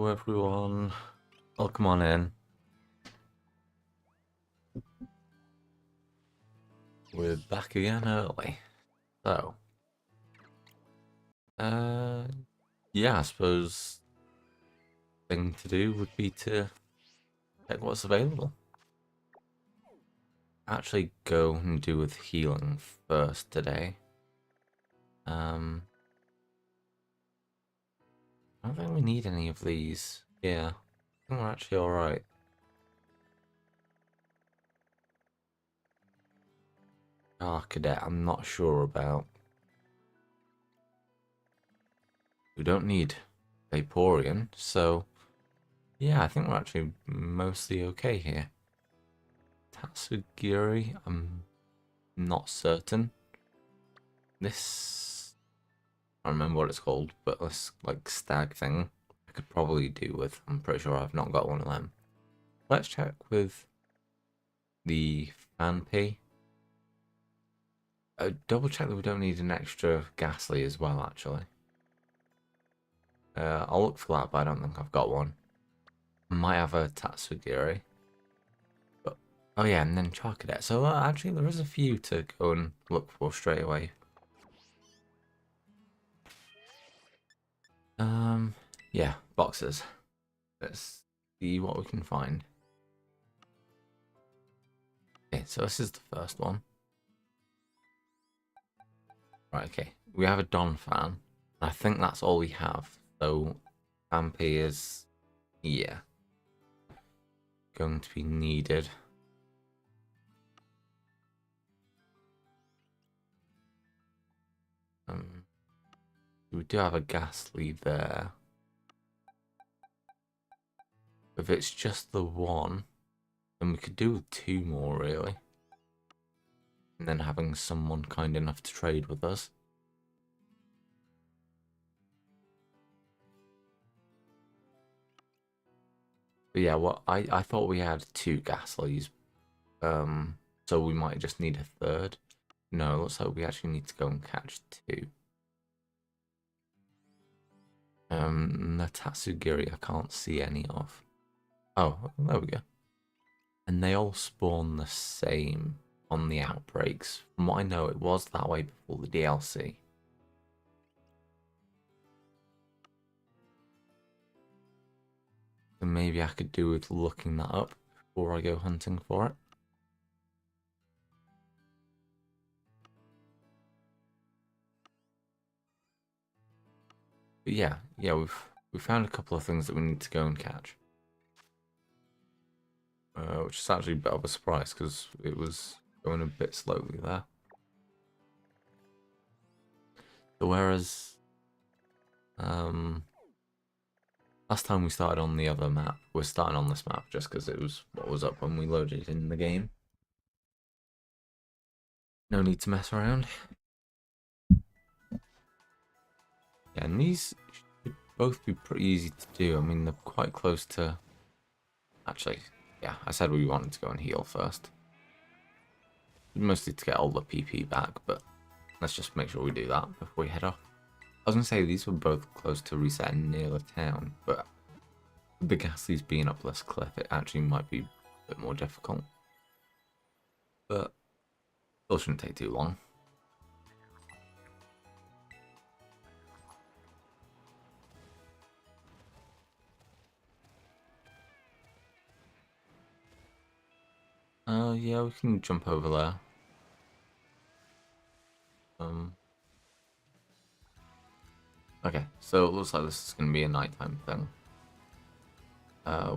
everyone, welcome on in. We're back again early. So, yeah, I suppose thing to do would be to check what's available. Actually go and do with healing first today. I don't think we need any of these. Yeah, I think we're actually alright. Cadet, I'm not sure about. We don't need Vaporeon, so yeah, I think we're actually mostly okay here. Tatsugiri, I'm not certain. This, I don't remember what it's called, but this like stag thing I could probably do with. I'm pretty sure I've not got one of them. Let's check with the Fanpy. Double check that we don't need an extra Ghastly as well, actually. I'll look for that, but I don't think I've got one. I might have a Tatsugiri. But, oh yeah, and then Charcadet. So actually there is a few to go and look for straight away. Yeah, boxes. Let's see what we can find. Okay, so this is the first one. Right, okay. We have a Don fan. I think that's all we have. So, Vampy is, yeah, going to be needed. We do have a Ghastly there. If it's just the one, then we could do with two more, really. And then having someone kind enough to trade with us. But yeah, well, I thought we had two Ghastlys. So we might just need a third. No, looks like we actually need to go and catch two. The Tatsugiri I can't see any of. Oh, there we go. And they all spawn the same on the outbreaks. From what I know, it was that way before the DLC. So maybe I could do with looking that up before I go hunting for it. But yeah, we found a couple of things that we need to go and catch. Which is actually a bit of a surprise because it was going a bit slowly there. So whereas last time we started on the other map, we're starting on this map just because it was what was up when we loaded in the game. No need to mess around. Yeah, and these should both be pretty easy to do. I mean, they're quite close to... Actually, yeah, I said we wanted to go and heal first. Mostly to get all the PP back, but let's just make sure we do that before we head off. I was going to say these were both close to resetting near the town, but with the Ghastlies being up this cliff, it actually might be a bit more difficult. But still shouldn't take too long. Yeah, we can jump over there. Okay, so it looks like this is going to be a nighttime thing.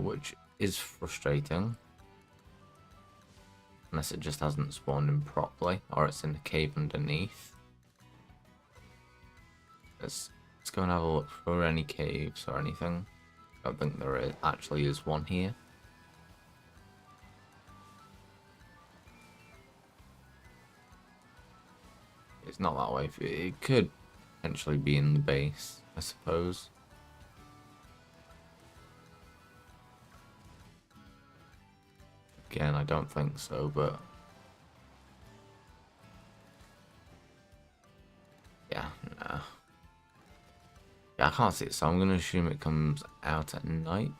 Which is frustrating. Unless it just hasn't spawned in properly, or it's in a cave underneath. Let's go and have a look for any caves or anything. I don't think there actually is one here. It's not that way. It could potentially be in the base, I suppose. Again, I don't think so, but yeah, nah. Yeah, I can't see it, so I'm going to assume it comes out at night.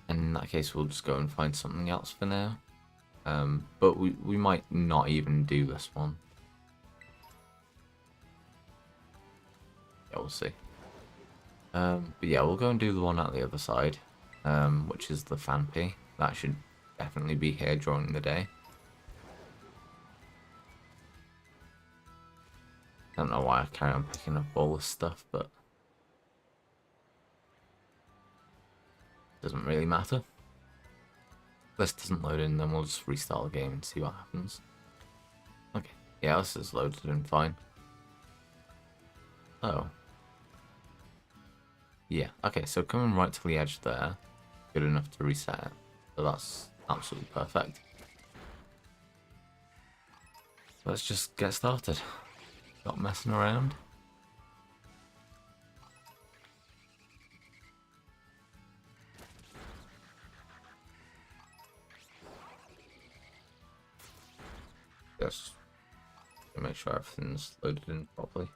And in that case, we'll just go and find something else for now. But we might not even do this one. Yeah, we'll see. But yeah, we'll go and do the one at the other side, which is the Fanpy. That should definitely be here during the day. I don't know why I carry on picking up all this stuff, but it doesn't really matter. If this doesn't load in, then we'll just restart the game and see what happens. Okay, yeah, this is loaded in fine. Oh. Yeah, okay, so coming right to the edge there, good enough to reset it. So that's absolutely perfect. Let's just get started. Stop messing around. Just to make sure everything's loaded in properly.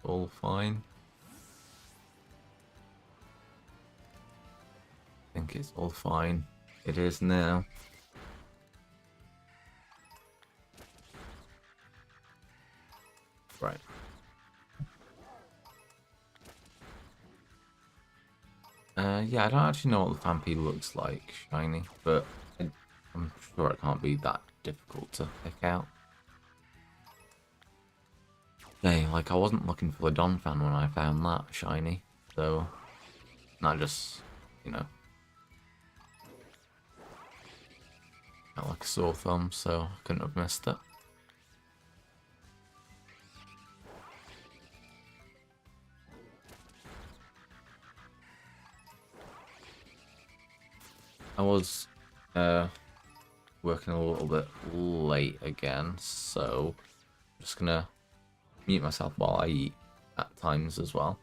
All fine. I think it's all fine. It is now. Right. Yeah, I don't actually know what the Phanpy looks like shiny, but I'm sure it can't be that difficult to pick out. Hey, like I wasn't looking for the Donphan when I found that shiny, so not just, you know, got like a sore thumb, so I couldn't have missed it. I was working a little bit late again, so I'm just gonna mute myself while I eat at times as well.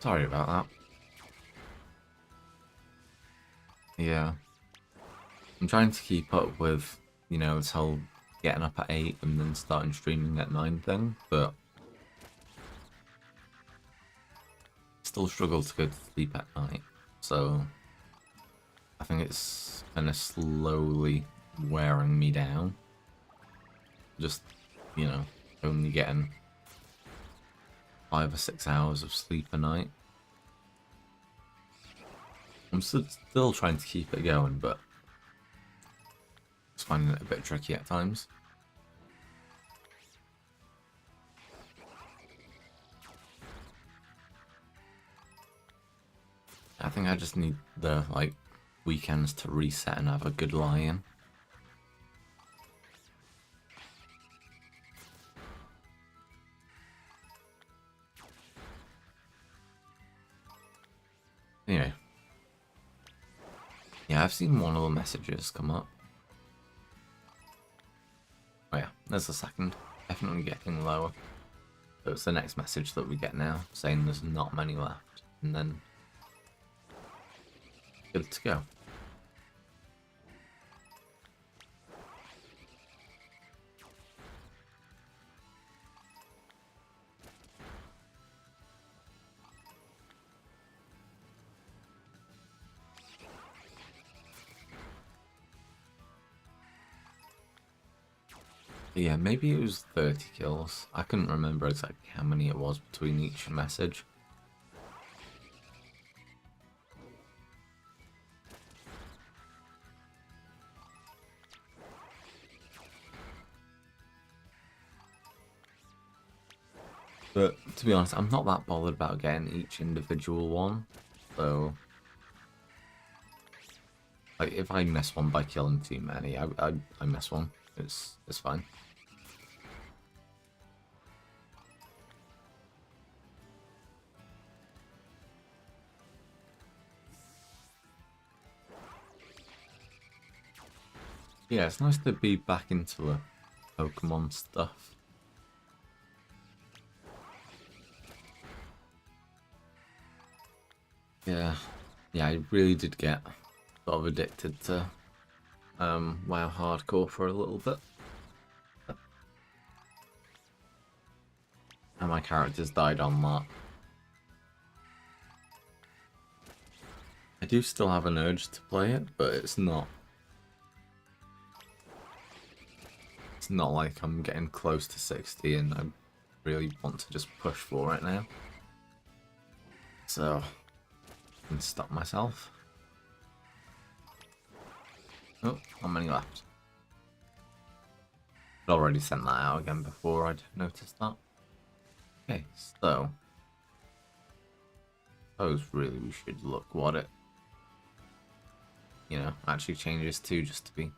Sorry about that. Yeah. I'm trying to keep up with, you know, this whole getting up at 8 and then starting streaming at 9 thing, but still struggle to go to sleep at night. So I think it's kind of slowly wearing me down. Just, you know, only getting 5 or 6 hours of sleep a night. I'm still trying to keep it going, but just finding it a bit tricky at times. I think I just need the, like, weekends to reset and have a good lie-in. Anyway. Yeah, I've seen one of the messages come up. Oh yeah, there's the second. Definitely getting lower. So it's the next message that we get now, saying there's not many left. And then good to go. Yeah, maybe it was 30 kills. I couldn't remember exactly how many it was between each message. But to be honest, I'm not that bothered about getting each individual one. So, like, if I miss one by killing too many, I miss one. It's fine. Yeah, it's nice to be back into the Pokemon stuff. Yeah, I really did get sort of addicted to WoW Hardcore for a little bit. And my characters died on that. I do still have an urge to play it, but it's not like I'm getting close to 60 and I really want to just push for it now. So I can stop myself. Oh, how many left? I'd already sent that out again before I'd noticed that. Okay, so I suppose really we should look what it, you know, actually changes to, just to be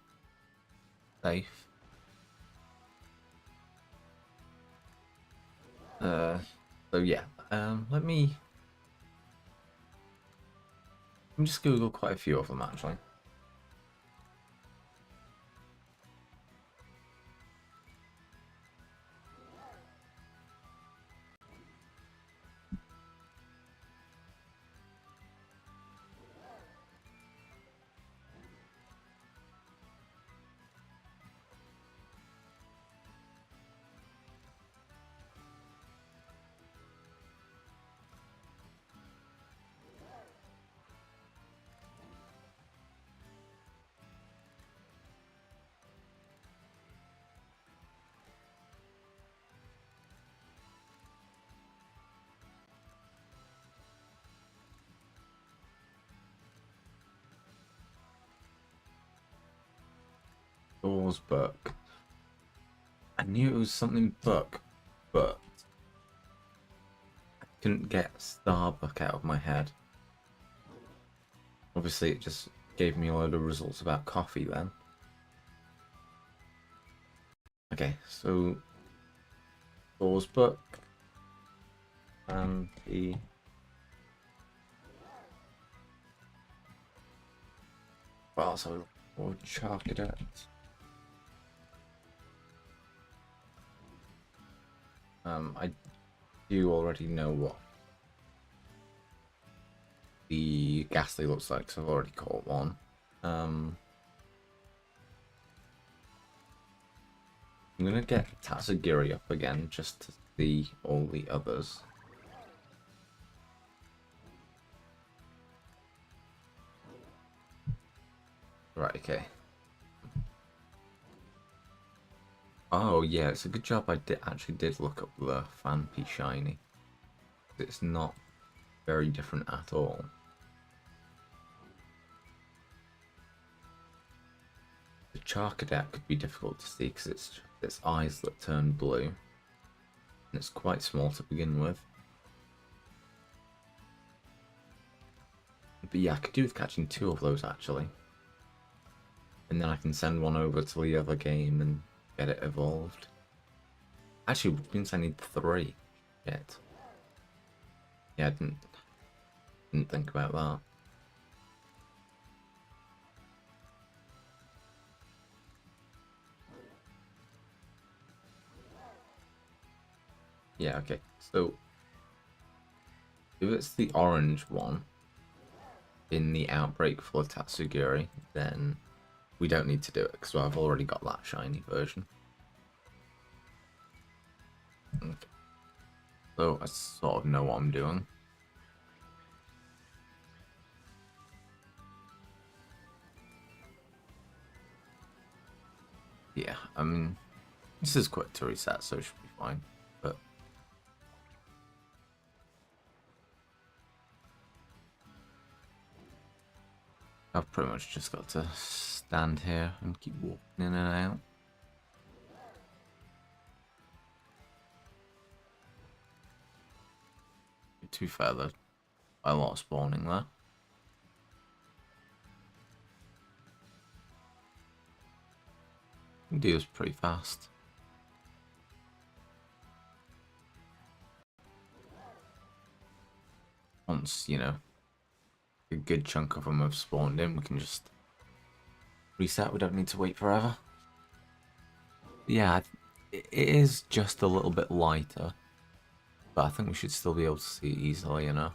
safe. So yeah, let me just Google quite a few of them actually. Doors book. I knew it was something book, but I couldn't get Starbuck out of my head. Obviously, it just gave me a load of results about coffee then. Okay, so Doors book and the well, so we'll chalk it out. I do already know what the ghastly looks like, so I've already caught one. I'm gonna get Tatsugiri up again just to see all the others. Right, okay. Oh yeah, it's a good job I actually did look up the Fanpy Shiny. It's not very different at all. The Charcadet could be difficult to see because it's its eyes that turn blue. And it's quite small to begin with. But yeah, I could do with catching 2 of those actually. And then I can send one over to the other game and get it evolved. Actually, which means I need 3 yet. Yeah, I didn't think about that. Yeah, okay. So if it's the orange one in the outbreak for Tatsugiri, then we don't need to do it because I've already got that shiny version. Okay. So I sort of know what I'm doing. Yeah, I mean, this is quick to reset, so it should be fine. But I've pretty much just got to stand here and keep walking in and out. To be fair, there's a lot of spawning there. You can do this pretty fast. Once, you know, a good chunk of them have spawned in, we can just reset. We don't need to wait forever. Yeah, it is just a little bit lighter, but I think we should still be able to see it easily enough.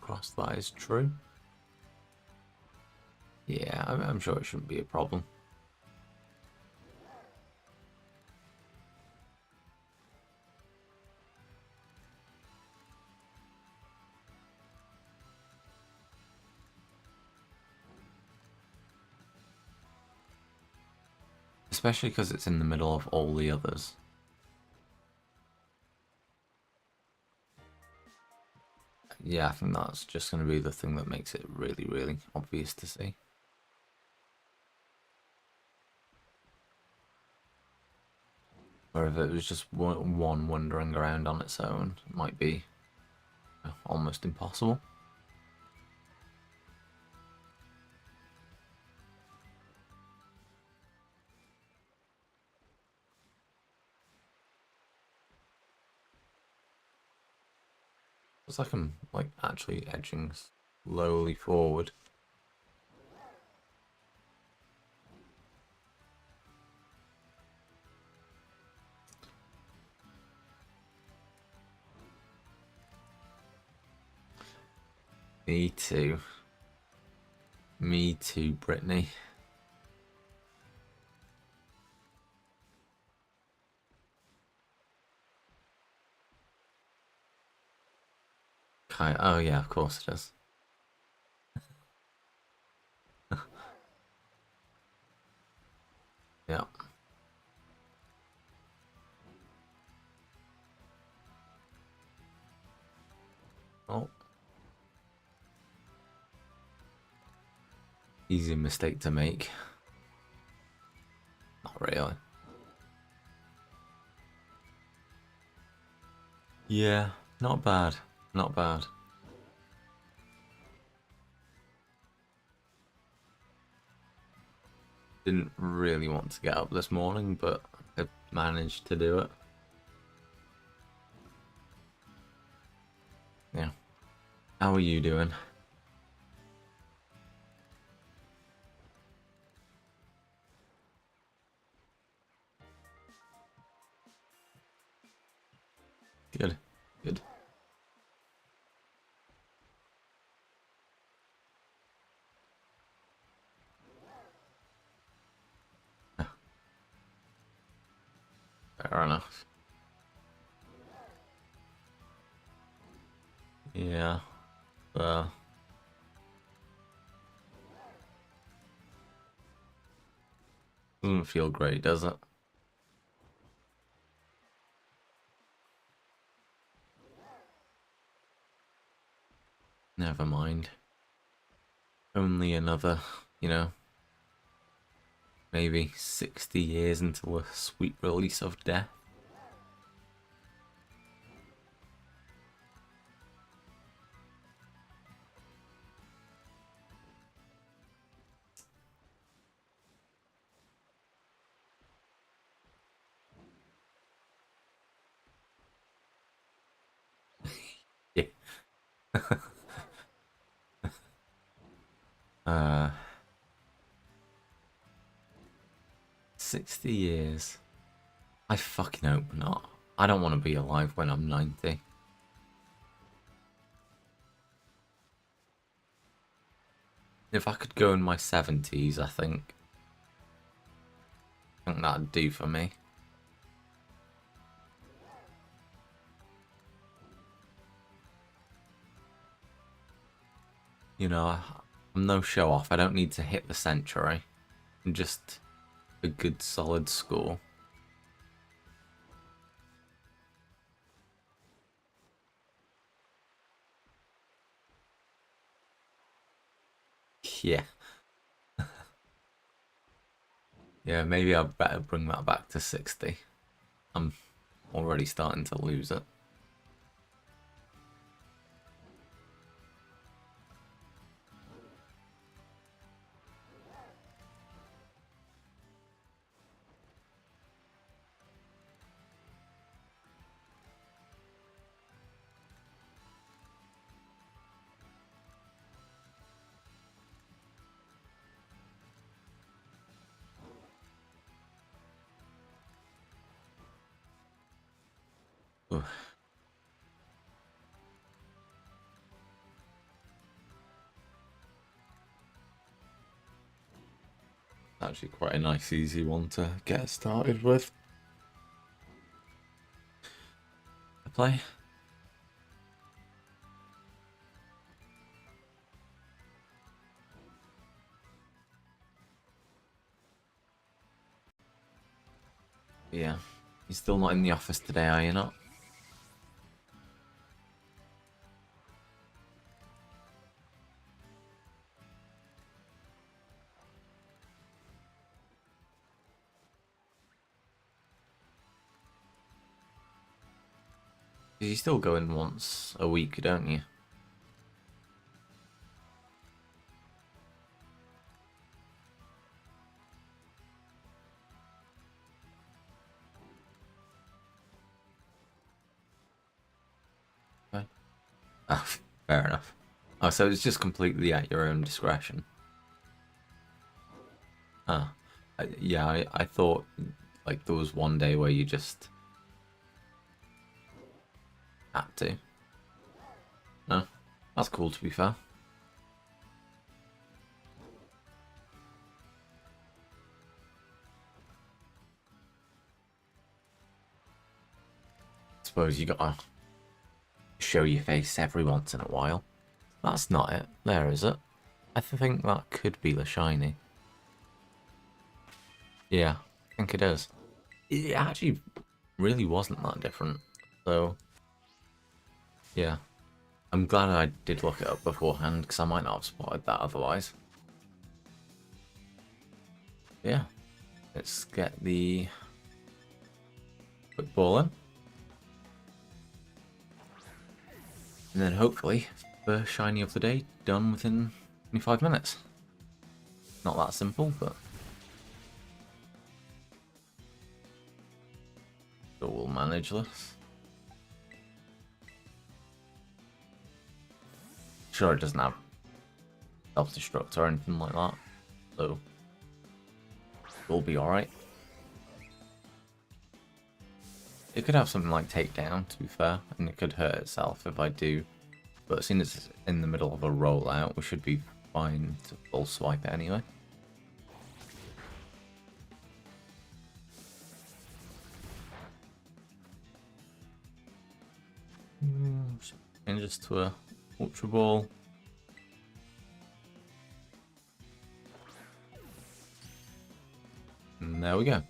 Cross that is true. Yeah, I'm sure it shouldn't be a problem. Especially because it's in the middle of all the others. Yeah, I think that's just going to be the thing that makes it really, really obvious to see. Or if it was just one wandering around on its own, it might be almost impossible. It's like I'm like actually edging slowly forward. Me too. Me too, Brittany. Kai. Oh yeah, of course it is. Yeah. Oh. Easy mistake to make. Not really. Yeah, not bad. Not bad. Didn't really want to get up this morning, but I managed to do it. Yeah. How are you doing? Good. Good. Fair enough. Yeah. Doesn't feel great, does it? Never mind. Only another, maybe 60 years until a sweet release of death. Yeah. 60 years. I fucking hope not. I don't want to be alive when I'm 90. If I could go in my 70s, I think that'd do for me. I'm no show off. I don't need to hit the century. I'm just a good solid score. Yeah. Yeah, maybe I'd better bring that back to 60. I'm already starting to lose it. Ugh. Actually quite a nice easy one to get started with. I play. Yeah. You're still not in the office today, are you not? You still go in once a week, don't you? Okay. Oh, fair enough. Oh, so it's just completely at your own discretion. Ah, yeah, I thought like there was one day where you just had to. No, that's cool to be fair. Suppose you gotta show your face every once in a while. That's not it. There, is it? I think that could be the shiny. Yeah, I think it is. It actually really wasn't that different. So, yeah. I'm glad I did look it up beforehand, because I might not have spotted that otherwise. Yeah. Let's get the quick ball in. And then hopefully, the shiny of the day done within 25 minutes. Not that simple, but we'll manage this. Sure, it doesn't have self-destruct or anything like that, so we'll be alright. It could have something like takedown, to be fair, and it could hurt itself if I do. But seeing as it's in the middle of a rollout, we should be fine to full swipe it anyway. Changes to a Ultra Ball. And there we go.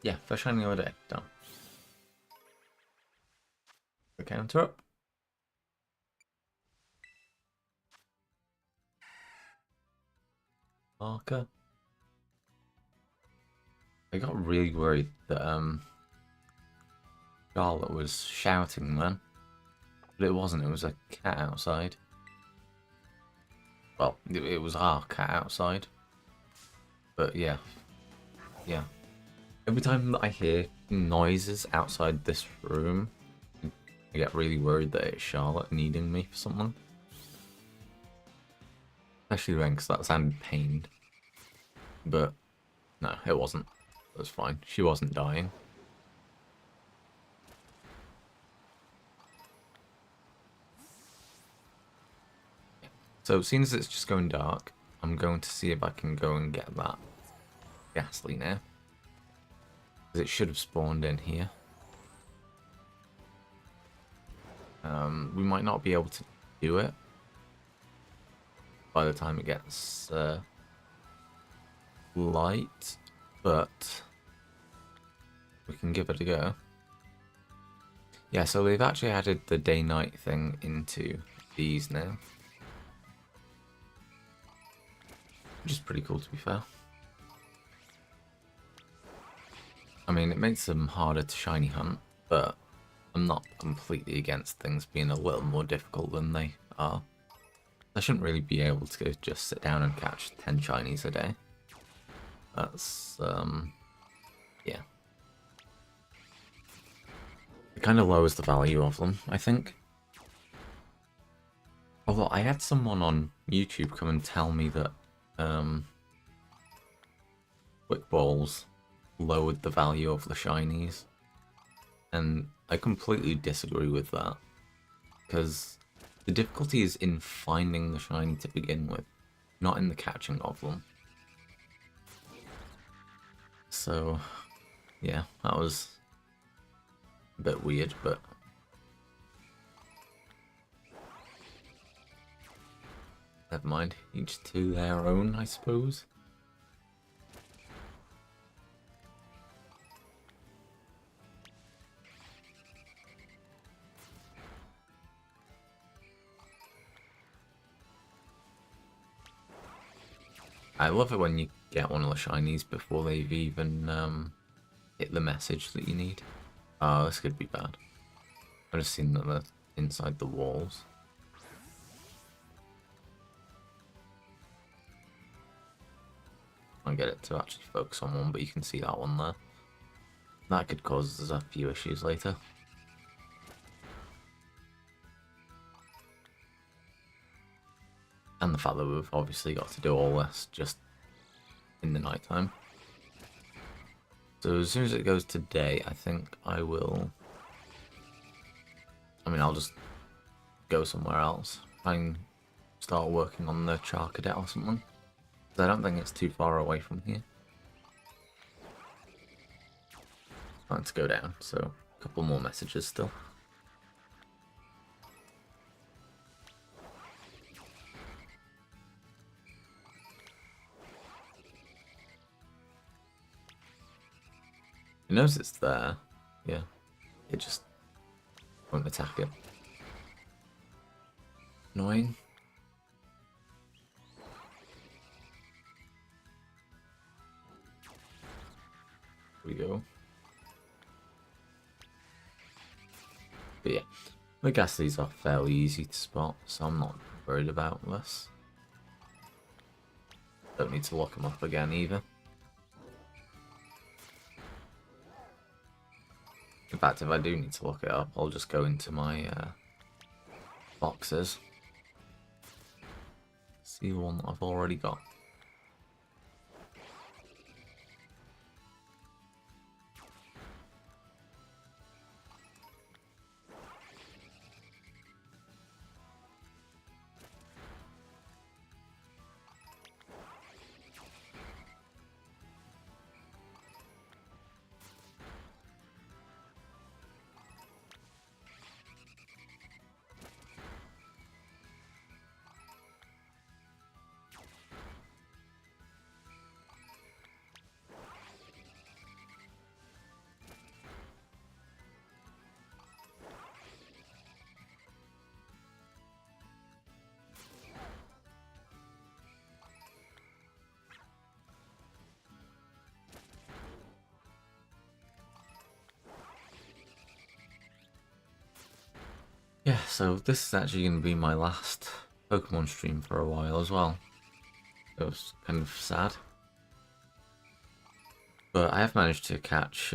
Yeah, first shiny of the day, done. The counter up. Marker. I got really worried that Scarlet was shouting then. But it wasn't, it was a cat outside. Well, it was our cat outside. But yeah. Yeah. Every time that I hear noises outside this room, I get really worried that it's Charlotte needing me for something. Especially then, because that sounded pained. But no, it wasn't. It was fine. She wasn't dying. So, seeing as it's just going dark, I'm going to see if I can go and get that Ghastly now. Because it should have spawned in here. We might not be able to do it by the time it gets light, but we can give it a go. Yeah, so they've actually added the day-night thing into these now. Which is pretty cool, to be fair. I mean, it makes them harder to shiny hunt, but I'm not completely against things being a little more difficult than they are. I shouldn't really be able to just sit down and catch 10 shinies a day. That's, yeah. It kind of lowers the value of them, I think. Although I had someone on YouTube come and tell me that Quick Balls lowered the value of the shinies. And I completely disagree with that. Because the difficulty is in finding the shiny to begin with, not in the catching of them. So, yeah, that was a bit weird, but never mind. Each to their own, I suppose. I love it when you get one of the shinies before they've even hit the message that you need. Oh, this could be bad. I've just seen that they're inside the walls. I get it to actually focus on one, but you can see that one there. That could cause us a few issues later. And the fact that we've obviously got to do all this just in the night time. So as soon as it goes to day, I think I will... I mean, I'll just go somewhere else. Try and start working on the Char Cadet or something. Because I don't think it's too far away from here. Time to go down, so a couple more messages still. It knows it's there. Yeah. It just won't attack it. Annoying. Here we go. But yeah, the Ghastlies are fairly easy to spot, so I'm not worried about this. Don't need to lock them up again either. In fact, if I do need to look it up, I'll just go into my boxes. See the one that I've already got. Yeah, so this is actually going to be my last Pokemon stream for a while as well. It was kind of sad. But I have managed to catch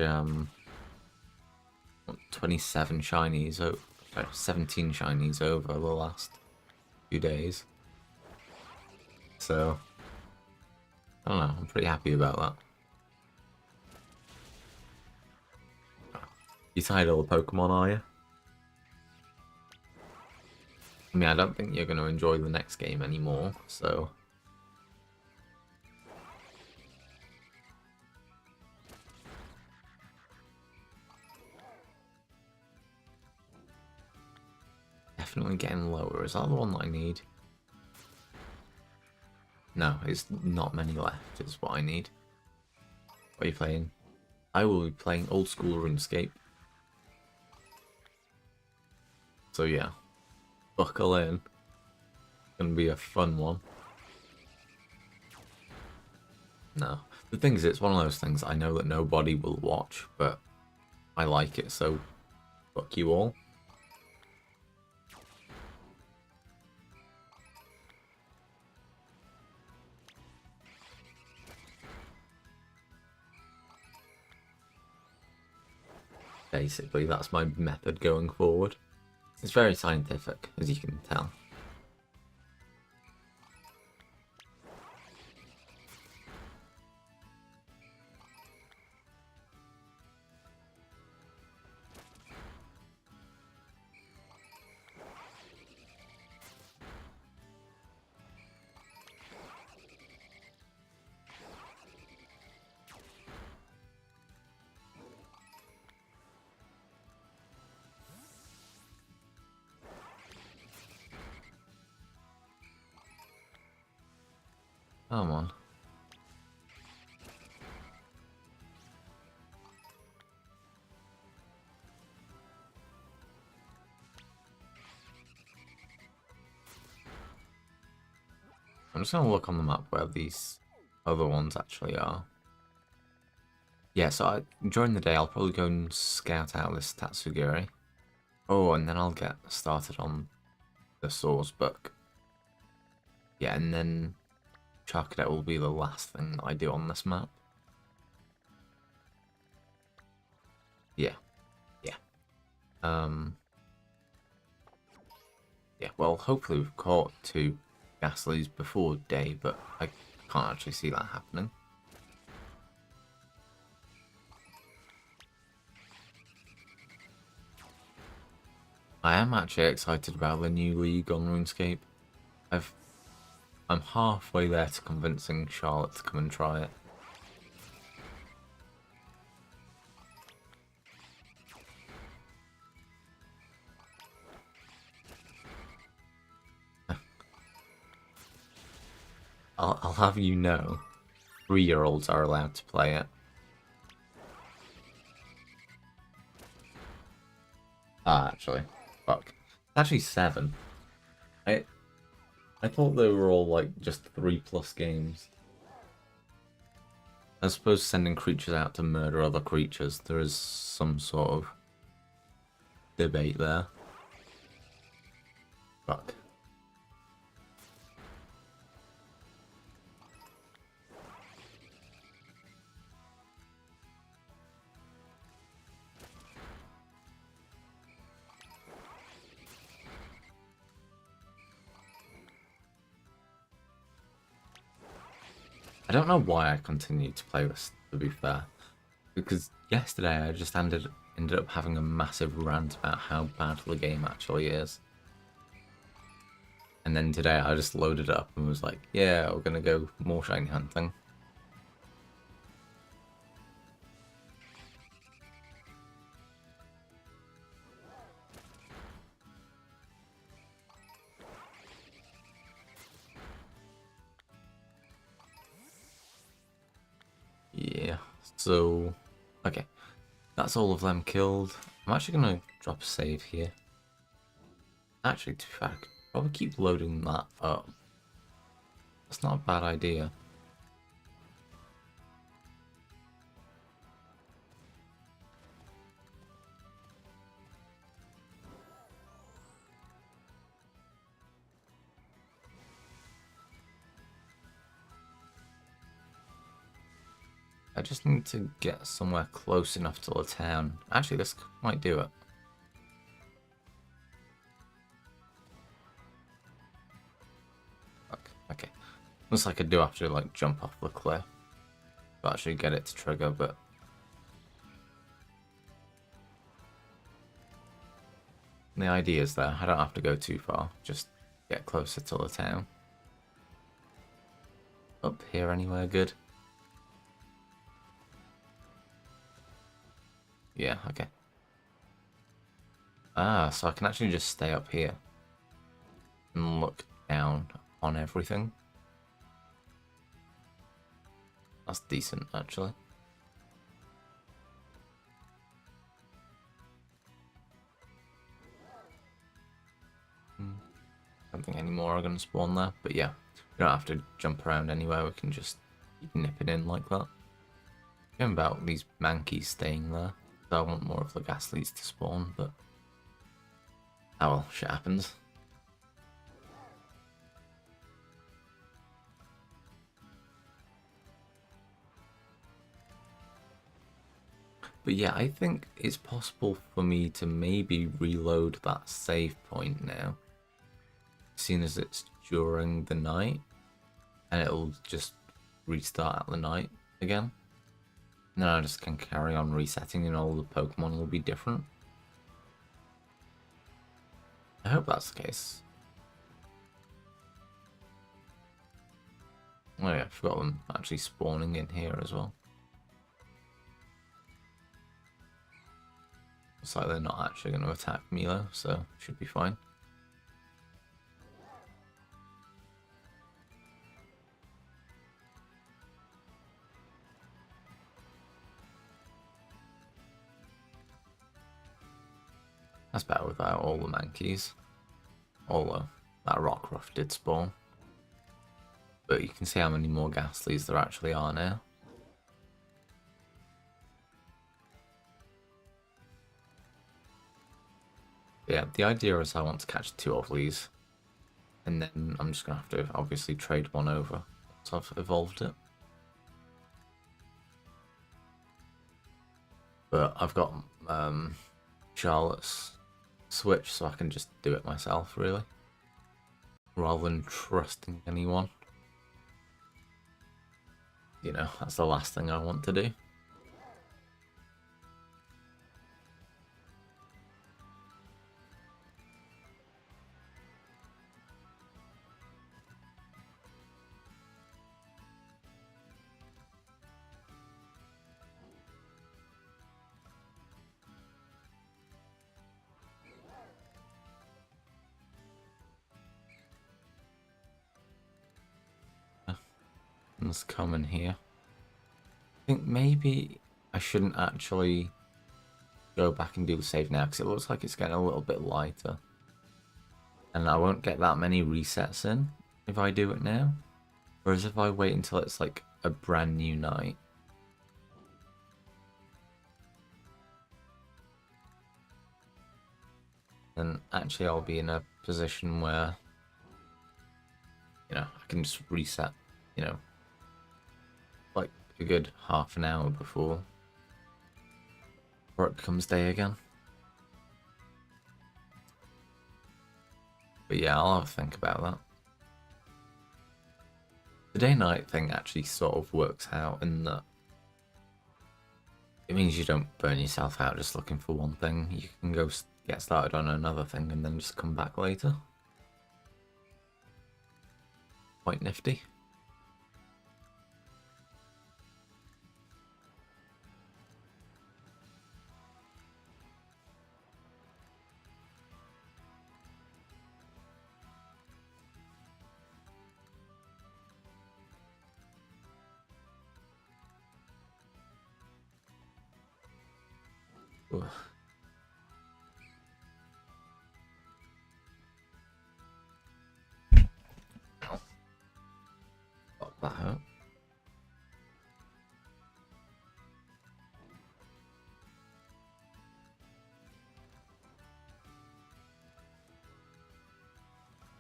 27 shinies, 17 shinies over the last few days. So, I don't know, I'm pretty happy about that. You tired of all the Pokemon, are you? I mean, I don't think you're going to enjoy the next game anymore, so... Definitely getting lower. Is that the one that I need? No, it's not many left, is what I need. What are you playing? I will be playing old school RuneScape. So yeah, buckle in. It's gonna be a fun one. No. The thing is, it's one of those things I know that nobody will watch, but I like it, so fuck you all. Basically, that's my method going forward. It's very scientific, as you can tell. Come on. I'm just gonna look on the map where these other ones actually are. Yeah, so during the day I'll probably go and scout out this Tatsugiri. Oh, and then I'll get started on the Source Book. Yeah, and then Charcadet will be the last thing that I do on this map. Yeah, yeah. Yeah, well, hopefully we've caught 2 Ghastlies before day, but I can't actually see that happening. I am actually excited about the new league on RuneScape. I'm halfway there to convincing Charlotte to come and try it. I'll have you know, 3-year-olds are allowed to play it. Ah, actually, fuck. It's actually 7. I thought they were all like just 3+ games. I suppose sending creatures out to murder other creatures, there is some sort of debate there. Fuck. I don't know why I continued to play this, to be fair. Because yesterday I just ended up having a massive rant about how bad the game actually is. And then today I just loaded it up and was like, yeah, we're gonna go more shiny hunting. Yeah, so, okay. That's all of them killed. I'm actually gonna drop a save here. Actually, to be fair, I could probably keep loading that up. That's not a bad idea. I just need to get somewhere close enough to the town. Actually, this might do it. Okay. Looks like I do have to like jump off the cliff to actually get it to trigger, but the idea is there. I don't have to go too far. Just get closer to the town. Up here anywhere good? Yeah, okay. Ah, so I can actually just stay up here and look down on everything. That's decent, actually. I don't think any more are going to spawn there, but yeah, we don't have to jump around anywhere. We can just keep nipping in like that. Going about these mankeys staying there. So I want more of the ghastlies to spawn, but oh well, shit happens. But yeah, I think it's possible for me to maybe reload that save point now, seeing as it's during the night, and it'll just restart at the night again. And then I just can carry on resetting and all the Pokemon will be different. I hope that's the case. Oh yeah, I forgot them actually spawning in here as well. Looks like they're not actually going to attack me though, so should be fine. That's better without all the mankeys. Although that Rockruff did spawn. But you can see how many more ghastlies there actually are now. Yeah, the idea is I want to catch 2 of these. And then I'm just going to have to obviously trade one over once I've evolved it. But I've got Charlotte's Switch, so I can just do it myself, really. Rather than trusting anyone. You know, that's the last thing I want to do. Let's come in here. I think maybe I shouldn't actually go back and do the save now, because it looks like it's getting a little bit lighter. And I won't get that many resets in if I do it now. Whereas if I wait until it's like a brand new night. Then actually I'll be in a position where, you know, I can just reset, you know, like a good half an hour before it becomes day again. But yeah, I'll have a think about that. The day-night thing actually sort of works out in that it means you don't burn yourself out just looking for one thing. You can go get started on another thing and then just come back later. Quite nifty. Ugh. Oh, that hurt.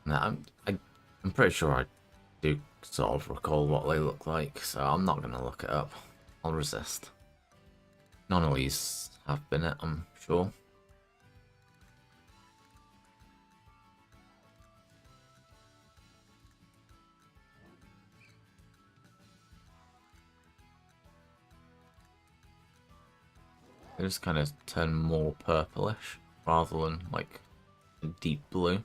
Nah, I'm pretty sure I do sort of recall what they look like, so I'm not going to look it up. I'll resist. None of these have been it, I'm sure. They just kind of turn more purplish rather than like a deep blue.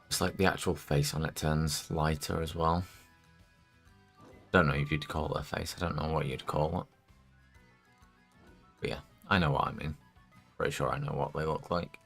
It's like the actual face on it turns lighter as well. Don't know if you'd call it a face, I don't know what you'd call it. But yeah, I know what I mean. Pretty sure I know what they look like.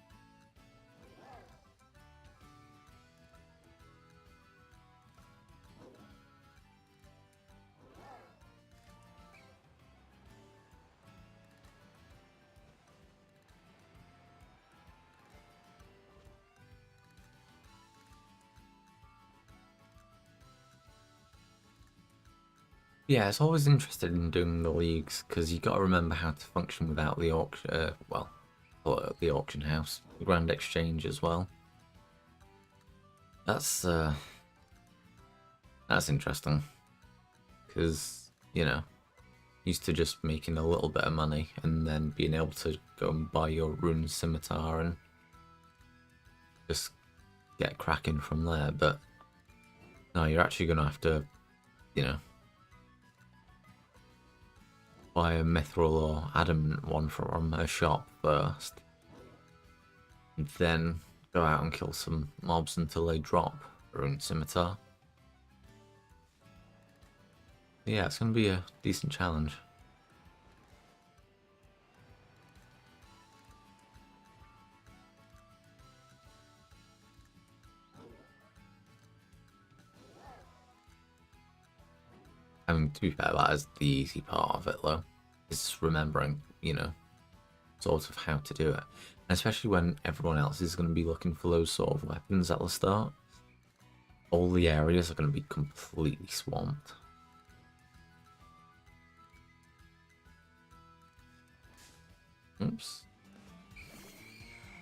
Yeah, it's always interested in doing the leagues because you got to remember how to function without the auction. Well, the auction house, the grand exchange as well. That's interesting because used to just making a little bit of money and then being able to go and buy your rune scimitar and just get cracking from there. But no, you're actually gonna have to, buy a mithril or adamant one from a shop first, and then go out and kill some mobs until they drop a rune scimitar. Yeah, it's gonna be a decent challenge. I mean, to be fair, that is the easy part of it, though. Is remembering, sort of how to do it. And especially when everyone else is going to be looking for those sort of weapons at the start. All the areas are going to be completely swamped. Oops.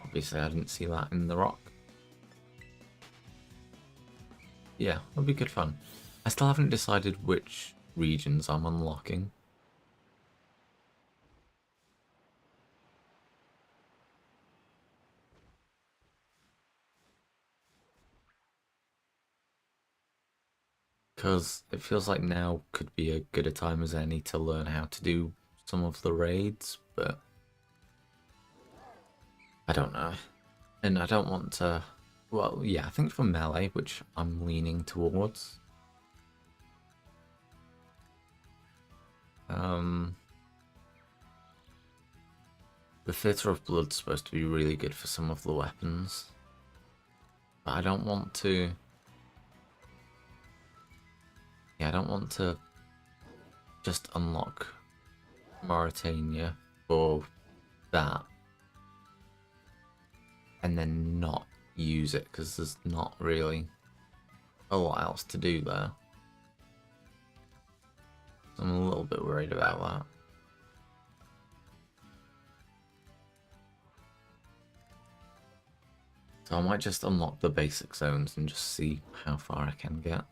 Obviously, I didn't see that in the rock. Yeah, it'll be good fun. I still haven't decided which regions I'm unlocking. Because it feels like now could be a good a time as any to learn how to do some of the raids, but I don't know. And I don't want to... Well, yeah, I think for melee, which I'm leaning towards. The Theatre of Blood's supposed to be really good for some of the weapons. But I don't want to... Yeah, I don't want to just unlock Mauritania for that and then not use it because there's not really a lot else to do there. So I'm a little bit worried about that. So I might just unlock the basic zones and just see how far I can get.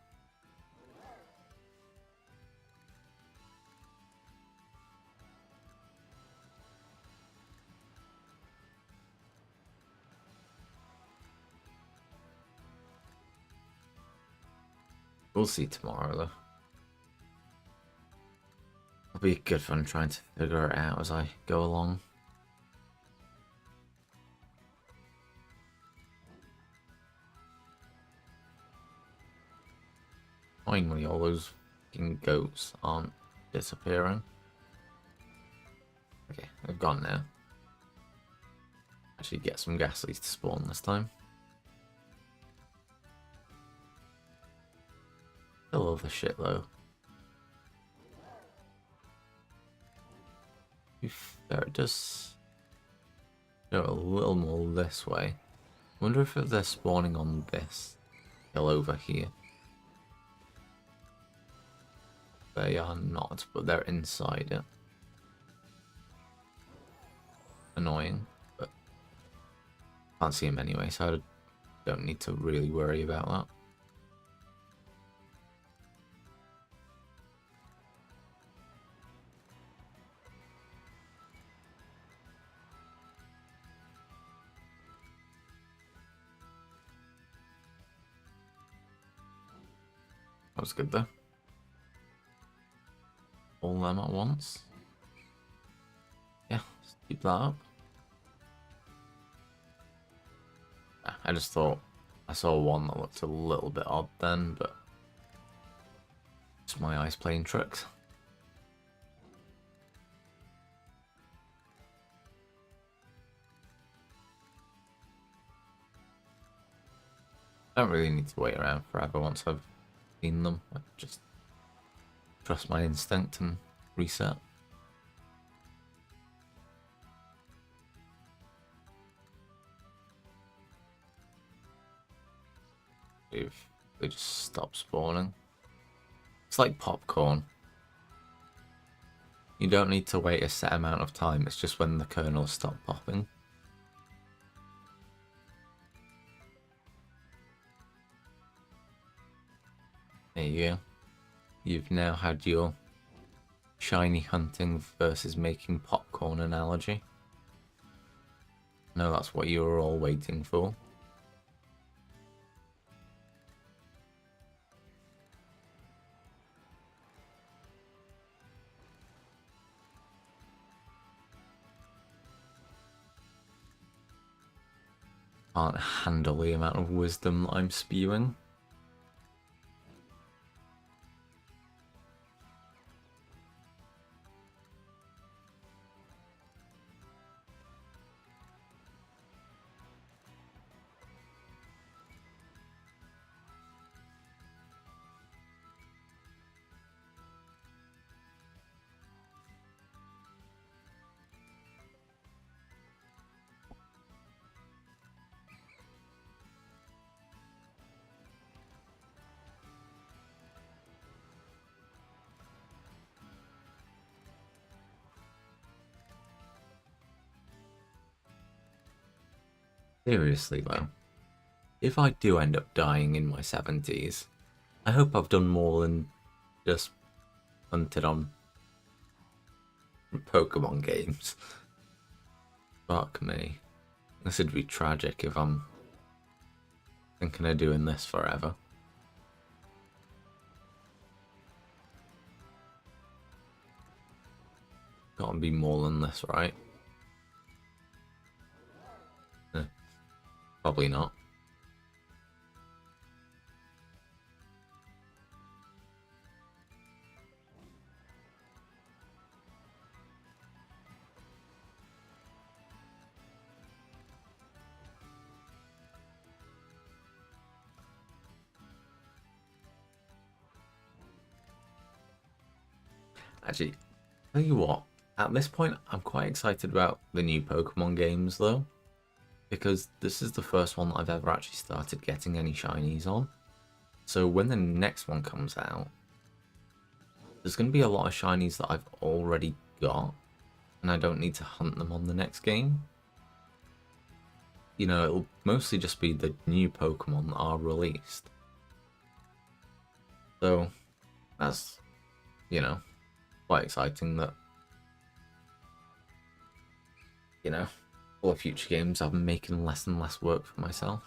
We'll see tomorrow though. It'll be good fun trying to figure it out as I go along. Finally, all those fucking goats aren't disappearing. Okay, they've gone now. Actually get some ghastlies to spawn this time. Still other shit though. If there it does go a little more this way. I wonder if they're spawning on this hill over here. They are not, but they're inside it. Annoying, but Can't see him anyway, so I don't need to really worry about that. That was good though. All them at once. Yeah, let's keep that up. I just thought I saw one that looked a little bit odd then, but it's my eyes playing tricks. I don't really need to wait around forever once I've seen them. I just trust my instinct and reset. If they just stop spawning. It's like popcorn. You don't need to wait a set amount of time, it's just when the kernels stop popping. There you go. You've now had your shiny hunting versus making popcorn analogy. No, that's what you were all waiting for. Can't handle the amount of wisdom that I'm spewing. Seriously though, if I do end up dying in my 70s, I hope I've done more than just hunted on Pokemon games. Fuck me. This would be tragic if I'm thinking of doing this forever. Gotta be more than this, right? Probably not. Actually, tell you what, at this point I'm quite excited about the new Pokemon games though, because this is the first one that I've ever actually started getting any shinies on. So when the next one comes out, there's going to be a lot of shinies that I've already got, and I don't need to hunt them on the next game. You know, it'll mostly just be the new Pokemon that are released. So that's, you know, quite exciting that, you know, all the future games I'm making less and less work for myself.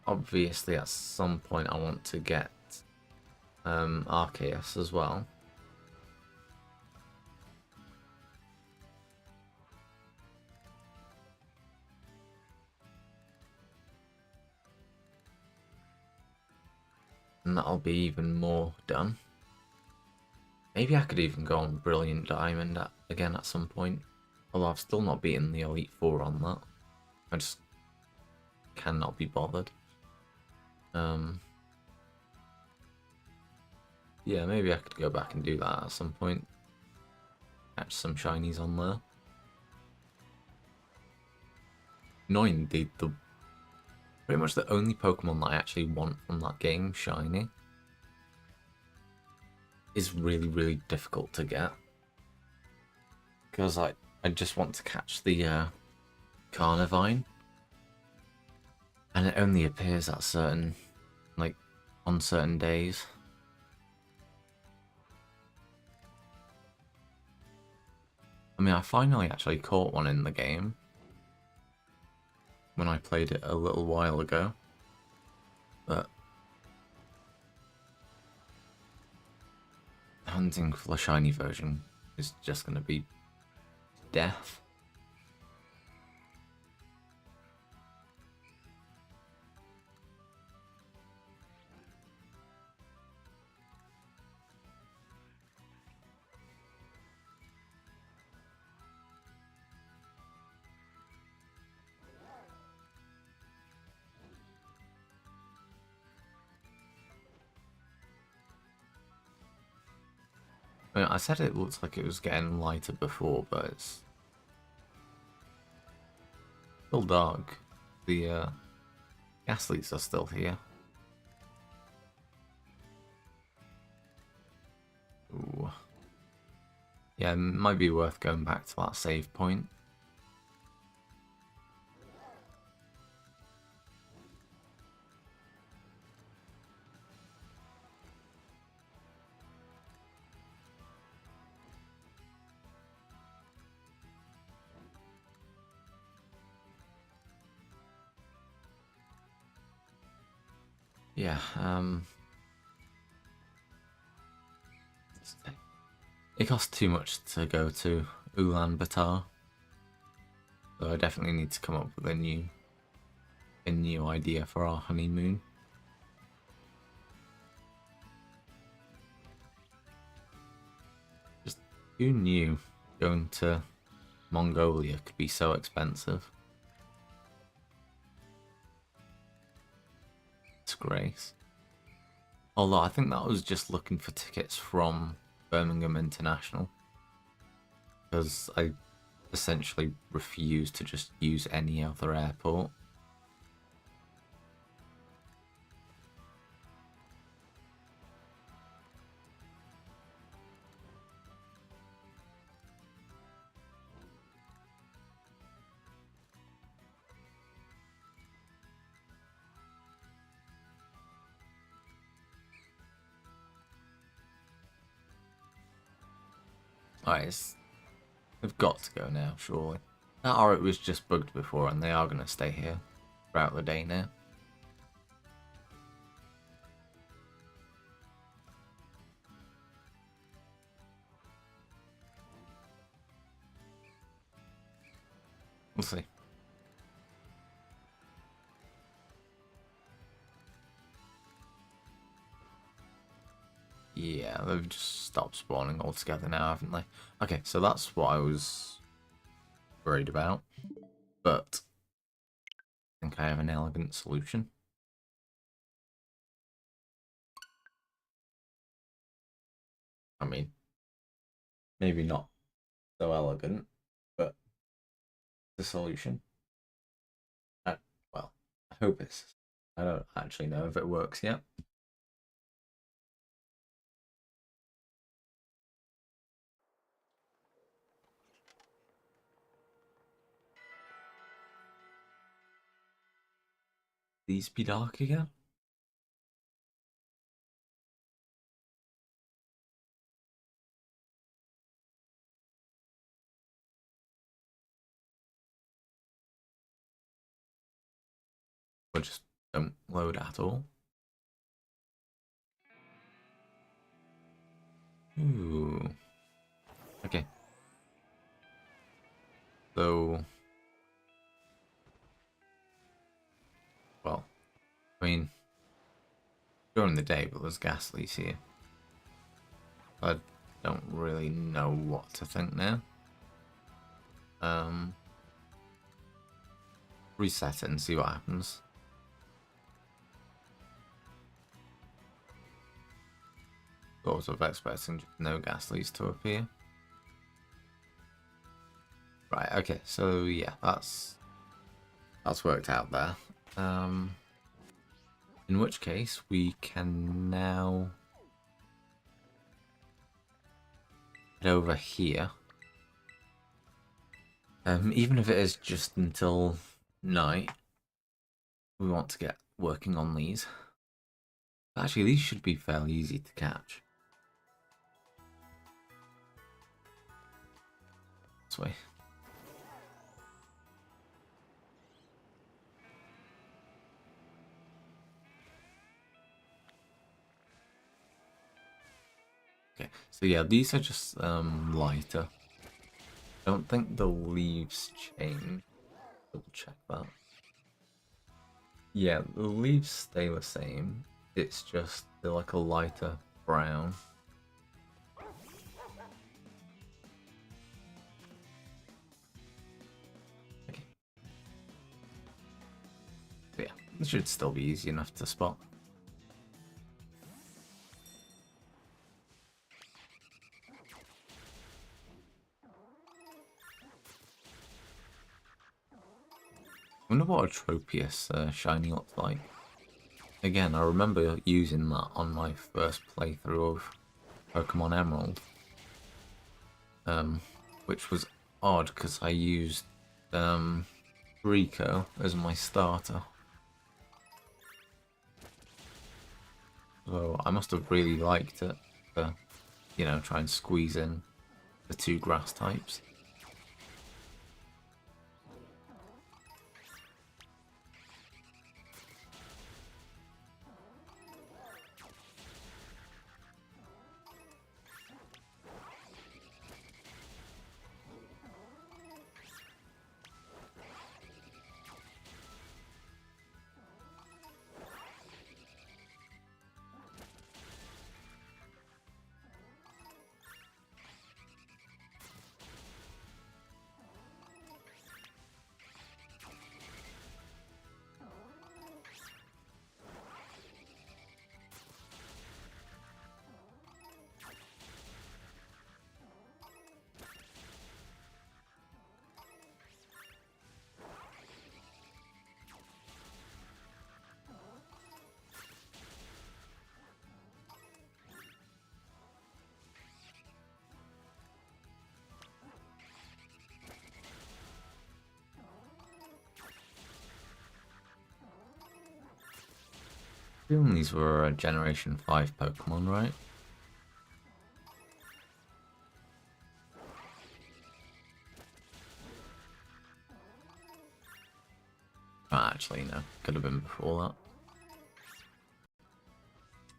Obviously at some point I want to get Arceus as well. And that'll be even more done. Maybe I could even go on Brilliant Diamond again at some point. Although I've still not beaten the Elite Four on that. I just cannot be bothered. Yeah, maybe I could go back and do that at some point. Catch some shinies on there. Annoying, the pretty much the only Pokemon that I actually want from that game, shiny, is really, really difficult to get. because I just want to catch the Carnivine, and it only appears at certain, like, on certain days. I mean, I finally actually caught one in the game when I played it a little while ago, but hunting for the shiny version is just going to be death. I mean, I said it looks like it was getting lighter before, but it's still dark. The gas leaks are still here. Ooh. Yeah, it might be worth going back to that save point. Yeah, it costs too much to go to Ulaanbaatar, so I definitely need to come up with a new idea for our honeymoon. Just who knew going to Mongolia could be so expensive? Disgrace. Although I think that was just looking for tickets from Birmingham International, because I essentially refuse to just use any other airport. Alright, they've got to go now, surely. Or it was just bugged before and they are going to stay here throughout the day now. We'll see. Yeah, they've just stopped spawning altogether now, haven't they? Okay, so that's what I was worried about. But I think I have an elegant solution. I mean, maybe not so elegant, but the solution. Well, I hope it's... I don't actually know if it works yet. These be dark again? Or just don't load at all? Ooh. Okay. So... Well, I mean... During the day, but there's gas leaks here. I don't really know what to think now. Reset it and see what happens. Sort of expecting no gas leaks to appear. Right, okay, so yeah, that's worked out there. In which case we can now head over here Even if it is just until night, we want to get working on these. Actually, these should be fairly easy to catch. This way. Okay, so yeah, these are just lighter. I don't think the leaves change. Double check that. Yeah, the leaves stay the same. It's just they're like a lighter brown. Okay. So yeah, this should still be easy enough to spot. I wonder what a Tropius shiny looks like. Again, I remember using that on my first playthrough of Pokemon Emerald. Which was odd because I used Rico as my starter. So I must have really liked it to, you know, try and squeeze in the two grass types. Feeling these were a Generation 5 Pokemon, right? Actually, no. Could have been before that.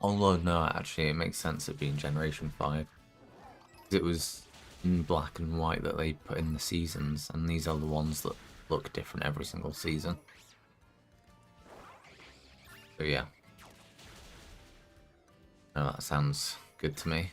Although, no, actually, it makes sense it being Generation 5. It was in black and white that they put in the seasons, and these are the ones that look different every single season. So yeah. No, that sounds good to me.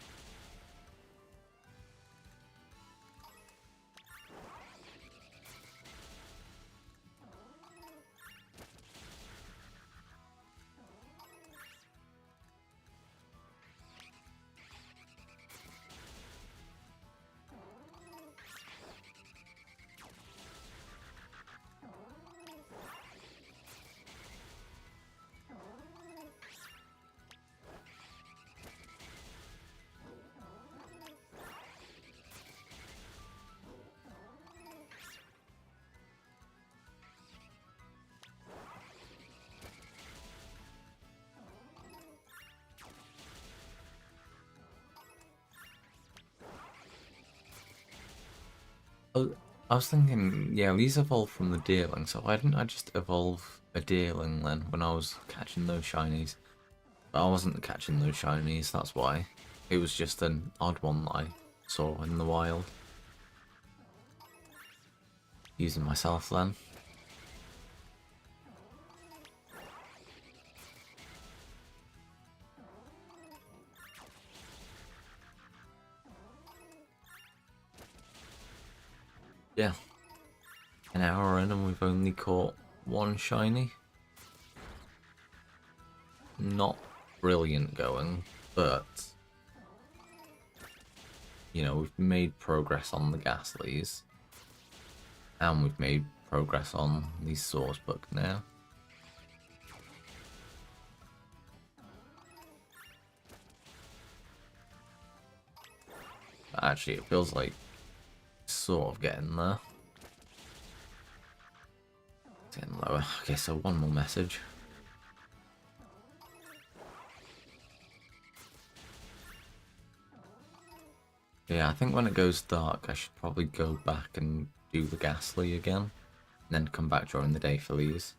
Oh, I was thinking, yeah, these evolved from the Deerling, so why didn't I just evolve a Deerling then when I was catching those shinies? But I wasn't catching those shinies, that's why. It was just an odd one that I saw in the wild. Using myself then. Yeah. An hour in and we've only caught one shiny. Not brilliant going, but you know, we've made progress on the Ghastlies. And we've made progress on these Source Book now. Actually, it feels like sort of getting there. Getting lower. Okay, so one more message. Yeah, I think when it goes dark, I should probably go back and do the ghastly again, and then come back during the day for these.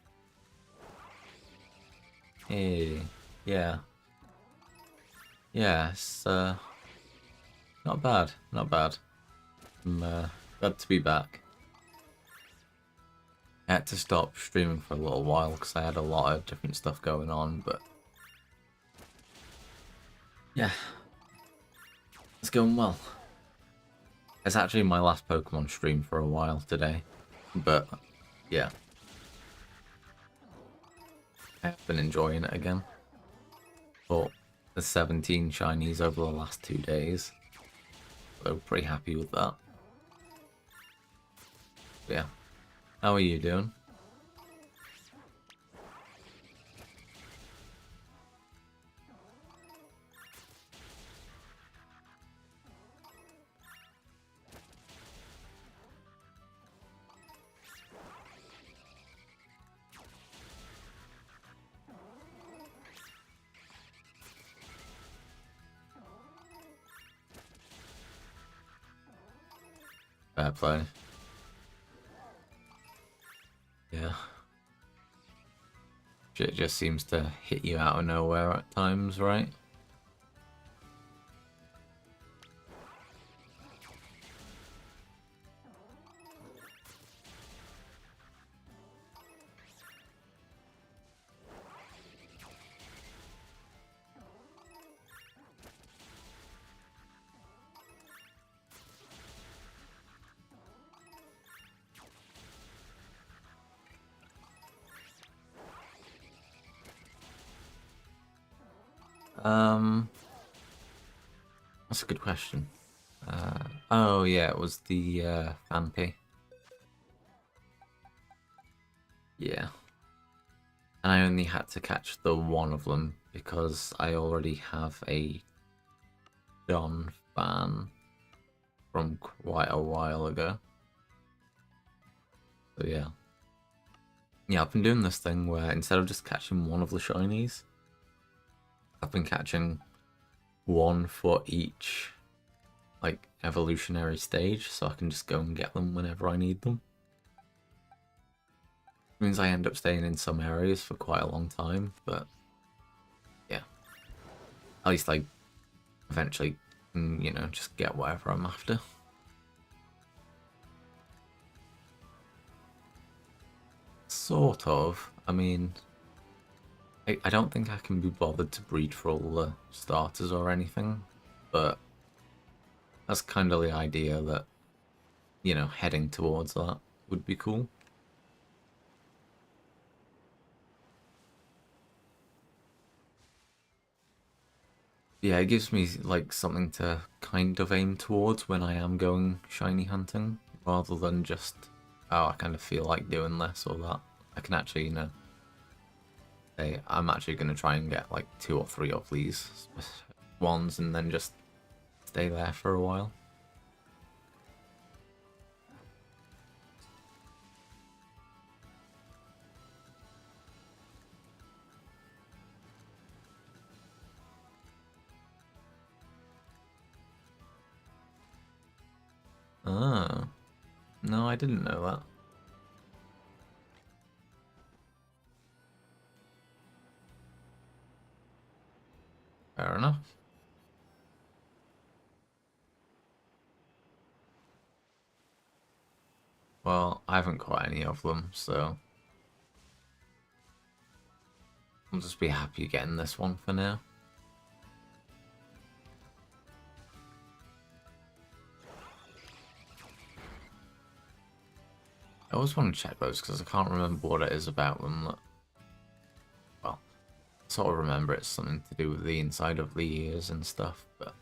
Hey, yeah. Yeah, it's not bad, not bad. I'm glad to be back. I had to stop streaming for a little while because I had a lot of different stuff going on, but yeah, it's going well. It's actually my last Pokemon stream for a while today, but yeah, I've been enjoying it again. But the 17 shinies over the last 2 days, so pretty happy with that. But yeah, how are you doing? Fair play. Yeah. Shit just seems to hit you out of nowhere at times, right? That's a good question. Oh yeah, it was the Phanpy. Yeah. And I only had to catch the one of them because I already have a John fan from quite a while ago. So yeah. Yeah, I've been doing this thing where instead of just catching one of the shinies, I've been catching one for each like evolutionary stage, so I can just go and get them whenever I need them. It means I end up staying in some areas for quite a long time, but yeah. At least I eventually can, you know, just get whatever I'm after. Sort of. I mean, I don't think I can be bothered to breed for all the starters or anything, but that's kind of the idea that, you know, heading towards that would be cool. Yeah, it gives me like something to kind of aim towards when I am going shiny hunting, rather than just, oh, I kind of feel like doing this or that. I can actually, you know, say I'm actually going to try and get like 2 or 3 of these ones and then just stay there for a while. Ah, no, I didn't know that. Fair enough. Well, I haven't caught any of them, so I'll just be happy getting this one for now. I always want to check those because I can't remember what it is about them that, well, I sort of remember it's something to do with the inside of the ears and stuff, but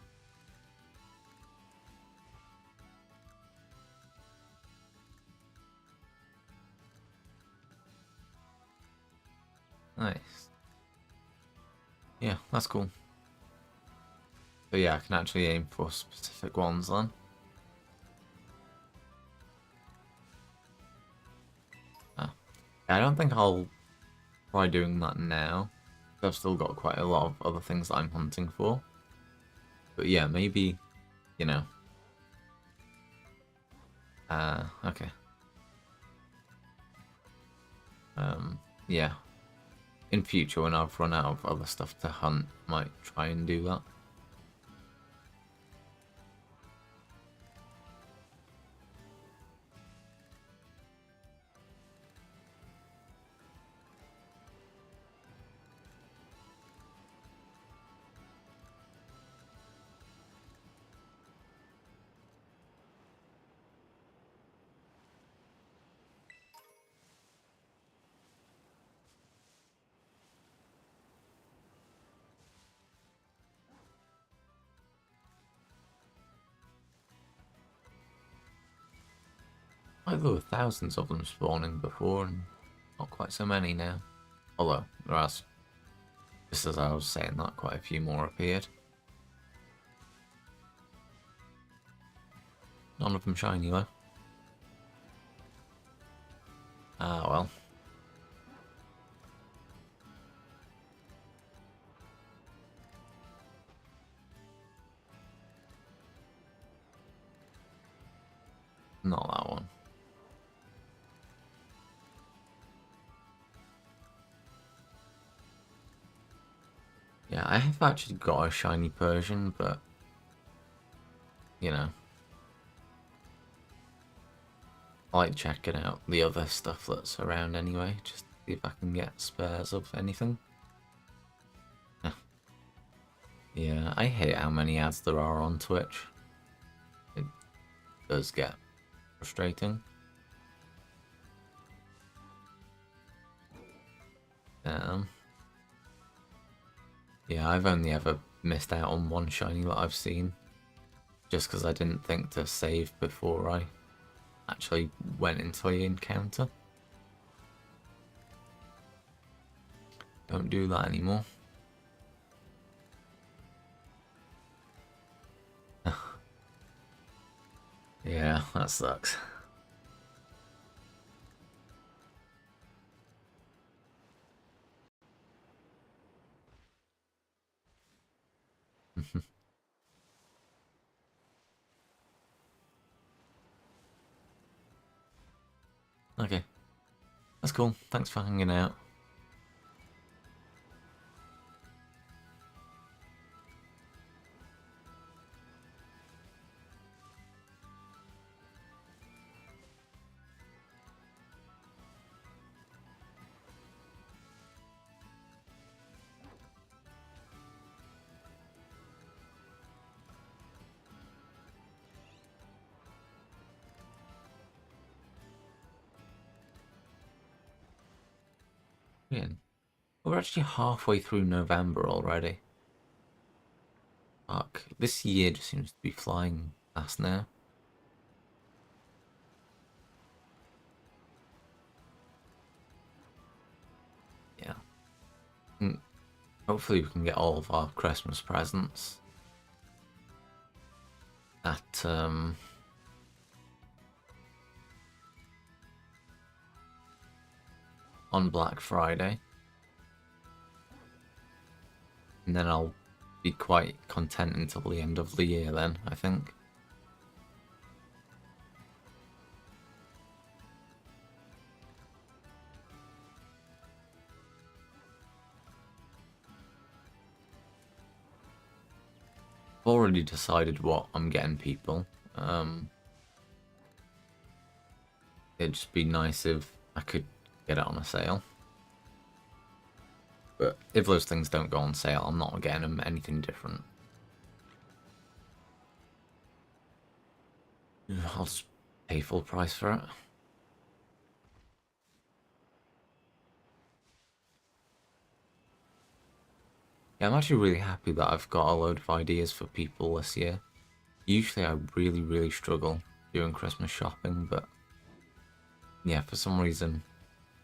nice. Yeah, that's cool. So yeah, I can actually aim for specific ones then. Ah. I don't think I'll try doing that now. I've still got quite a lot of other things that I'm hunting for. But yeah, maybe, you know. Okay. Yeah. In future, when I've run out of other stuff to hunt, might try and do that. Like there were thousands of them spawning before, and not quite so many now. Although, there are, just as I was saying that, quite a few more appeared. None of them shiny though. Ah, well. Not that one. Yeah, I have actually got a shiny Persian, but, you know, I like checking out the other stuff that's around anyway, just to see if I can get spares of anything. Yeah, I hate how many ads there are on Twitch. It does get frustrating. Yeah, I've only ever missed out on one shiny that I've seen, just because I didn't think to save before I actually went into the encounter. Don't do that anymore. Yeah, that sucks. Okay, that's cool. Thanks for hanging out. Yeah. We're actually halfway through November already. Fuck, this year just seems to be flying fast now. Yeah. Hopefully we can get all of our Christmas presents at on Black Friday. And then I'll be quite content until the end of the year then, I think. I've already decided what I'm getting people. It'd just be nice if I could get it on a sale. But if those things don't go on sale, I'm not getting them anything different. I'll just pay full price for it. Yeah, I'm actually really happy that I've got a load of ideas for people this year. Usually I really, really struggle doing Christmas shopping, but yeah, for some reason,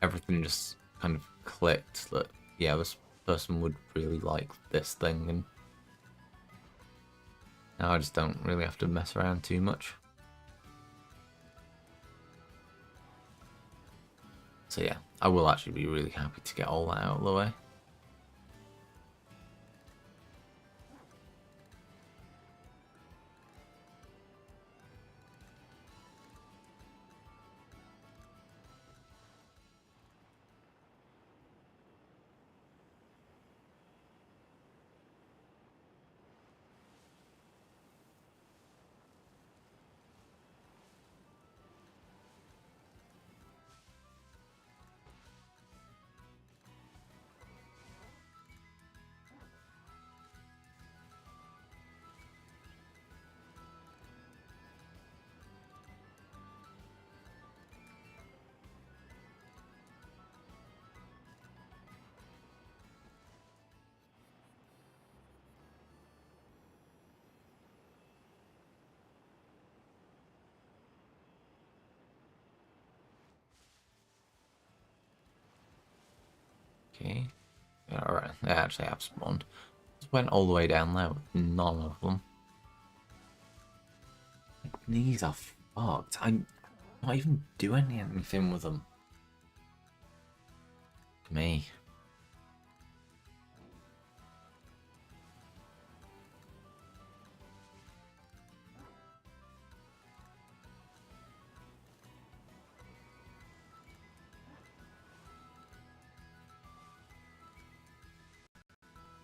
everything just kind of clicked that, yeah, this person would really like this thing, and now I just don't really have to mess around too much. So yeah, I will actually be really happy to get all that out of the way. Okay. Yeah, alright, they actually have spawned. Just went all the way down there with none of them. These are fucked. I'm not even doing anything with them. Me.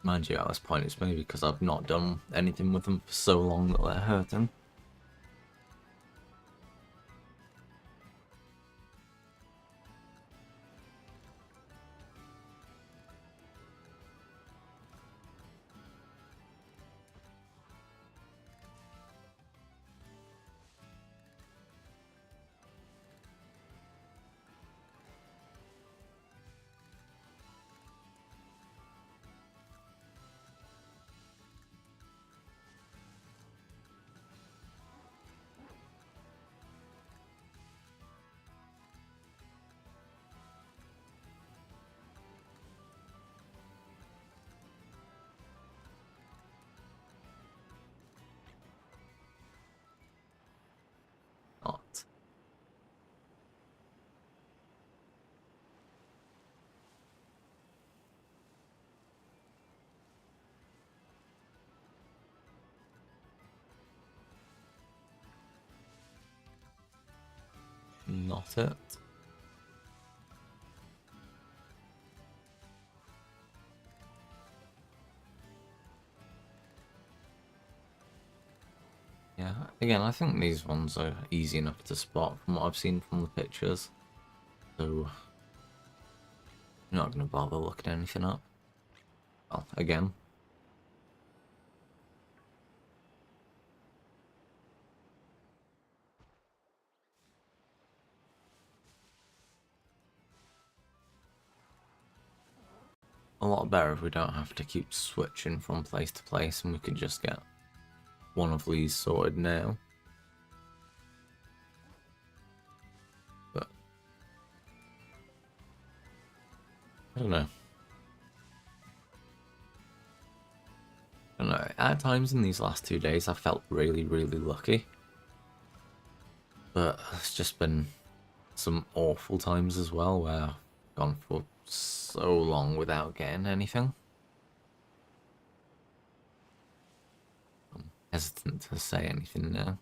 Mind you, at this point, it's maybe because I've not done anything with them for so long that they're hurting. Not. Not it. Yeah, again, I think these ones are easy enough to spot from what I've seen from the pictures. So, I'm not going to bother looking anything up. Well, again. A lot better if we don't have to keep switching from place to place and we could just get one of these sorted now. But I don't know. I don't know. At times in these last 2 days, I felt really, really lucky. But it's just been some awful times as well where I've gone for so long without getting anything. I'm hesitant to say anything now.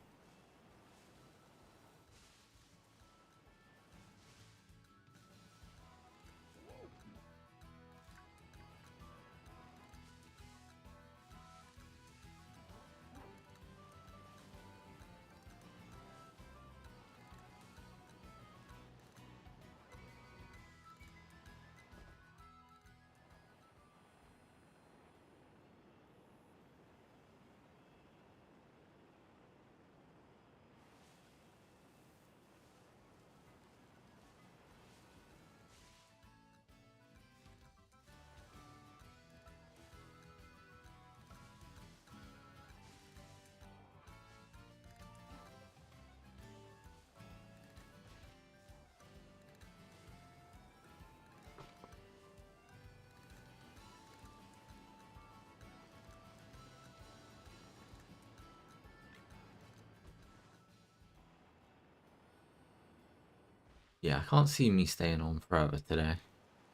Yeah, I can't see me staying on forever today.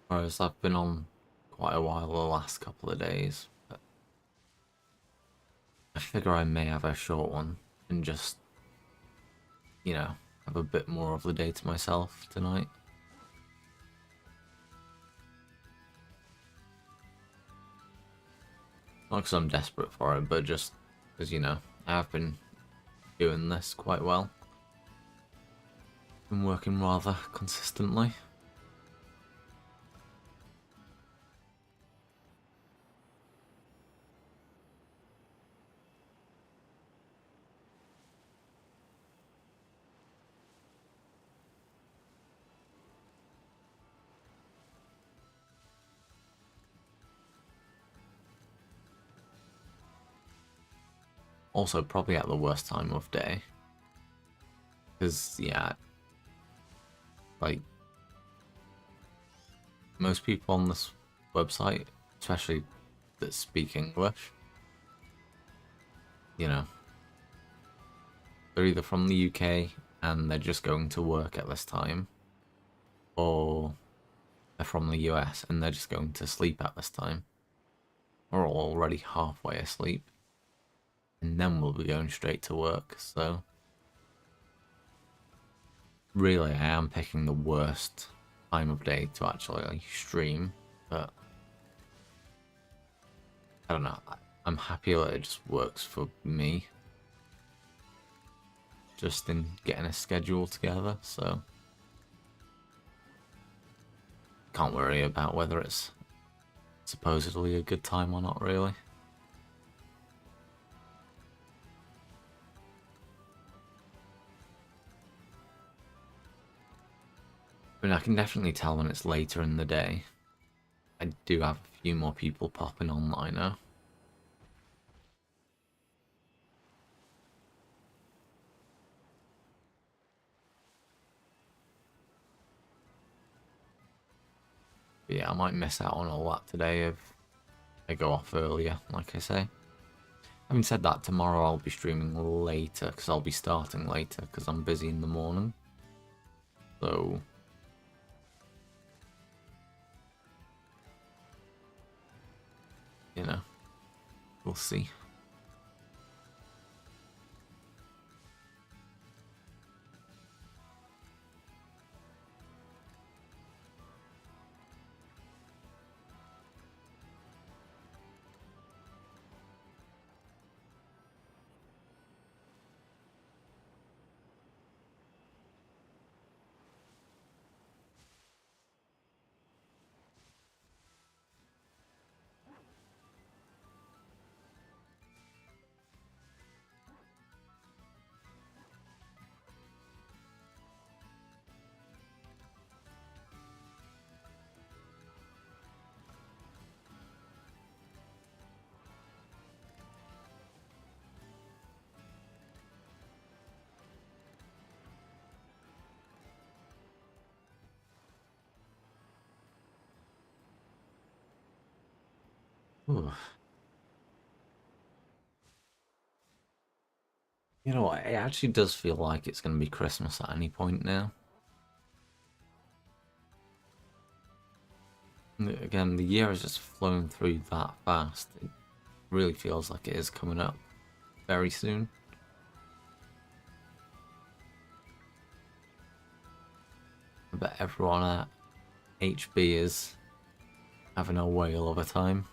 Whereas I've been on quite a while the last couple of days. But I figure I may have a short one and just, have a bit more of the day to myself tonight. Not because I'm desperate for it, but just because, I have been doing this quite well. Been working rather consistently. Also, probably at the worst time of day. Because, yeah, like, most people on this website, especially that speak English, they're either from the UK and they're just going to work at this time, or they're from the US and they're just going to sleep at this time, or already halfway asleep, and then we'll be going straight to work, so really I am picking the worst time of day to actually stream, but I don't know, I'm happy that it just works for me, just in getting a schedule together, so can't worry about whether it's supposedly a good time or not, really. I mean, I can definitely tell when it's later in the day. I do have a few more people popping on that I know. But yeah, I might miss out on all that today if I go off earlier, like I say. Having said that, tomorrow I'll be streaming later, because I'll be starting later, because I'm busy in the morning. So we'll see. Ooh. You know what, it actually does feel like it's going to be Christmas at any point now. Again, the year has just flown through that fast. It really feels like it is coming up very soon. I bet everyone at HB is having a whale of a time.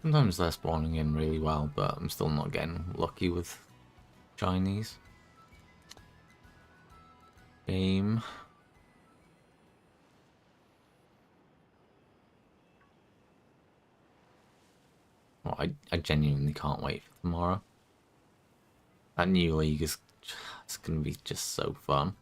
Sometimes they're spawning in really well, but I'm still not getting lucky with Chinese. Game. Well, I genuinely can't wait for tomorrow. That new league is it's going to be just so fun.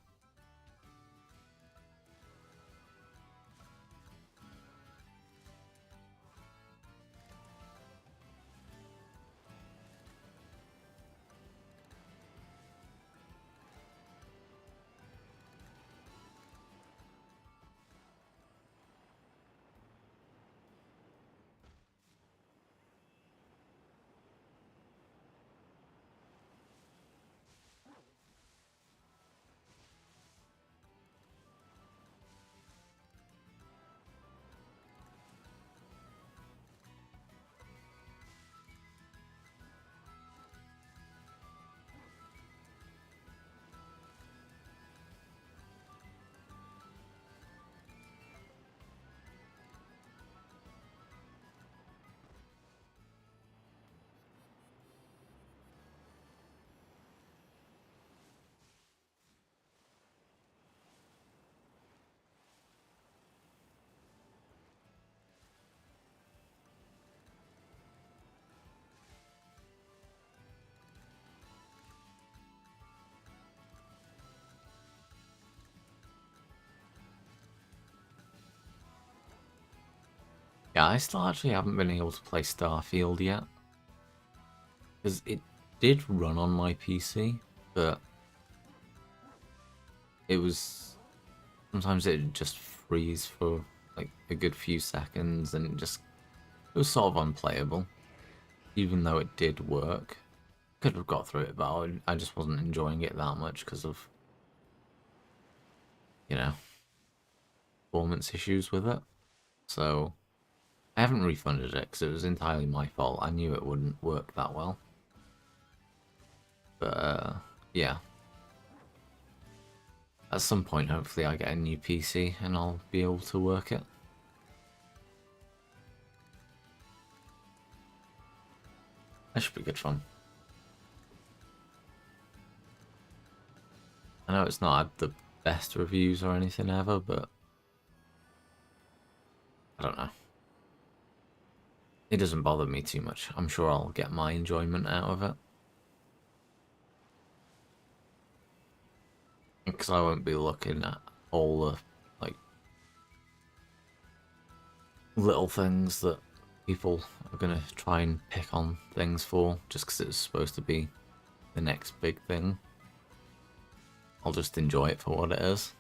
Yeah, I still actually haven't been able to play Starfield yet. Because it did run on my PC, but it was... Sometimes it just freeze for like a good few seconds and it was sort of unplayable. Even though it did work. Could have got through it, but I just wasn't enjoying it that much because of, you know, performance issues with it. So I haven't refunded it because it was entirely my fault. I knew it wouldn't work that well. But yeah. At some point, hopefully I get a new PC and I'll be able to work it. That should be good fun. I know it's not had the best reviews or anything ever, but I don't know. It doesn't bother me too much. I'm sure I'll get my enjoyment out of it. Because I won't be looking at all the, like, little things that people are going to try and pick on things for, just because it's supposed to be the next big thing. I'll just enjoy it for what it is.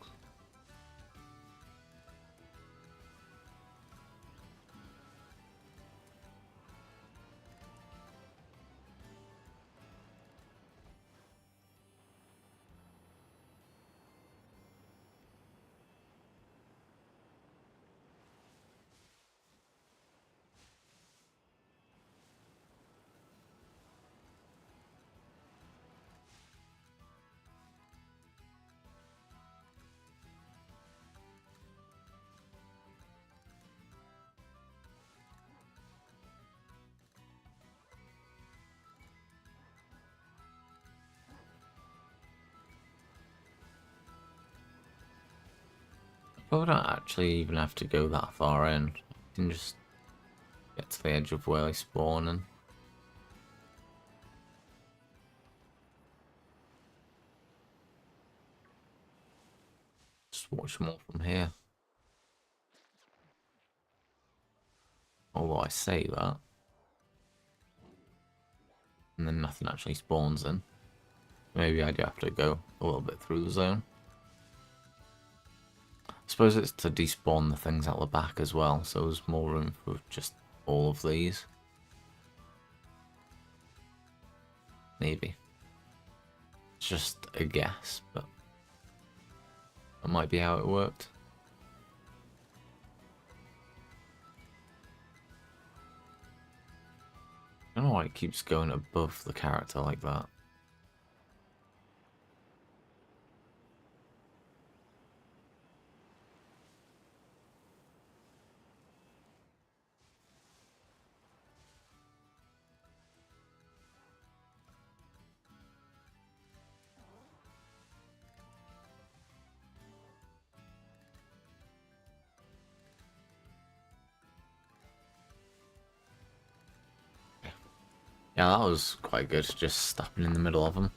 Probably don't actually even have to go that far in. I can just get to the edge of where I spawn and just watch them all from here. Although I say that, and then nothing actually spawns in. Maybe I do have to go a little bit through the zone. I suppose it's to despawn the things out the back as well, so there's more room for just all of these. Maybe. It's just a guess, but that might be how it worked. I don't know why it keeps going above the character like that. Yeah, that was quite good, just stopping in the middle of them.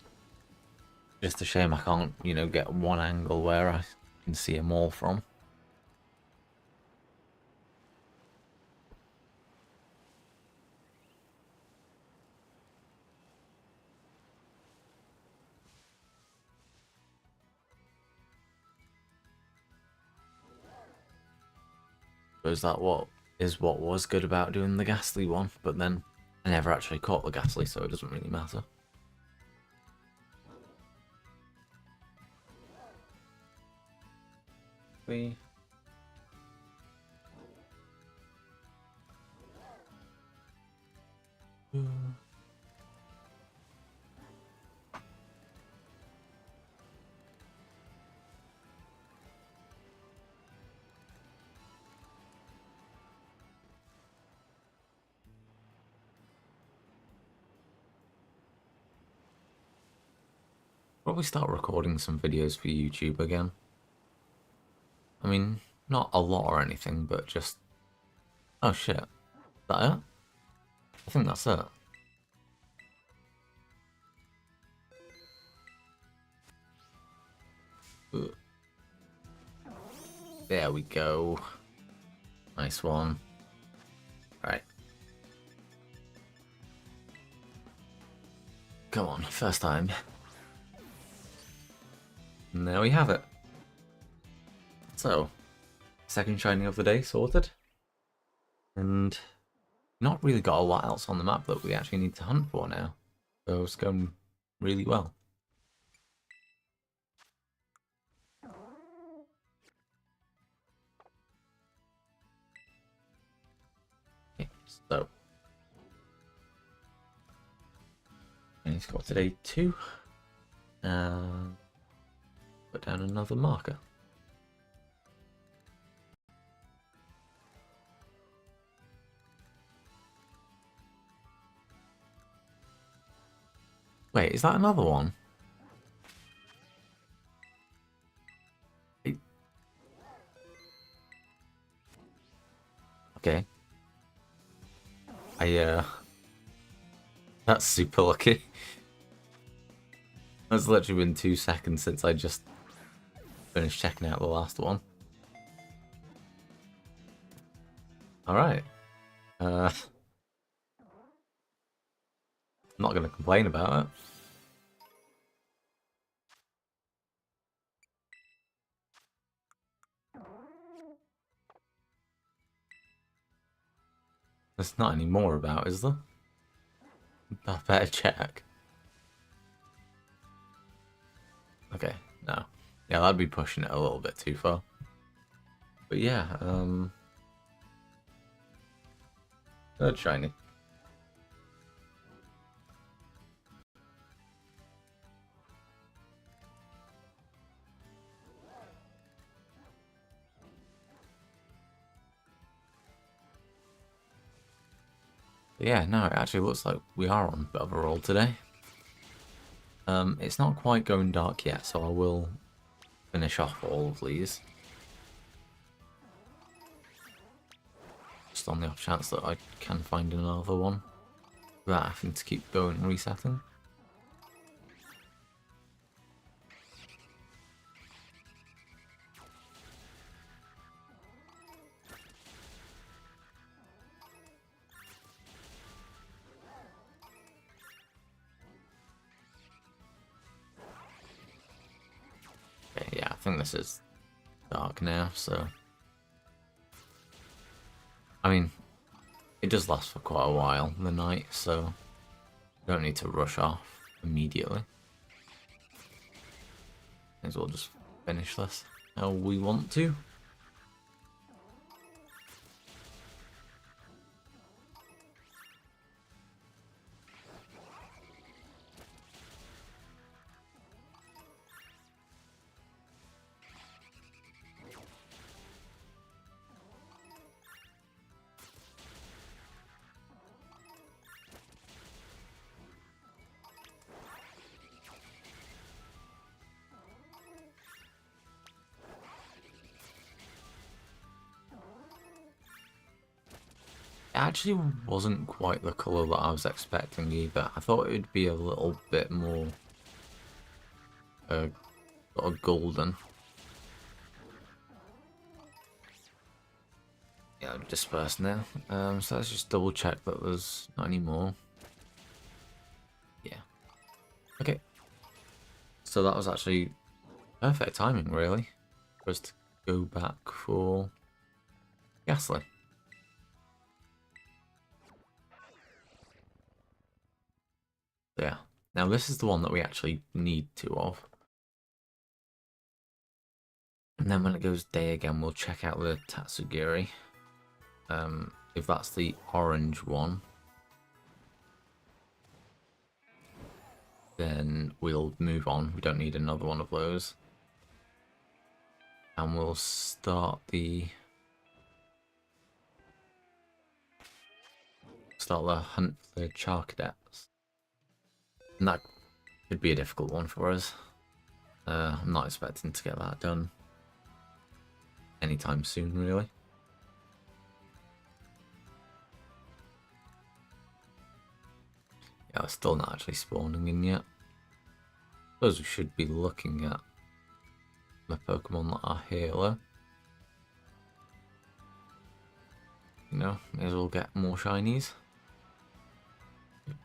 Just a shame I can't, you know, get one angle where I can see them all from. So is that what was good about doing the ghastly one? But then I never actually caught the ghastly, so it doesn't really matter. We probably start recording some videos for YouTube again. I mean, not a lot or anything, but just... Oh shit. Is that it? I think that's it. There we go. Nice one. Right. Come on, first time. And there we have it. So, second shiny of the day sorted. And not really got a lot else on the map that we actually need to hunt for now. So it's going really well. Okay, so. And he's got today 2. Put down another marker. Wait, is that another one? Okay. That's super lucky. That's literally been 2 seconds since I just finished checking out the last one. Alright. I'm not going to complain about it. There's not any more about, is there? I better check. Okay, no. Yeah, that'd be pushing it a little bit too far. But yeah, third shiny. But yeah, no, it actually looks like we are on a bit of a roll today. It's not quite going dark yet, so I will finish off all of these. Just on the off chance that I can find another one without having to keep going and resetting. Okay, yeah, I think this is dark now, so... I mean, it does last for quite a while, the night, so you don't need to rush off immediately. May as well just finish this how we want to. actually wasn't quite the colour that I was expecting either. I thought it would be a little bit more sort of golden. Yeah, dispersed now. So let's just double check that there's not any more. Yeah. Okay. So that was actually perfect timing, really, for us to go back for Ghastly. So yeah. Now this is the one that we actually need two of. And then when it goes day again, we'll check out the Tatsugiri. If that's the orange one, then we'll move on. We don't need another one of those. And we'll start the hunt for the Charcadets. And that could be a difficult one for us. I'm not expecting to get that done anytime soon, really. Yeah, we're still not actually spawning in yet. Suppose we should be looking at the Pokemon that are healer. You know, may as well get more shinies.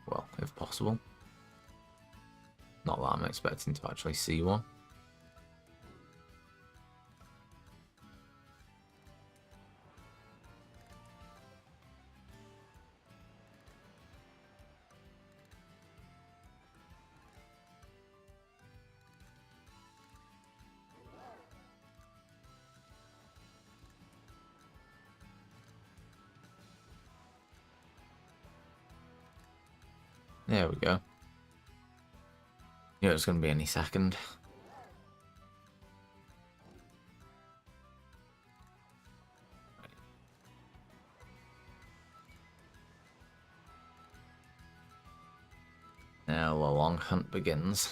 Well, if possible. Not that I'm expecting to actually see one. There we go. Yeah, it's going to be any second. Now the long hunt begins.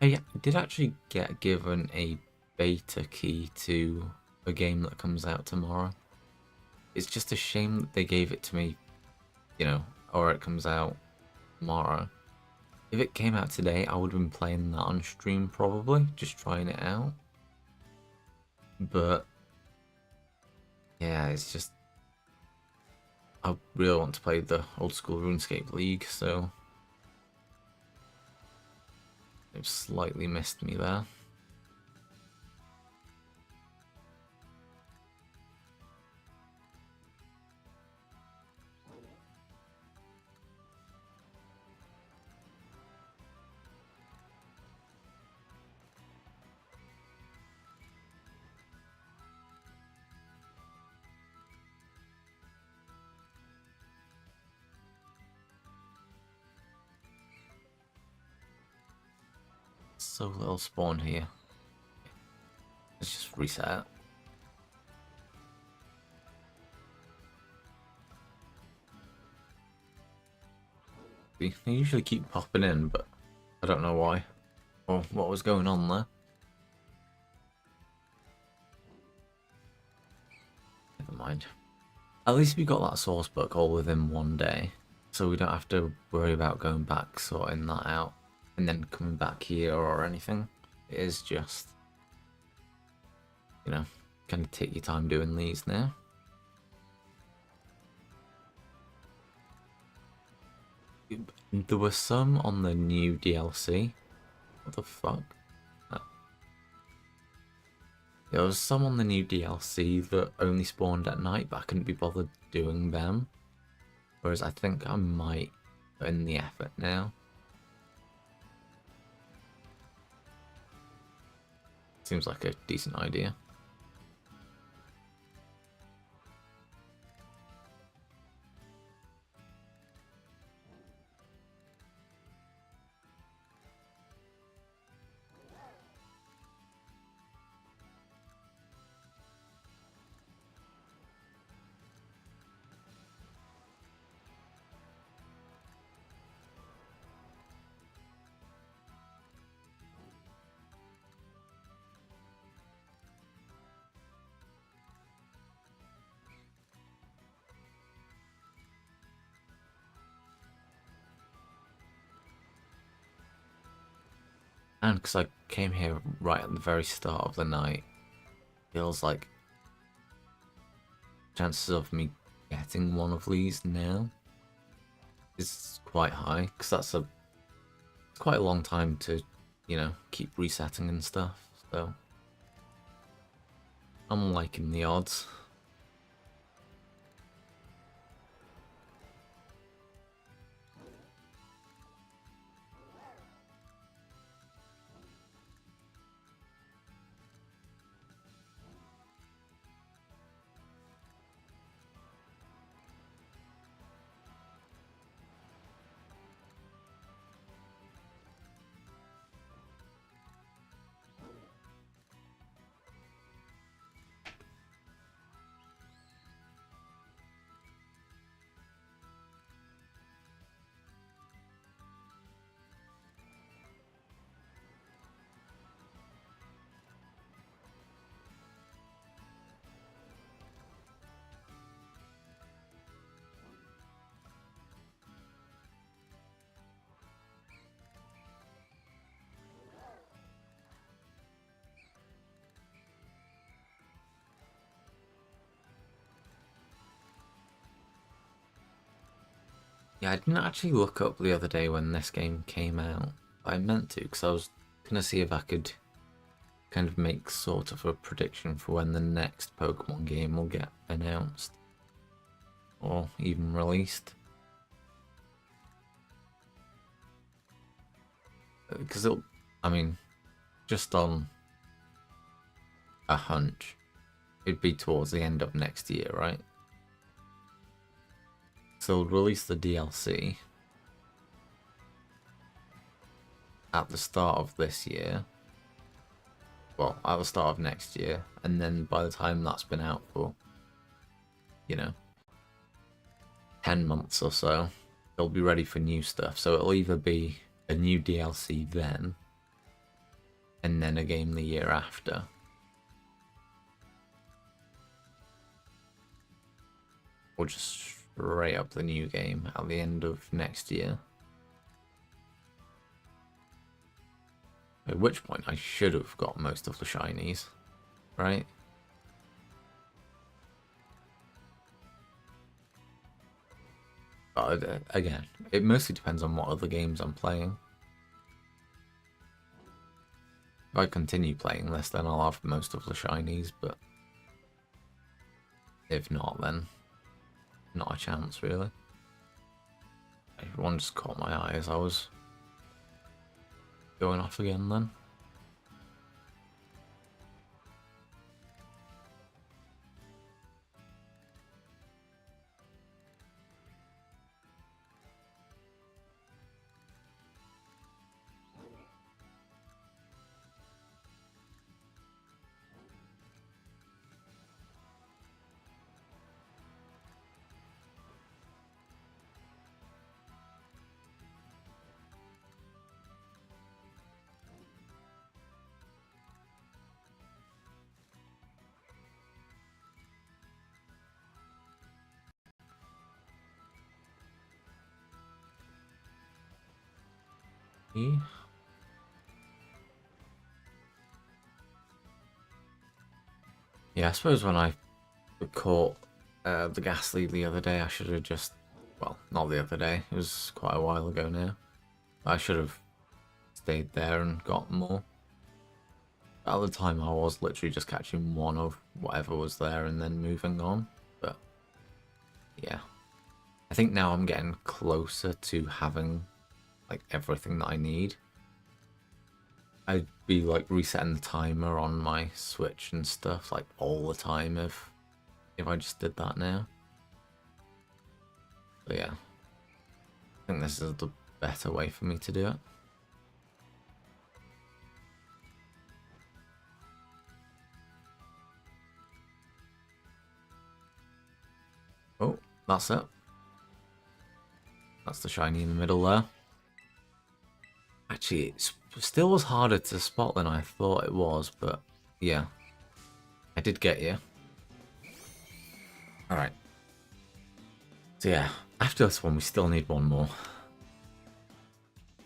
I did actually get given a beta key to a game that comes out tomorrow. It's just a shame that they gave it to me, you know, or it comes out tomorrow. If it came out today, I would have been playing that on stream probably, just trying it out. But yeah, it's just I really want to play the old school RuneScape League, so they've slightly missed me there. So little spawn here. Let's just reset it. They usually keep popping in, but I don't know why. Or what was going on there. Never mind. At least we got that source book all within one day, so we don't have to worry about going back, sorting that out, and then coming back here or anything. It is just, you know, kind of take your time doing these now. There were some on the new DLC. What the fuck? Oh. There was some on the new DLC that only spawned at night, but I couldn't be bothered doing them. Whereas I think I might put in the effort now. Seems like a decent idea. And because I came here right at the very start of the night, feels like chances of me getting one of these now is quite high, because it's quite a long time to, you know, keep resetting and stuff, so I'm liking the odds. Yeah, I didn't actually look up the other day when this game came out. I meant to, because I was gonna see if I could kind of make sort of a prediction for when the next Pokemon game will get announced. Or even released. Because I mean, just on a hunch, it'd be towards the end of next year, right? So they'll release the DLC at the start of this year. Well, at the start of next year, and then by the time that's been out for, you know, 10 months or so, they'll be ready for new stuff. So it'll either be a new DLC then, and then a game the year after. Or just straight up the new game at the end of next year. At which point I should have got most of the shinies, right? But again, it mostly depends on what other games I'm playing. If I continue playing this, then I'll have most of the shinies, but if not, then not a chance, really. Everyone just caught my eye as I was going off again then. Yeah, I suppose when I caught the Ghastly the other day, I should have just, well, not the other day, it was quite a while ago now. I should have stayed there and got more. At the time, I was literally just catching one of whatever was there and then moving on. But yeah, I think now I'm getting closer to having like everything that I need. I'd be like resetting the timer on my Switch and stuff like all the time if I just did that now. But yeah, I think this is the better way for me to do it. Oh, that's it. That's the shiny in the middle there. Actually, it still was harder to spot than I thought it was, but yeah. I did get you. Alright. So yeah, after this one we still need one more.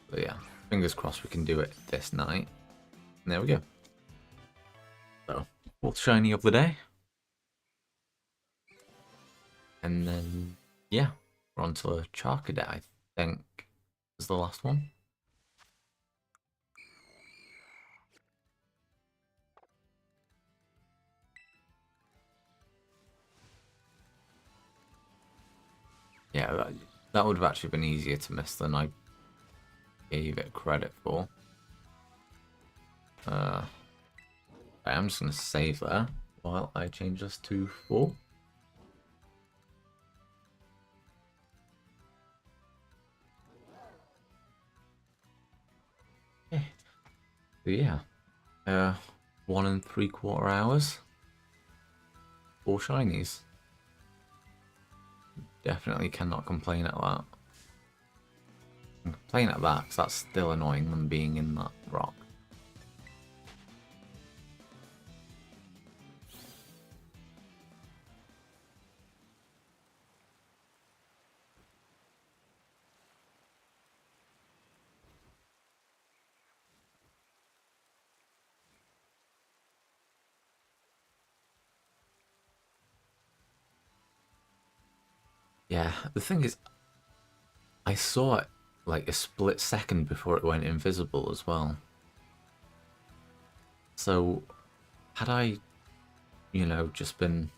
But yeah, fingers crossed we can do it this night. And there we go. So, fourth shiny of the day. And then, yeah, we're on to a Charcadet, I think, is the last one. Yeah, that would have actually been easier to miss than I gave it credit for. I'm just going to save there while I change this to 4. Okay. So yeah, 1 3/4 hours, 4 shinies. Definitely cannot complain at that. I'm complaining at that because that's still annoying them being in that rock. Yeah, the thing is, I saw it like a split second before it went invisible as well. So, had I, just been,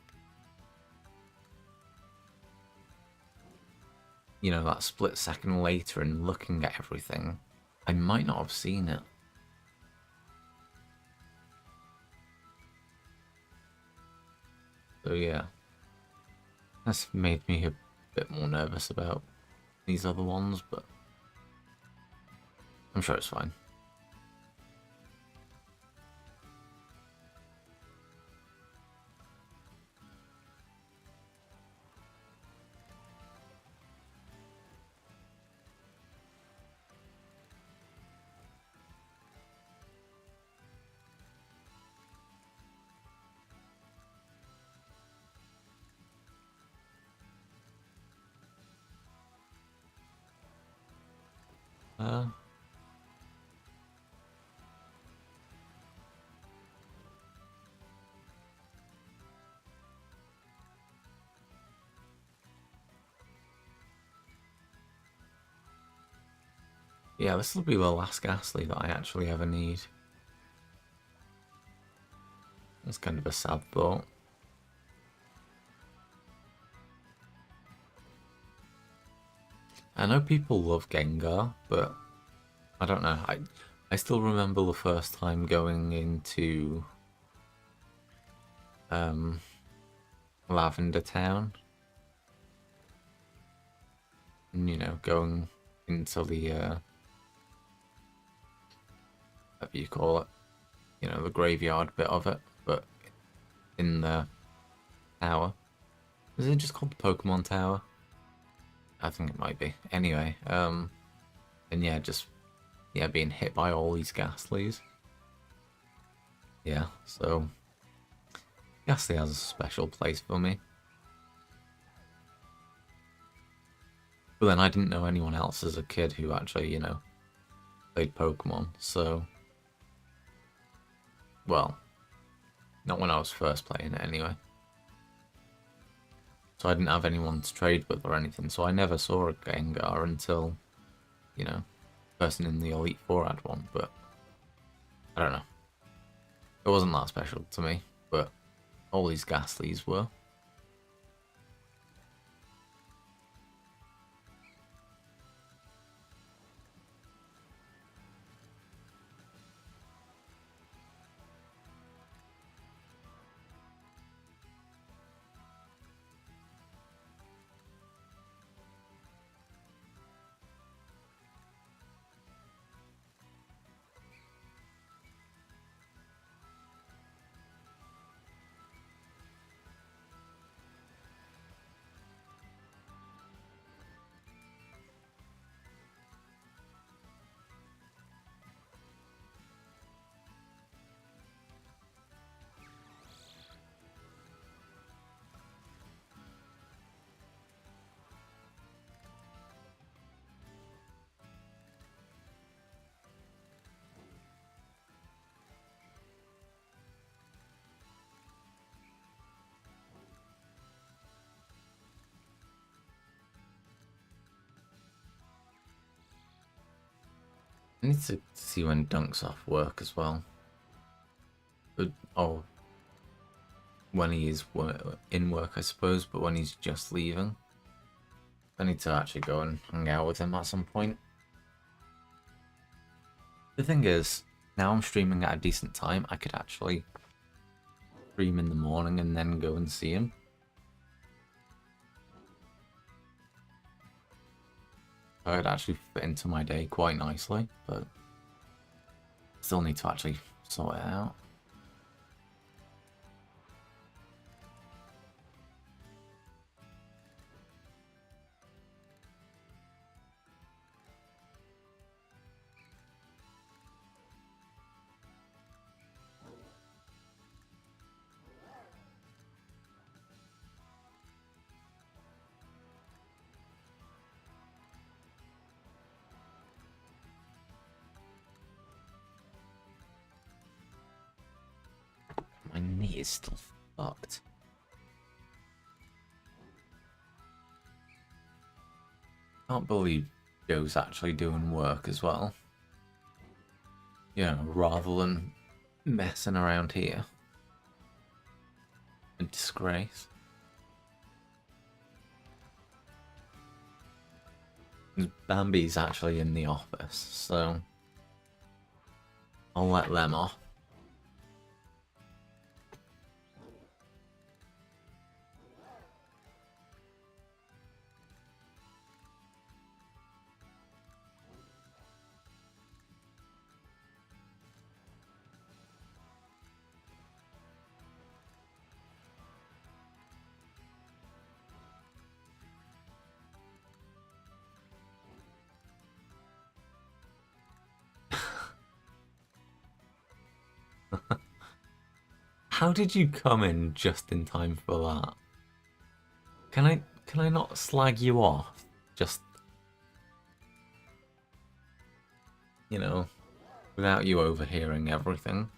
that split second later and looking at everything, I might not have seen it. So yeah, that's made me a bit more nervous about these other ones, but I'm sure it's fine. Uh, yeah, this will be the last Ghastly that I actually ever need. That's kind of a sad thought. I know people love Gengar, but I don't know. I still remember the first time going into Lavender Town, and going into the what do you call it? The graveyard bit of it, but in the tower. Is it just called the Pokemon Tower? I think it might be. Anyway, and yeah, just being hit by all these Ghastlies. Yeah, so Ghastly has a special place for me. But then I didn't know anyone else as a kid who actually, played Pokemon, so... Well, not when I was first playing it anyway. So I didn't have anyone to trade with or anything, so I never saw a Gengar until, person in the Elite Four had one, but I don't know. It wasn't that special to me, but all these Ghastlies were. I need to see when Dunk's off work as well. Oh, when he is in work, I suppose, but when he's just leaving. I need to actually go and hang out with him at some point. The thing is, now I'm streaming at a decent time, I could actually stream in the morning and then go and see him. I'd actually fit into my day quite nicely, but still need to actually sort it out. My knee is still fucked. Can't believe Joe's actually doing work as well. You know, rather than messing around here. A disgrace. Bambi's actually in the office, so I'll let them off. How did you come in just in time for that? Can I not slag you off? Just, you know, without you overhearing everything.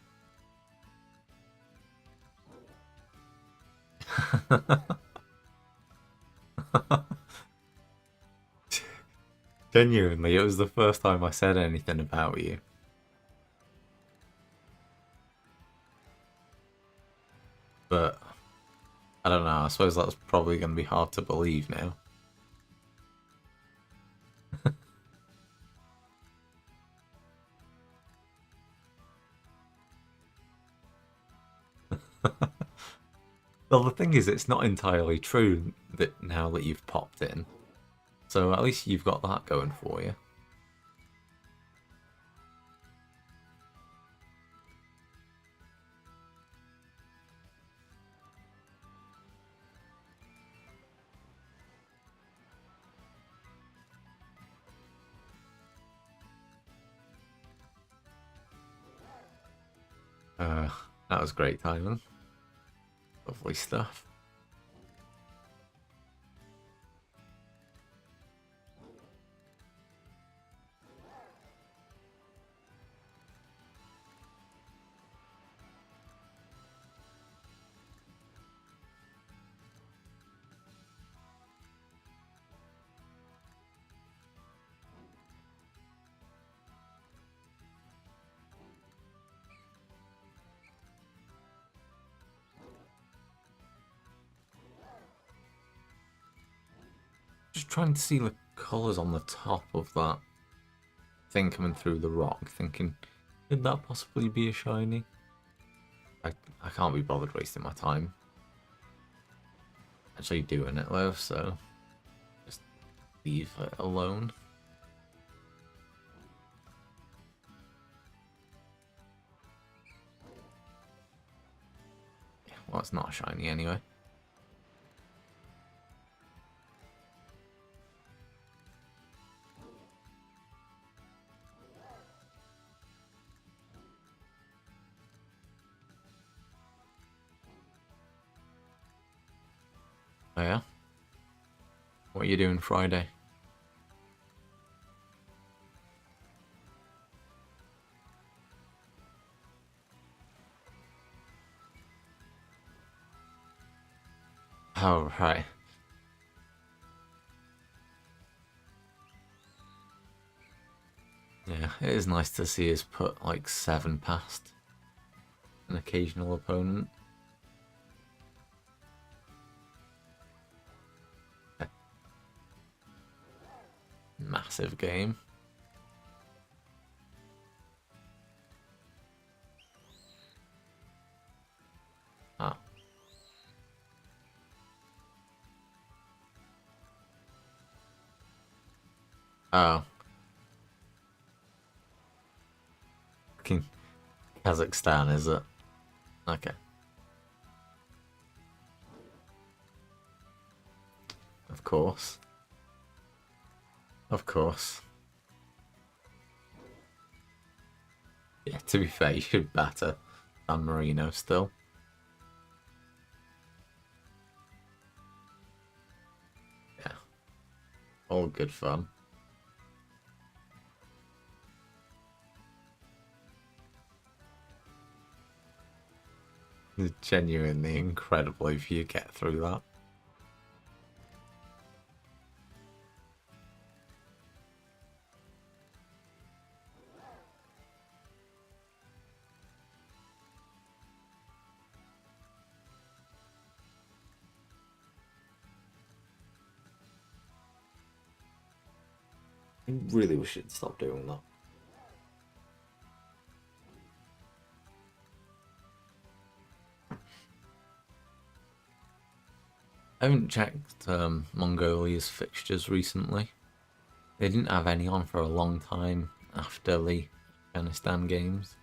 Genuinely, it was the first time I said anything about you. But I don't know, I suppose that's probably going to be hard to believe now. Well, the thing is, it's not entirely true that now that you've popped in. So at least you've got that going for you. That was great timing. Lovely stuff. Just trying to see the colours on the top of that thing coming through the rock, thinking, could that possibly be a shiny? I can't be bothered wasting my time actually doing it though, so just leave it alone. Yeah, well, it's not a shiny anyway. Oh yeah? What are you doing Friday? Oh, right. Yeah, it is nice to see us put like 7 past an occasional opponent. Massive game. Ah. Oh. Fucking Kazakhstan, is it? Okay. Of course. Of course. Yeah, to be fair, you should batter San Marino still. Yeah. All good fun. It's genuinely incredible if you get through that. I really wish you'd stop doing that. I haven't checked Mongolia's fixtures recently. They didn't have any on for a long time after the Afghanistan games.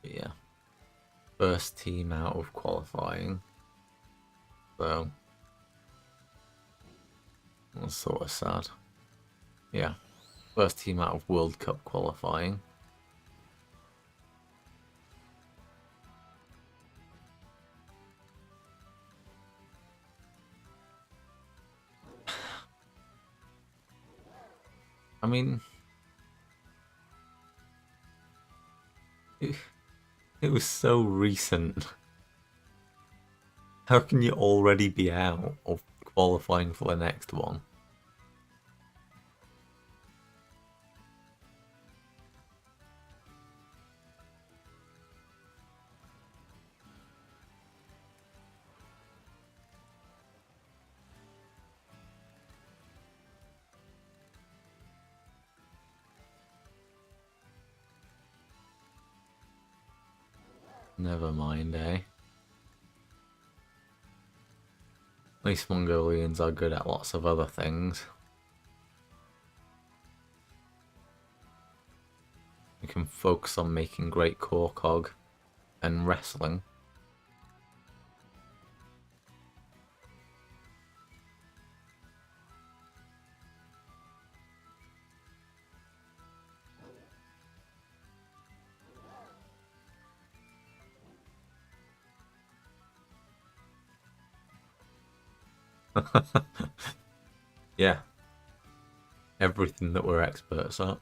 But yeah. First team out of qualifying. So that's sort of sad. Yeah. First team out of World Cup qualifying. I mean, it was so recent. How can you already be out of qualifying for the next one? Never mind, eh? At least Mongolians are good at lots of other things. We can focus on making great core cog and wrestling. Yeah. Everything that we're experts at.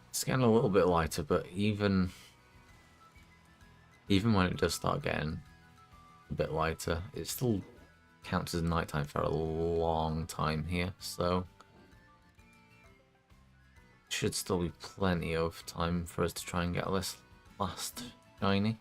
It's getting a little bit lighter, but even when it does start getting a bit lighter, it still counts as nighttime for a long time here, so should still be plenty of time for us to try and get this last shiny.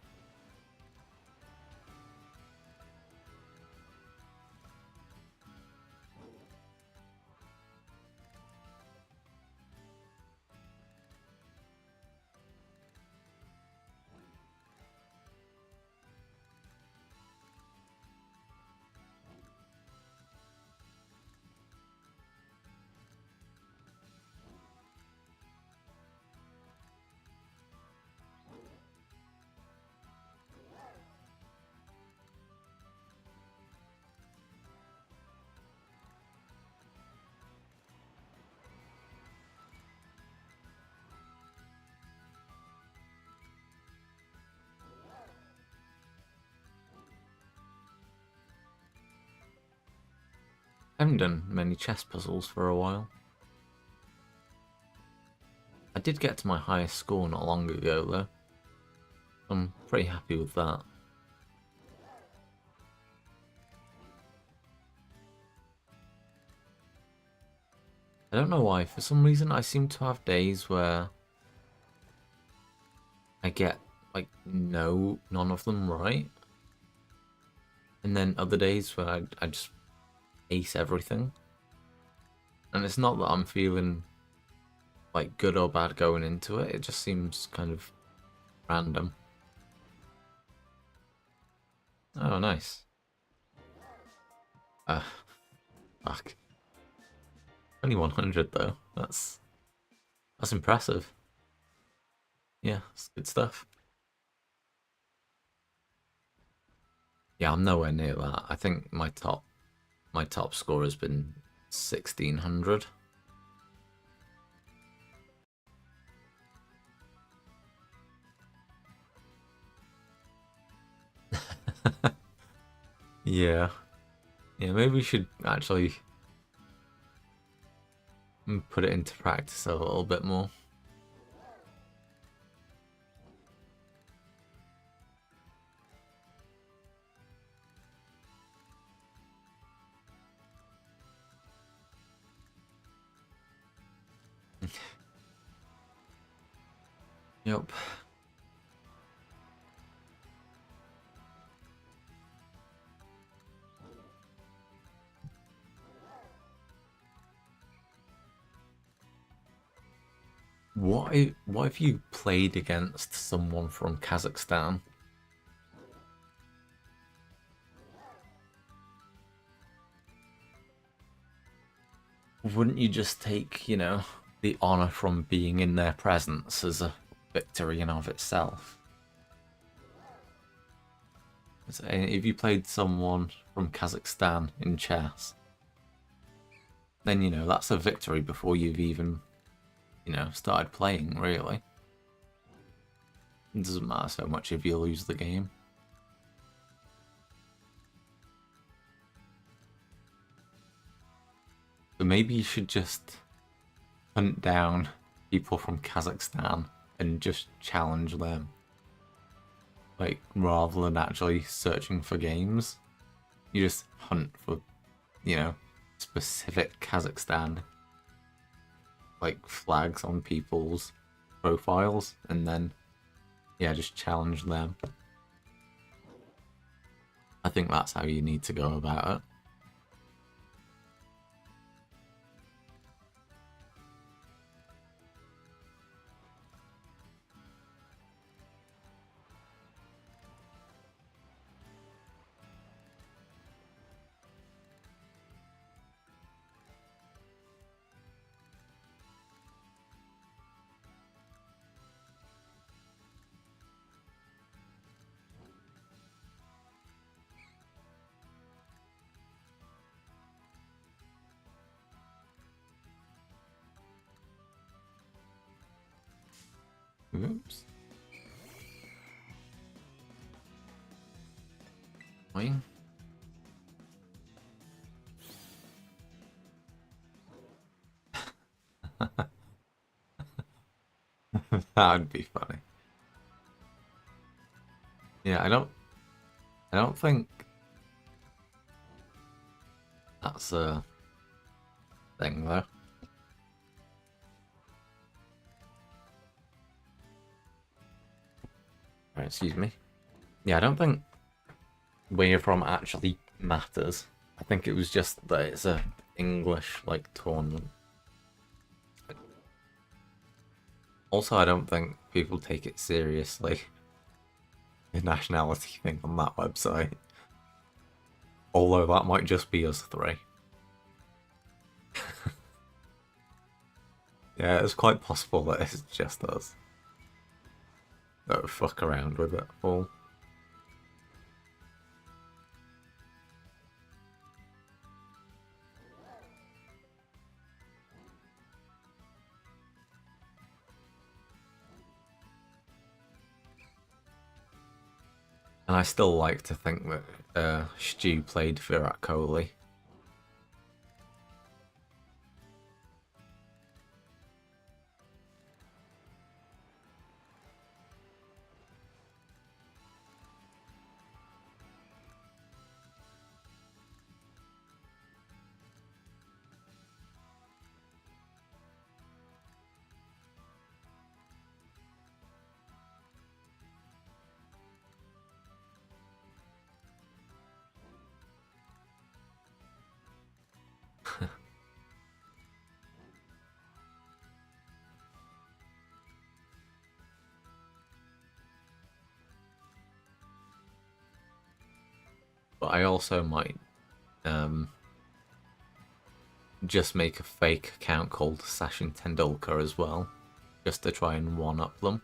I haven't done many chess puzzles for a while. I did get to my highest score not long ago though. I'm pretty happy with that. I don't know why, for some reason I seem to have days where I get like none of them right. And then other days where I just ace everything. And it's not that I'm feeling like good or bad going into it, it just seems kind of random. Oh, nice. Uh, fuck. Only 100 though. That's impressive. Yeah, it's good stuff. Yeah, I'm nowhere near that. I think my top score has been 1600. Yeah. Yeah, maybe we should actually put it into practice a little bit more. Yep. What if you played against someone from Kazakhstan? Wouldn't you just take, the honor from being in their presence as a victory in of itself? So if you played someone from Kazakhstan in chess, then that's a victory before you've even started playing, really. It doesn't matter so much if you lose the game. So maybe you should just hunt down people from Kazakhstan and just challenge them. Like, rather than actually searching for games, you just hunt for, specific Kazakhstan, like, flags on people's profiles, and then, yeah, just challenge them. I think that's how you need to go about it. Oops. Wing. That would be funny. Yeah, I don't think that's a thing though. Right, excuse me. Yeah, I don't think where you're from actually matters. I think it was just that it's a English like tournament. Also, I don't think people take it seriously. The nationality thing on that website. Although that might just be us three. Yeah, it's quite possible that it's just us that would fuck around with it all. And I still like to think that Stu played Virat Kohli. But I also might just make a fake account called Sachin Tendulkar as well, just to try and one-up them.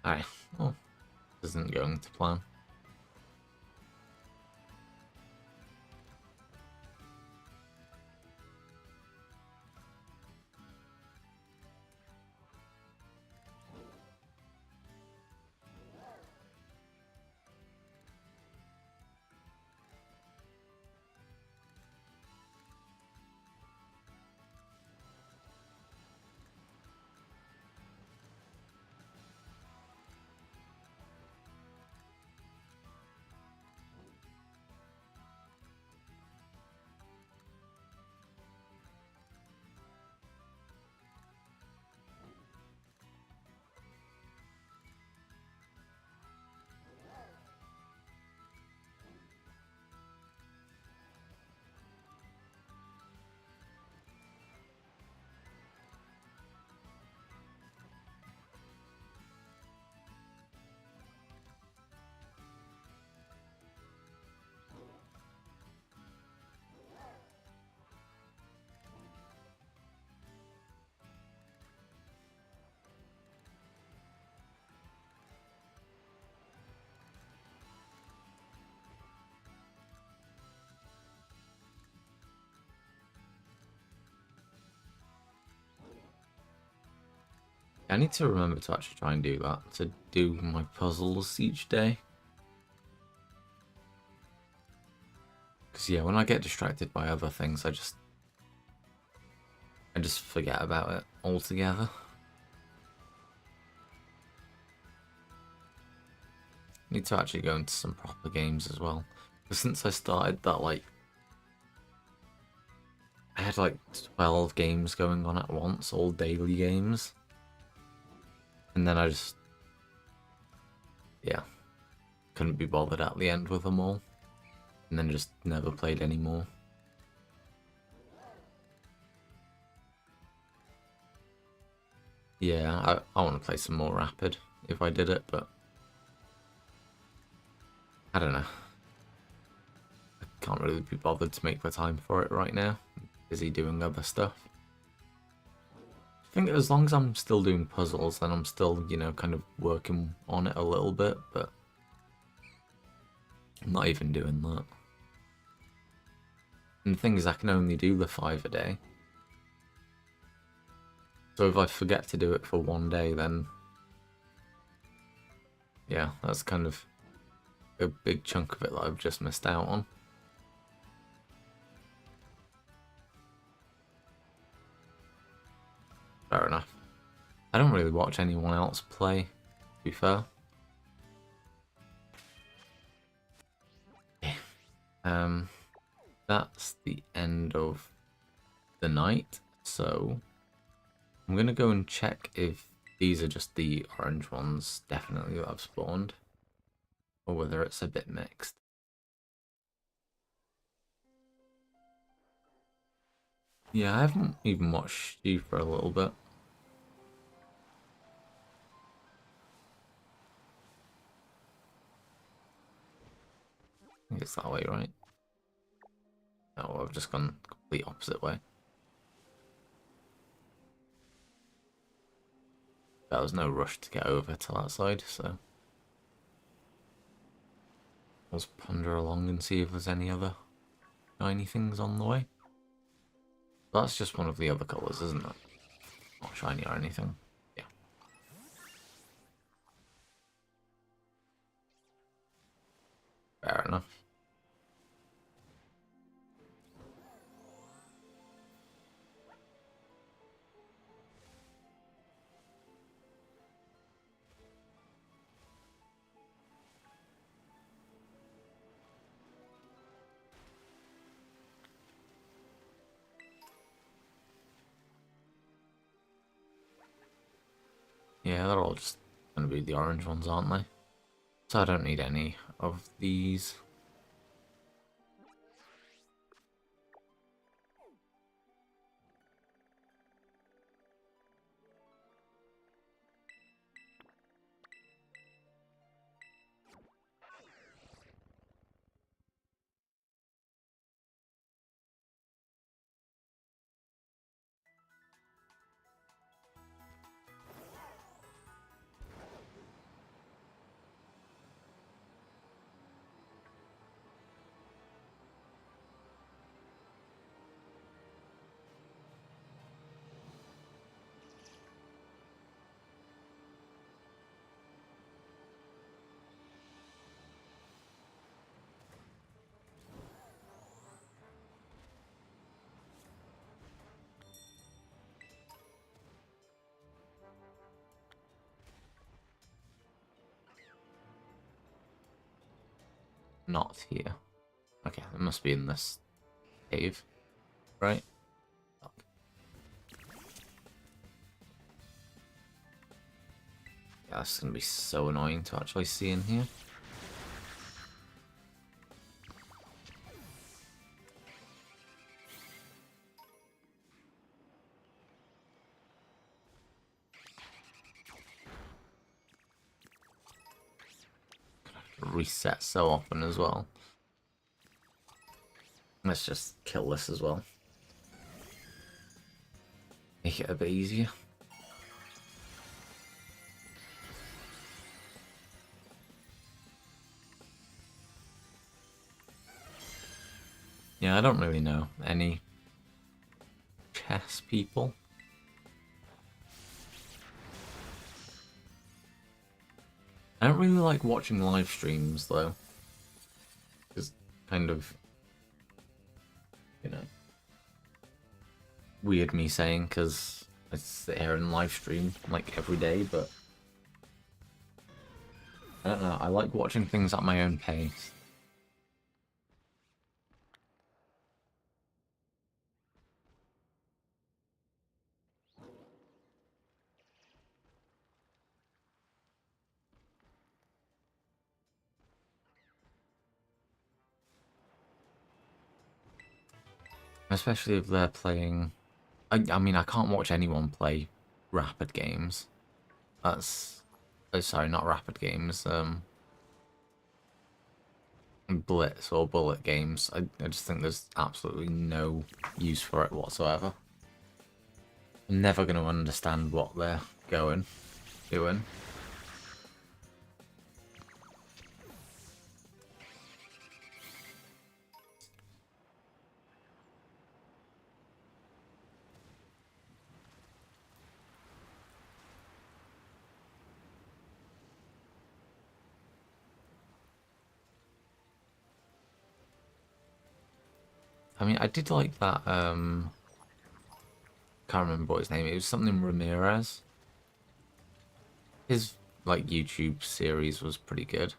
Alright, well, this isn't going to plan. I need to remember to actually try and do that, to do my puzzles each day. Because yeah, when I get distracted by other things, I just forget about it altogether. Need to actually go into some proper games as well. Because since I started that, like, I had like 12 games going on at once, all daily games. And then I just, yeah, couldn't be bothered at the end with them all. And then just never played anymore. Yeah, I want to play some more Rapid if I did it, but I don't know. I can't really be bothered to make the time for it right now. I'm busy doing other stuff. I think as long as I'm still doing puzzles, then I'm still, you know, kind of working on it a little bit, but I'm not even doing that. And the thing is, I can only do the 5 a day. So if I forget to do it for one day, then yeah, that's kind of a big chunk of it that I've just missed out on. Fair enough. I don't really watch anyone else play, to be fair. That's the end of the night, so I'm gonna go and check if these are just the orange ones, definitely, that I've spawned, or whether it's a bit mixed. Yeah, I haven't even watched you for a little bit. I think it's that way, right? No, I've just gone the complete opposite way. There was no rush to get over to that side, so let's ponder along and see if there's any other shiny things on the way. That's just one of the other colours, isn't it? Not shiny or anything. Yeah. Fair enough. Yeah, they're all just going to be the orange ones, aren't they? So I don't need any of these. Not here. Okay, it must be in this cave, right? Yeah, that's gonna be so annoying to actually see in here. Reset so often as well. Let's just kill this as well. Make it a bit easier. Yeah, I don't really know any chess people. I don't really like watching live streams though. It's kind of, you know, weird me saying because I sit here and live stream like every day, but I don't know. I like watching things at my own pace. Especially if they're playing... I mean, I can't watch anyone play rapid games. That's... Oh, sorry, not rapid games. Blitz or bullet games. I just think there's absolutely no use for it whatsoever. I'm never going to understand what they're doing. I mean, I did like that, can't remember what his name is. It was something Ramirez. His, like, YouTube series was pretty good.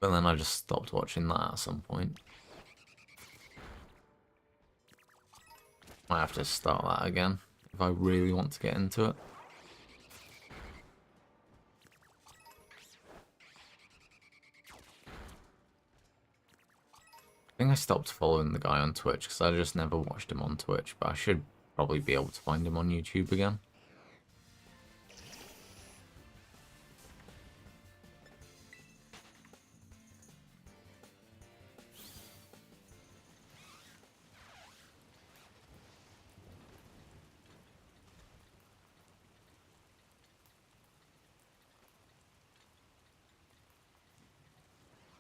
But then I just stopped watching that at some point. Might have to start that again if I really want to get into it. I think I stopped following the guy on Twitch because I just never watched him on Twitch, but I should probably be able to find him on YouTube again.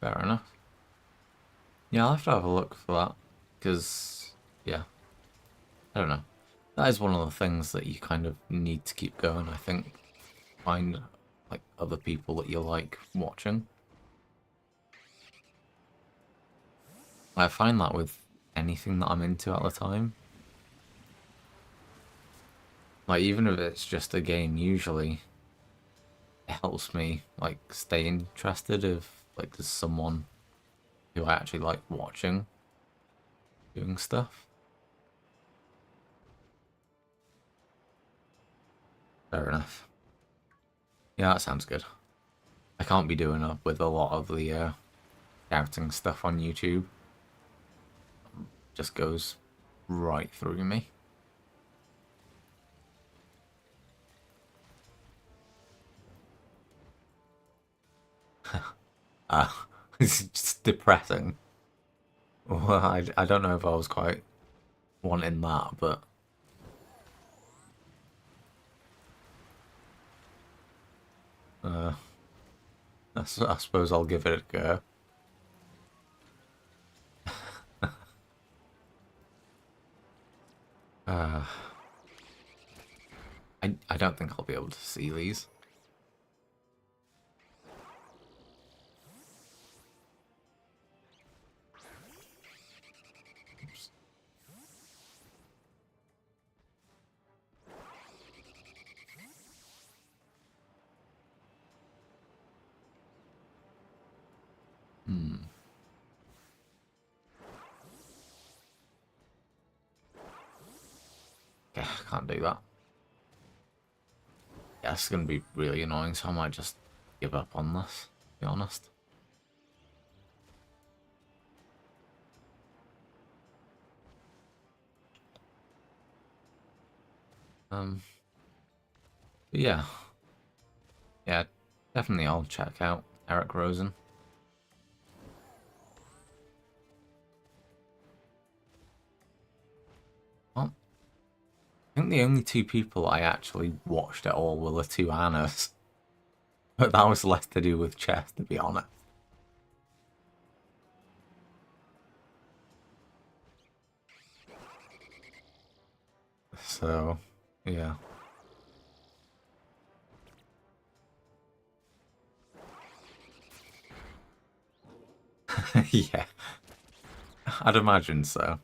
Fair enough. Yeah, I'll have to have a look for that because, yeah, I don't know. That is one of the things that you kind of need to keep going, I think. Find, like, other people that you like watching. I find that with anything that I'm into at the time. Like, even if it's just a game, usually it helps me, like, stay interested if, like, there's someone who I actually like watching doing stuff. Fair enough. Yeah, that sounds good. I can't be doing up with a lot of the scouting stuff on YouTube. Just goes right through me. Uh, it's just depressing. Well, I don't know if I was quite wanting that, but uh, I suppose I'll give it a go. Uh, I don't think I'll be able to see these. Oops. Hmm. Yeah, I can't do that. Yeah, it's going to be really annoying, so I might just give up on this, to be honest. Um, but yeah. Yeah, definitely I'll check out Eric Rosen. Well, I think the only two people I actually watched at all were the two Annas. But that was less to do with chess, to be honest. So, yeah. Yeah, I'd imagine so.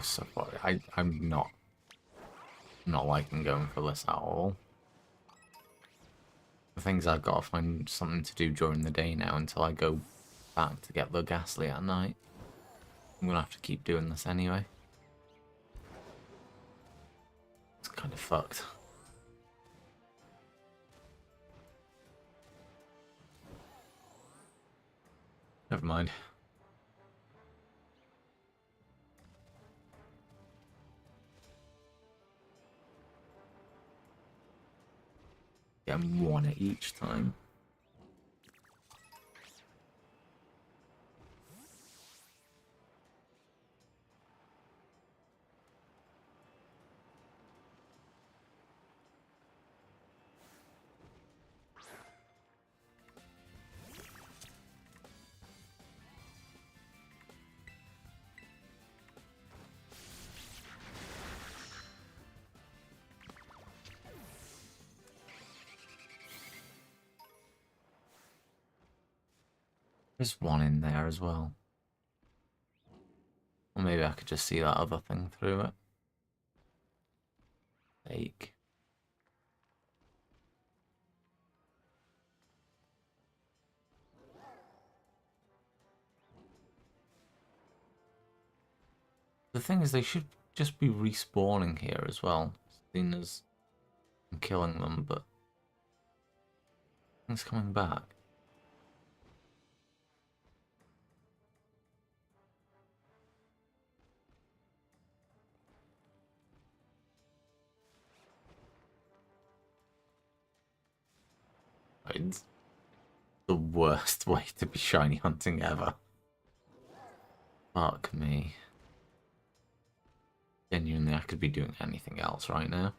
So far, I'm not liking going for this at all. The things I've got to find something to do during the day now until I go back to get the ghastly at night. I'm gonna have to keep doing this anyway. It's kind of fucked. Never mind. Get one at each time. There's one in there as well. Or maybe I could just see that other thing through it. Fake. The thing is, they should just be respawning here as well. Seeing as I'm killing them, but it's coming back. It's the worst way to be shiny hunting ever. Fuck me. Genuinely, I could be doing anything else right now.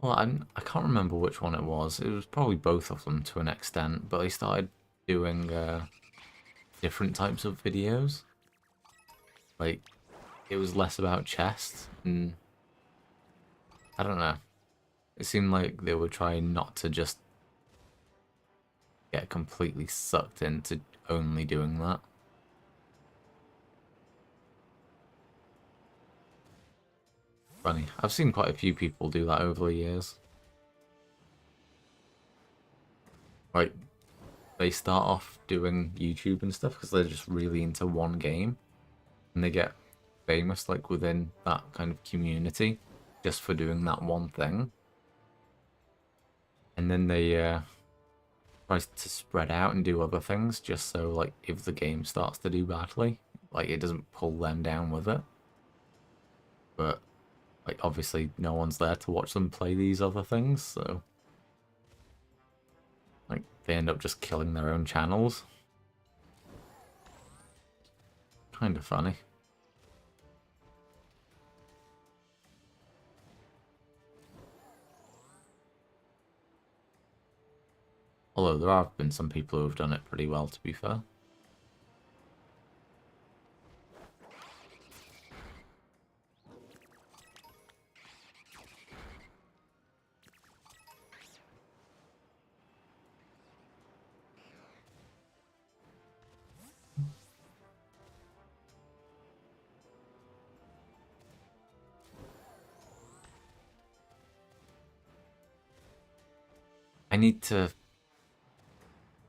Well, I can't remember which one it was. It was probably both of them to an extent, but they started doing different types of videos. Like, it was less about chests, and I don't know. It seemed like they were trying not to just get completely sucked into only doing that. Funny. I've seen quite a few people do that over the years. Like, they start off doing YouTube and stuff because they're just really into one game, and they get famous like within that kind of community just for doing that one thing. And then they try to spread out and do other things just so like if the game starts to do badly, like it doesn't pull them down with it. But like obviously no one's there to watch them play these other things, so like they end up just killing their own channels. Kind of funny. Although there have been some people who have done it pretty well, to be fair.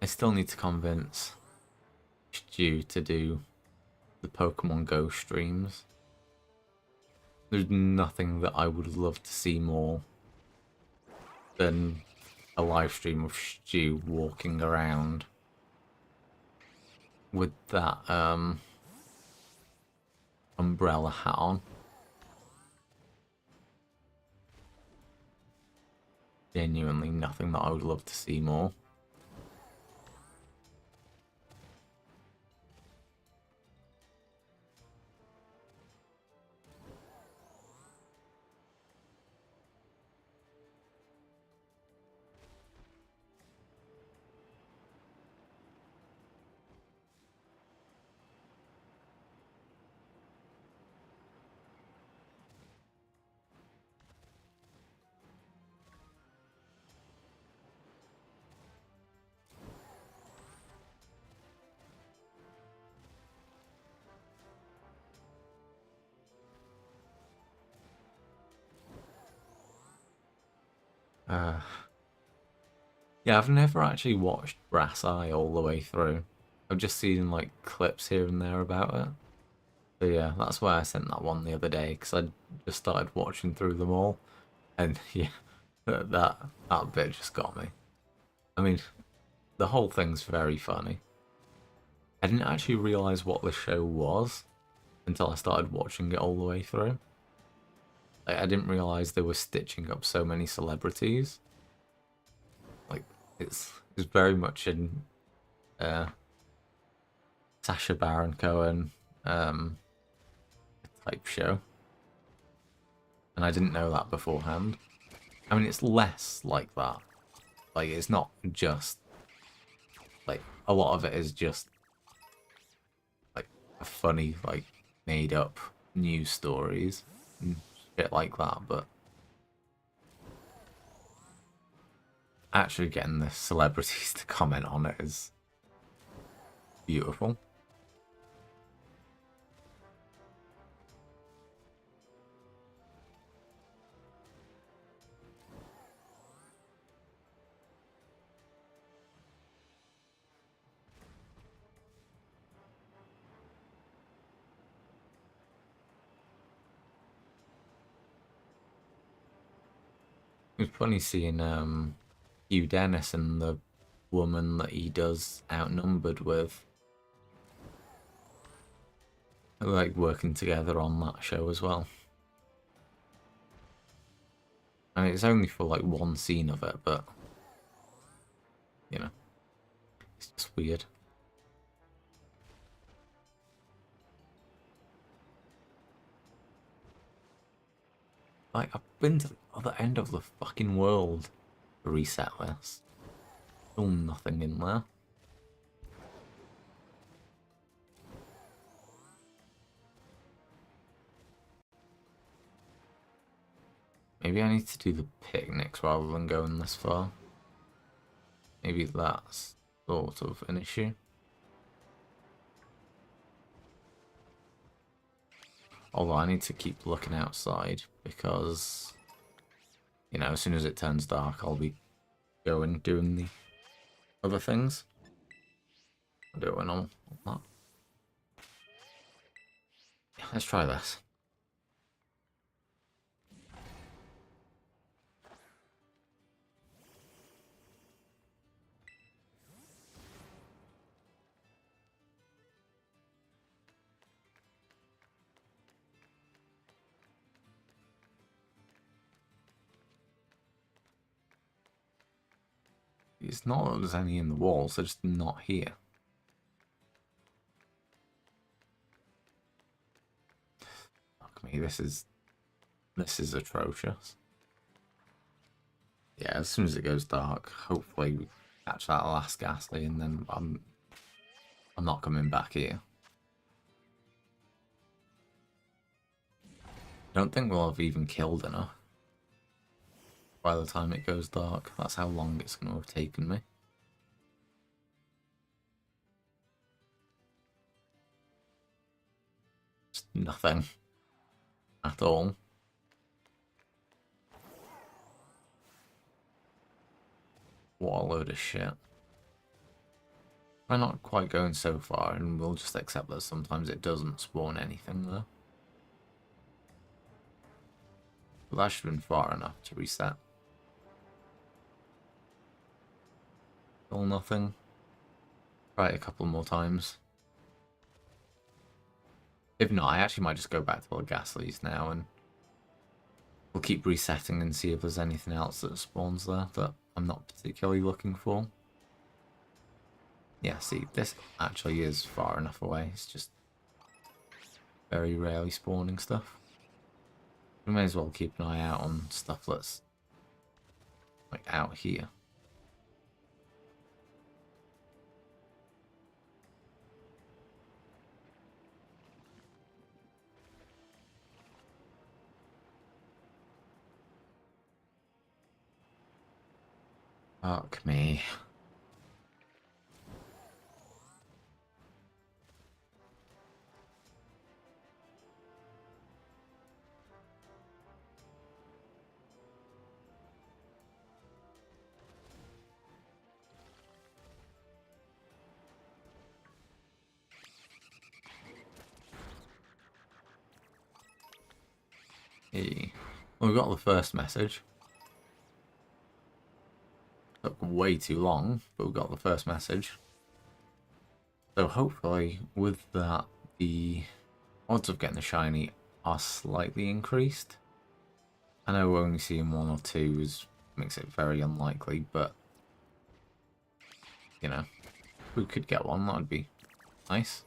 I still need to convince Stu to do the Pokemon Go streams. There's nothing that I would love to see more than a live stream of Stu walking around with that umbrella hat on. Genuinely nothing that I would love to see more. Uh, yeah, I've never actually watched Brass Eye all the way through. I've just seen like clips here and there about it. So yeah, that's why I sent that one the other day because I just started watching through them all, and yeah, that bit just got me. I mean, the whole thing's very funny. I didn't actually realize what the show was until I started watching it all the way through. Like, I didn't realize they were stitching up so many celebrities. Like, it's very much in Sacha Baron Cohen type show, and I didn't know that beforehand. I mean, it's less like that. Like, it's not just like a lot of it is just like funny, like made up news stories and shit like that. But actually getting the celebrities to comment on it is beautiful. It was funny seeing Hugh Dennis and the woman that he does outnumbered with. They're like working together on that show as well. And it's only for like one scene of it, but you know, it's just weird. Like, I've been to the other end of the fucking world to reset this. Still nothing in there. Maybe I need to do the picnics rather than going this far. Maybe that's sort of an issue. Although I need to keep looking outside because, you know, as soon as it turns dark, I'll be doing the other things. I'll do it on that. Yeah, let's try this. It's not that there's any in the walls, they're just not here. Fuck me, this is atrocious. Yeah, as soon as it goes dark, hopefully we catch that last ghastly, and then I'm not coming back here. I don't think we'll have even killed enough by the time it goes dark. That's how long it's going to have taken me. Just nothing at all. What a load of shit. We're not quite going so far, and we'll just accept that sometimes it doesn't spawn anything there. But that should have been far enough to reset. Still nothing. Try it a couple more times. If not, I actually might just go back to the ghastlies now, and we'll keep resetting and see if there's anything else that spawns there that I'm not particularly looking for. Yeah, see, this actually is far enough away. It's just very rarely spawning stuff. We may as well keep an eye out on stuff that's like out here. Fuck me. Hey. Well, we got the first message. Took way too long, but we got the first message. So hopefully with that, the odds of getting the shiny are slightly increased. I know we're only seeing one or two makes it very unlikely, but you know, if we could get one, that would be nice.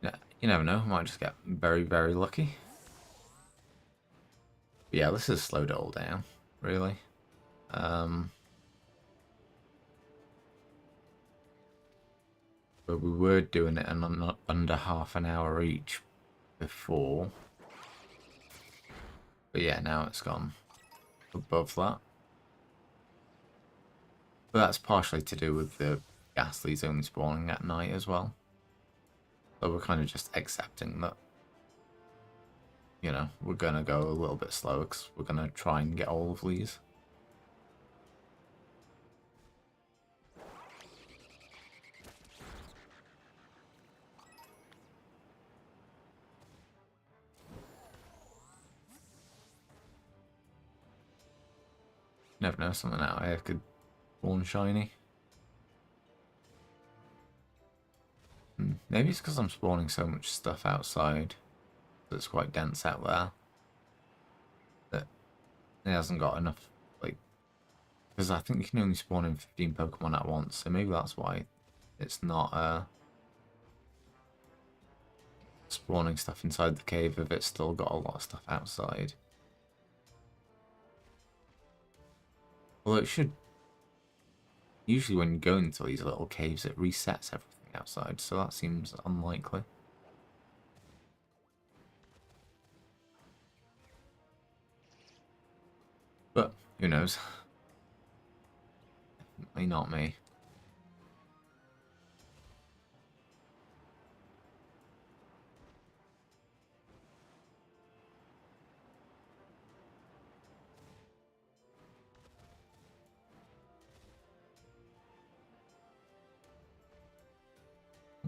Yeah, you never know, might just get very, very lucky. But yeah, this has slowed it all down, really. But we were doing it in under half an hour each before. But yeah, now it's gone above that. But that's partially to do with the ghastlies only spawning at night as well. So we're kind of just accepting that, you know, we're going to go a little bit slower because we're going to try and get all of these. Never know, something out here could Born shiny. Maybe it's because I'm spawning so much stuff outside that's quite dense out there that it hasn't got enough, like, because I think you can only spawn in 15 Pokemon at once, so maybe that's why it's not spawning stuff inside the cave if it's still got a lot of stuff outside. Although it should, usually when you go into these little caves it resets everything outside, so that seems unlikely. But, who knows? Definitely not me.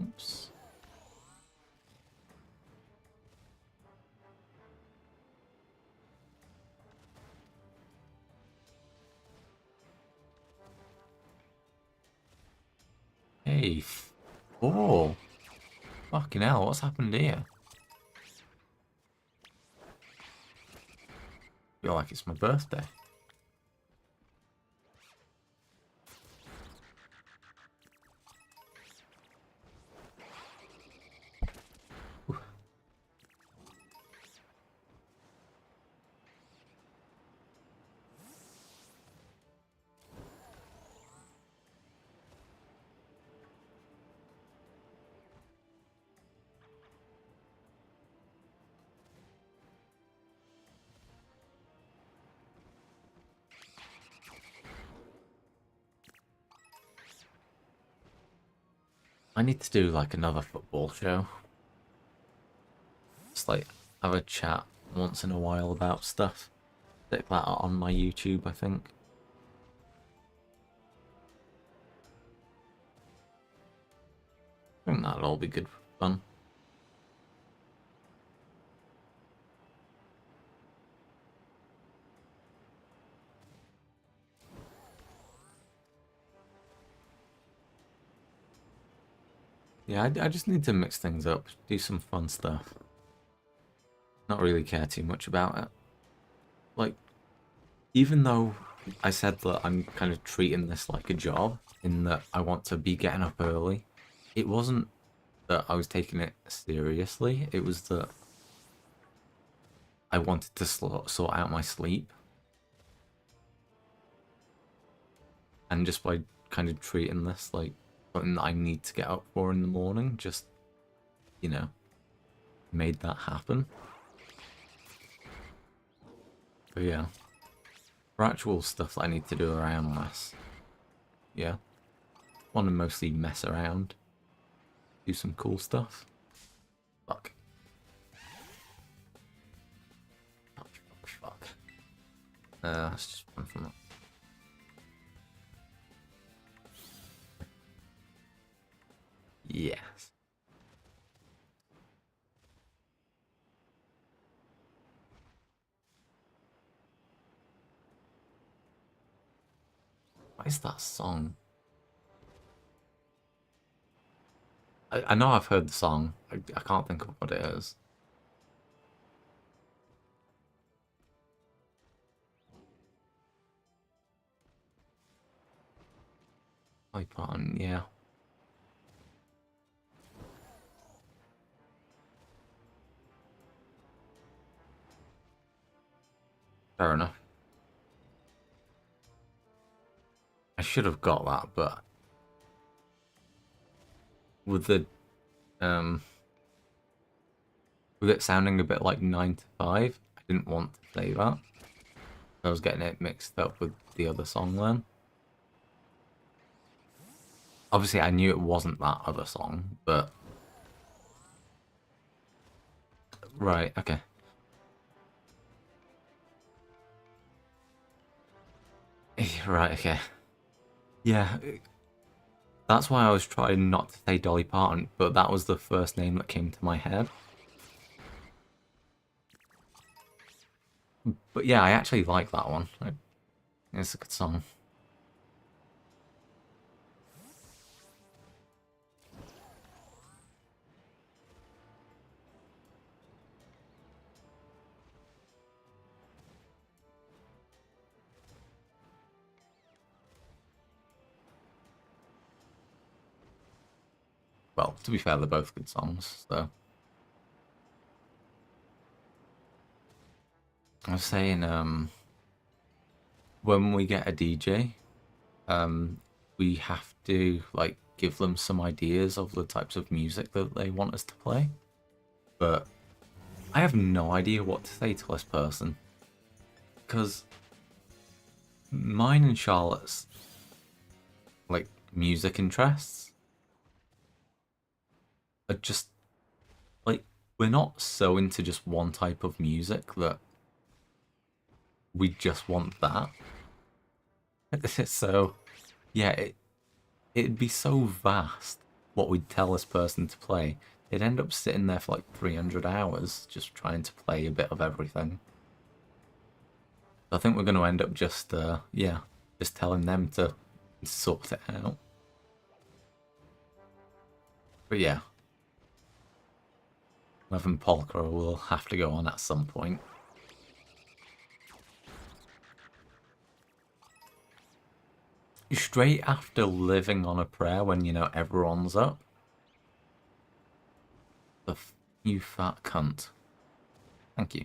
Oops. Hey, 4. Fucking hell, what's happened here? I feel like it's my birthday. I need to do like another football show. Just like have a chat once in a while about stuff. Stick that on my YouTube, I think. I think that'll all be good fun. Yeah, I just need to mix things up, do some fun stuff. Not really care too much about it. Like, even though I said that I'm kind of treating this like a job, in that I want to be getting up early, it wasn't that I was taking it seriously, it was that I wanted to sort out my sleep. And just by kind of treating this like something that I need to get up for in the morning, just, you know, made that happen. But yeah, for actual stuff that I need to do around this, yeah, want to mostly mess around, do some cool stuff. Fuck. Fuck. Let's just run from that. Yes. What is that song? I know I've heard the song. I can't think of what it is. Icon, yeah. Fair enough. I should have got that, but with the with it sounding a bit like 9 to 5, I didn't want to say that. I was getting it mixed up with the other song then. Obviously, I knew it wasn't that other song, but... Right, okay. Right, okay. Yeah, that's why I was trying not to say Dolly Parton, but that was the first name that came to my head. But yeah, I actually like that one. It's a good song. Well, to be fair, they're both good songs, so. I was saying, when we get a DJ, we have to like give them some ideas of the types of music that they want us to play. But I have no idea what to say to this person, because mine and Charlotte's like music interests are just like, we're not so into just one type of music that we just want that. So yeah, it'd be so vast what we'd tell this person to play. They'd end up sitting there for like 300 hours just trying to play a bit of everything. I think we're going to end up just, yeah, just telling them to sort it out. But yeah, Levin Polka will have to go on at some point. Straight after living on a prayer when, you know, everyone's up. You fat cunt. Thank you.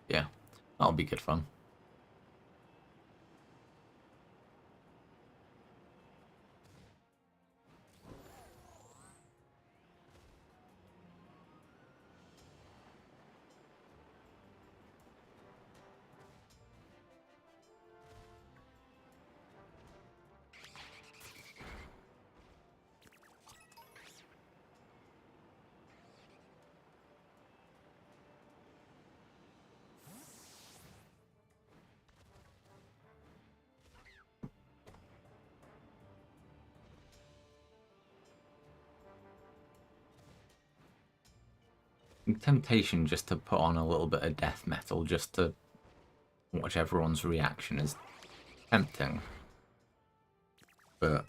Yeah, that'll be good fun. Temptation just to put on a little bit of death metal just to watch everyone's reaction is tempting. But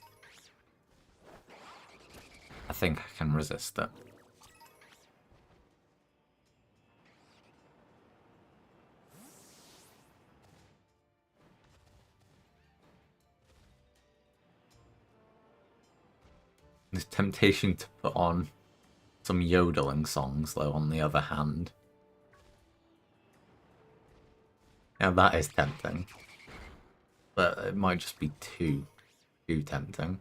I think I can resist it. There's temptation to put on some yodeling songs, though, on the other hand. Now that is tempting. But it might just be too tempting.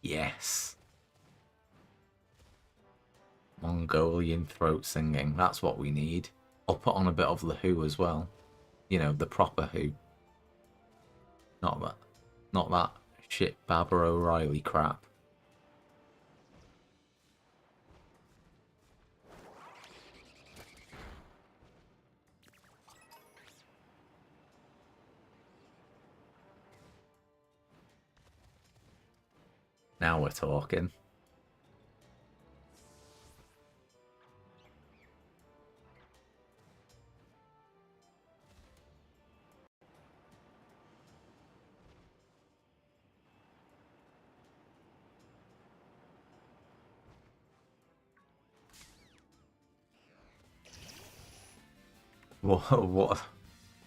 Yes. Mongolian throat singing, that's what we need. I'll put on a bit of the Who as well. You know, the proper Who. Not that shit Barbara O'Reilly crap. Now we're talking.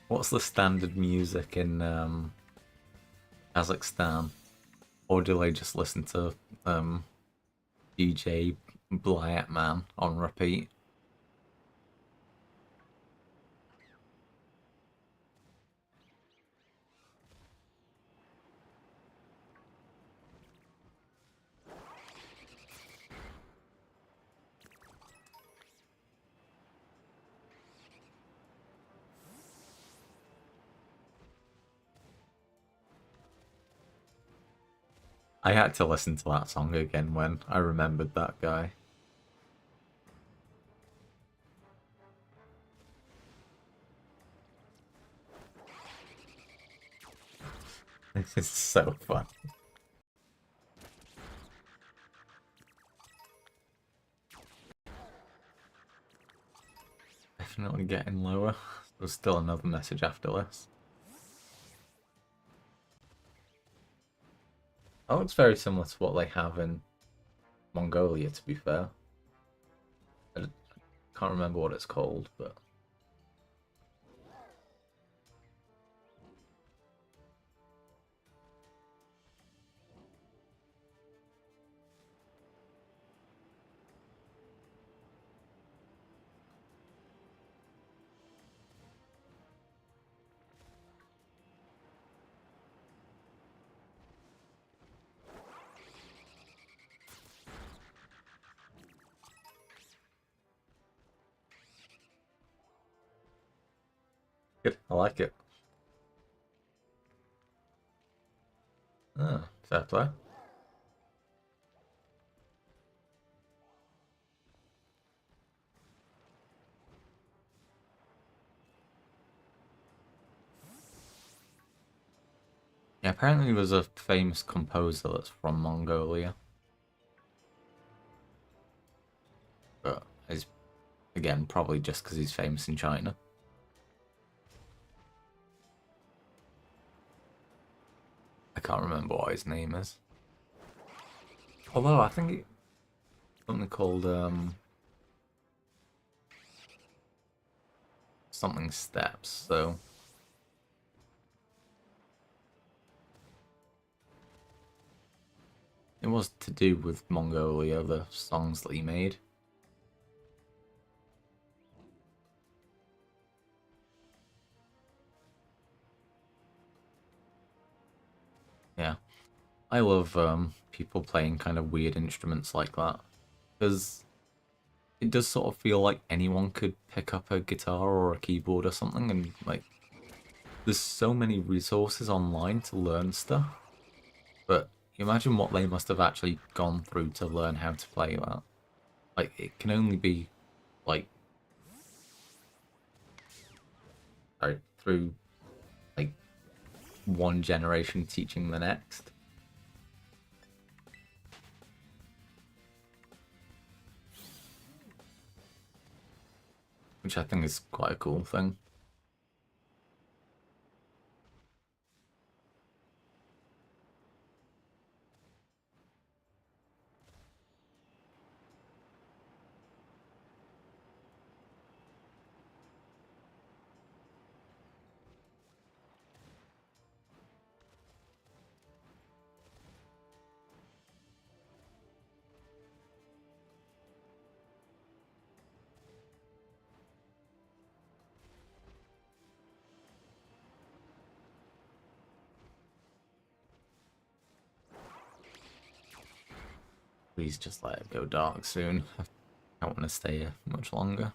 What's the standard music in Kazakhstan? Or do they just listen to DJ Blyat Man on repeat? I had to listen to that song again when I remembered that guy. This is so fun. Definitely getting lower. There's still another message after this. That looks very similar to what they have in Mongolia, to be fair. I can't remember what it's called, but... Good, I like it. Ah, fair play. Yeah, apparently there's a famous composer that's from Mongolia. But is again probably just because he's famous in China. I can't remember what his name is. Although I think it's something called something steps, so it was to do with Mongolia, the songs that he made. Yeah. I love people playing kind of weird instruments like that. Because it does sort of feel like anyone could pick up a guitar or a keyboard or something, and like there's so many resources online to learn stuff. But you imagine what they must have actually gone through to learn how to play that. Like it can only be like sorry, through like one generation teaching the next. Which I think is quite a cool thing. Please just let it go dark soon. I don't want to stay here much longer.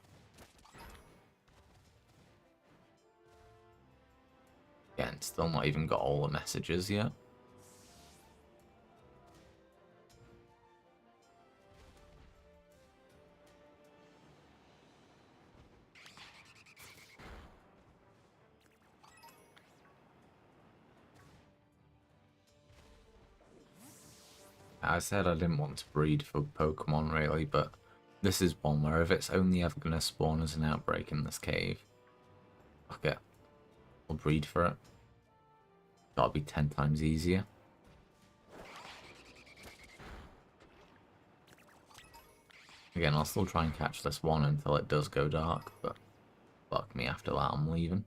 Again, still not even got all the messages yet. I said I didn't want to breed for Pokemon really, but this is one where if it's only ever going to spawn as an outbreak in this cave, fuck it, I'll breed for it. That'll be 10 times easier. Again, I'll still try and catch this one until it does go dark, but fuck me, after that I'm leaving.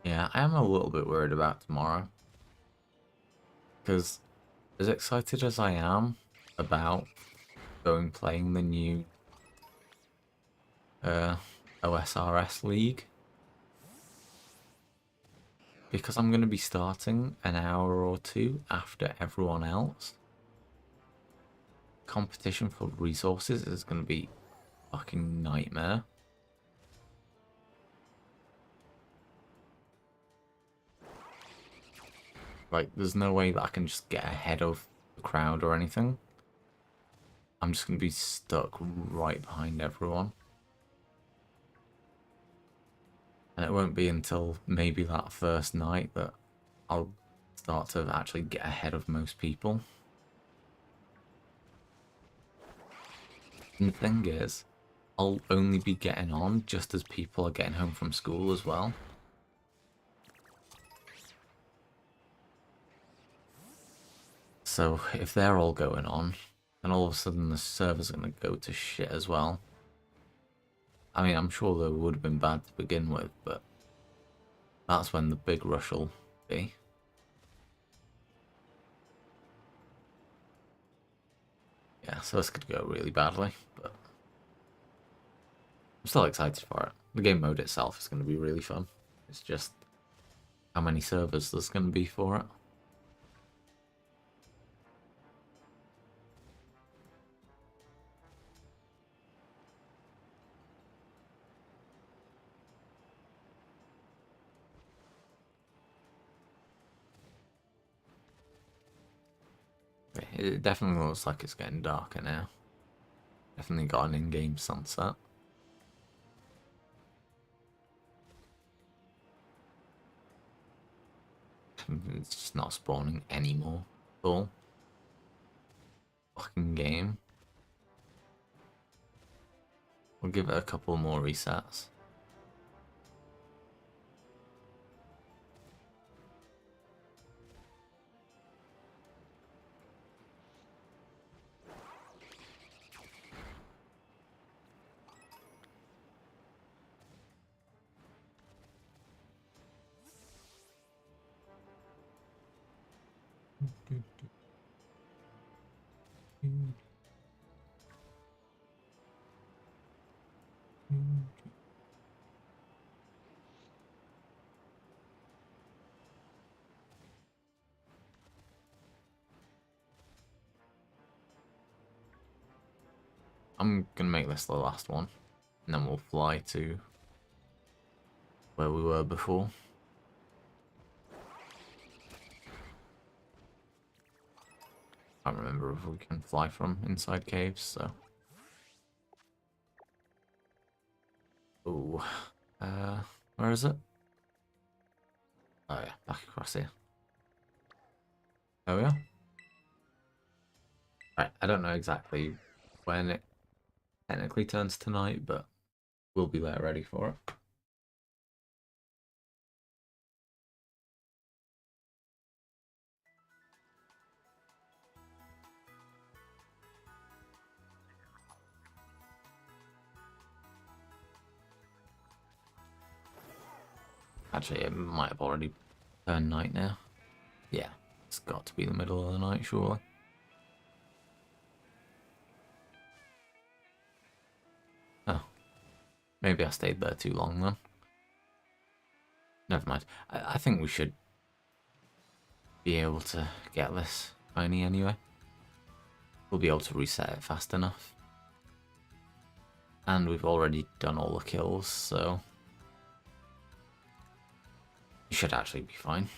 Yeah, I am a little bit worried about tomorrow. Because as excited as I am about going playing the new OSRS League, because I'm going to be starting an hour or two after everyone else, competition for resources is going to be fucking nightmare. Like, there's no way that I can just get ahead of the crowd or anything. I'm just going to be stuck right behind everyone. And it won't be until maybe that first night that I'll start to actually get ahead of most people. And the thing is, I'll only be getting on just as people are getting home from school as well. So if they're all going on, then all of a sudden the server's going to go to shit as well. I mean, I'm sure they would have been bad to begin with, but that's when the big rush will be. Yeah, so this could go really badly, but I'm still excited for it. The game mode itself is going to be really fun. It's just how many servers there's going to be for it. It definitely looks like it's getting darker now. Definitely got an in-game sunset. It's just not spawning anymore at all. Fucking game. We'll give it a couple more resets. I'm gonna make this the last one, and then we'll fly to where we were before. I can't remember if we can fly from inside caves, so. Ooh. Where is it? Oh yeah, back across here. There we are. Right, I don't know exactly when it technically turns to night, but we'll be there ready for it. Actually, it might have already turned night now. Yeah, it's got to be the middle of the night, surely. Oh, maybe I stayed there too long then. Never mind. I think we should be able to get this shiny anyway. We'll be able to reset it fast enough. And we've already done all the kills, so it should actually be fine.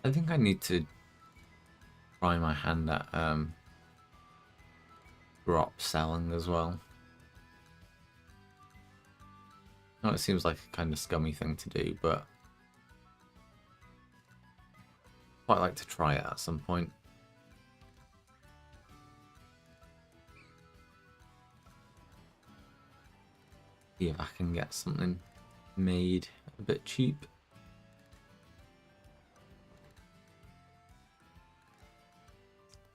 I think I need to try my hand at drop selling as well. No, it seems like a kind of scummy thing to do, but I'd quite like to try it at some point. See if I can get something made a bit cheap.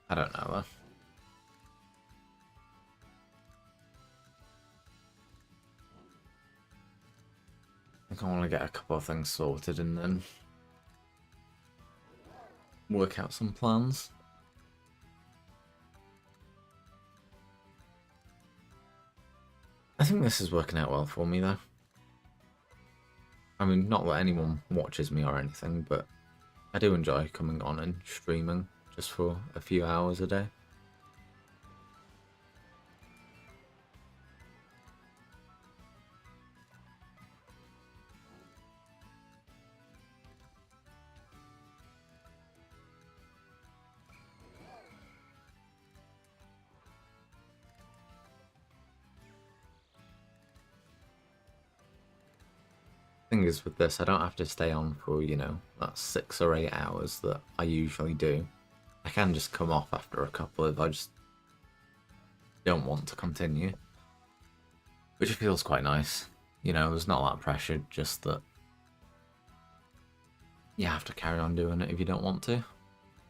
I don't know though. I think I want to get a couple of things sorted and then work out some plans. I think this is working out well for me though. I mean, not that anyone watches me or anything, but I do enjoy coming on and streaming just for a few hours a day. Thing is with this, I don't have to stay on for, you know, that 6 or 8 hours that I usually do. I can just come off after a couple if I just don't want to continue. Which feels quite nice. You know, there's not that pressure, just that you have to carry on doing it if you don't want to.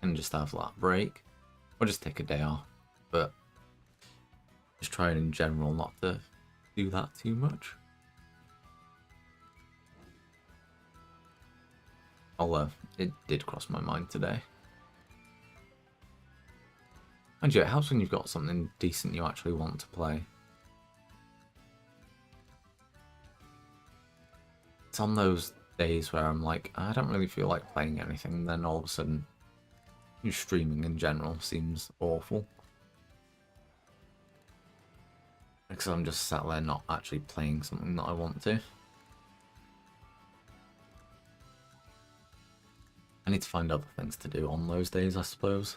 And just have that break. Or just take a day off. But just trying in general not to do that too much. Although, it did cross my mind today. And yeah, it helps when you've got something decent you actually want to play. It's on those days where I'm like, I don't really feel like playing anything, and then all of a sudden, streaming in general seems awful. Because I'm just sat there not actually playing something that I want to. I need to find other things to do on those days, I suppose.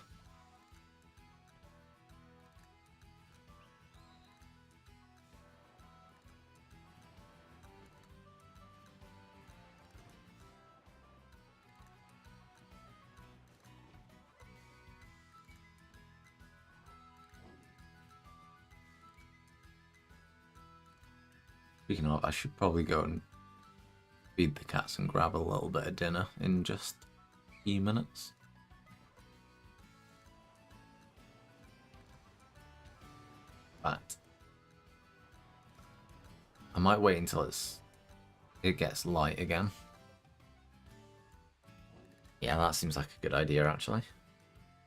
Speaking of, I should probably go and feed the cats and grab a little bit of dinner in just a few minutes. But I might wait until it gets light again. Yeah, that seems like a good idea actually.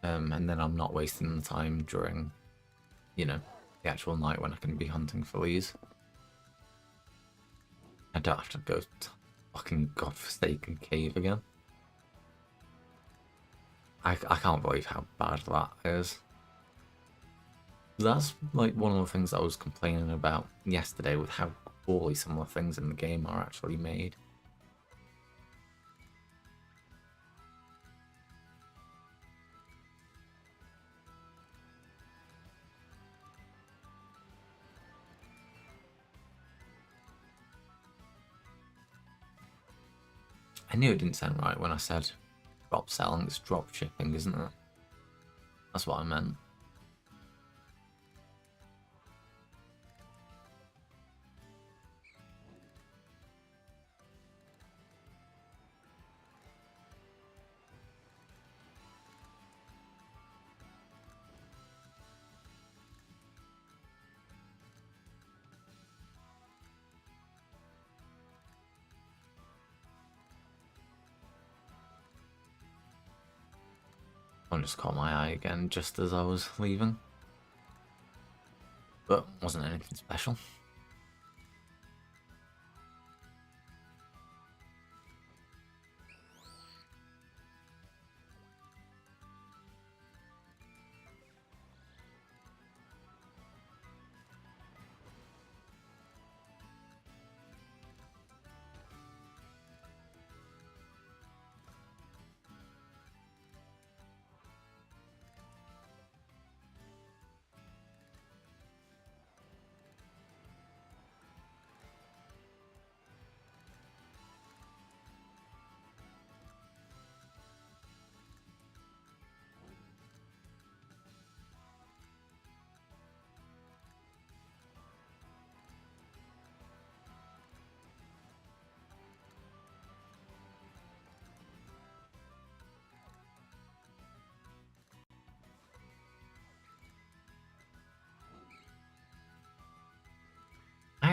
And then I'm not wasting the time during, you know, the actual night when I can be hunting for these. I don't have to go to fucking godforsaken cave again. I can't believe how bad that is. That's like one of the things I was complaining about yesterday with how poorly some of the things in the game are actually made. I knew it didn't sound right when I said drop selling, it's drop shipping, isn't it? That's what I meant. One just caught my eye again just as I was leaving. But wasn't anything special.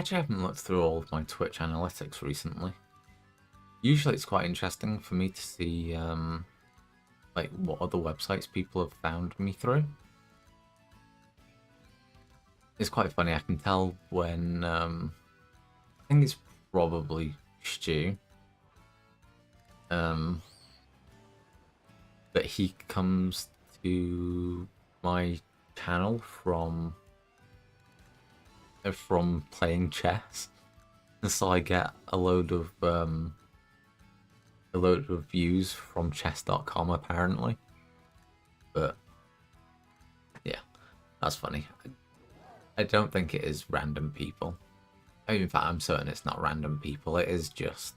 actually haven't looked through all of my Twitch analytics recently. Usually it's quite interesting for me to see like what other websites people have found me through. It's quite funny, I can tell when I think it's probably Stu. That he comes to my channel from playing chess, and so I get a load of views from chess.com apparently. But yeah, that's funny. I don't think it is random people. In fact, I'm certain it's not random people. It is just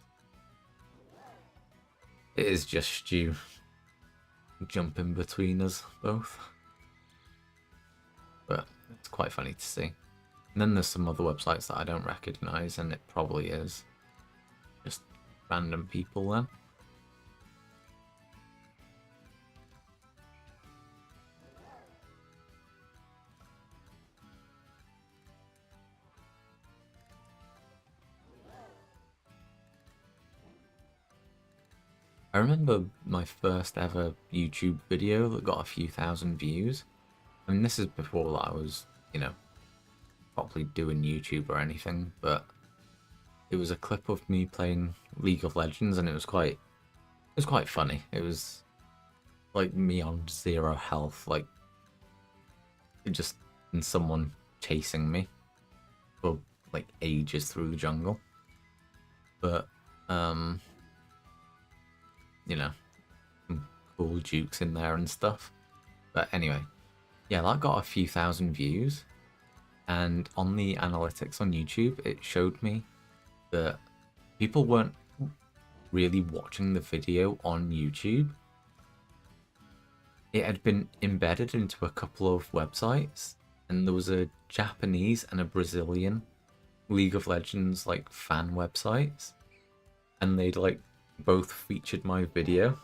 Stu jumping between us both. But it's quite funny to see. And then there's some other websites that I don't recognize, and it probably is just random people then. I remember my first ever YouTube video that got a few thousand views. I mean, this is before that I was, you know, properly doing YouTube or anything, but it was a clip of me playing League of Legends, and it was quite funny. It was like me on 0 health, like just and someone chasing me for like ages through the jungle. But you know, some cool jukes in there and stuff. But anyway, yeah, that got a few thousand views, and on the analytics on YouTube, it showed me that people weren't really watching the video on YouTube. It had been embedded into a couple of websites, and there was a Japanese and a Brazilian League of Legends like fan websites, and they'd like both featured my video,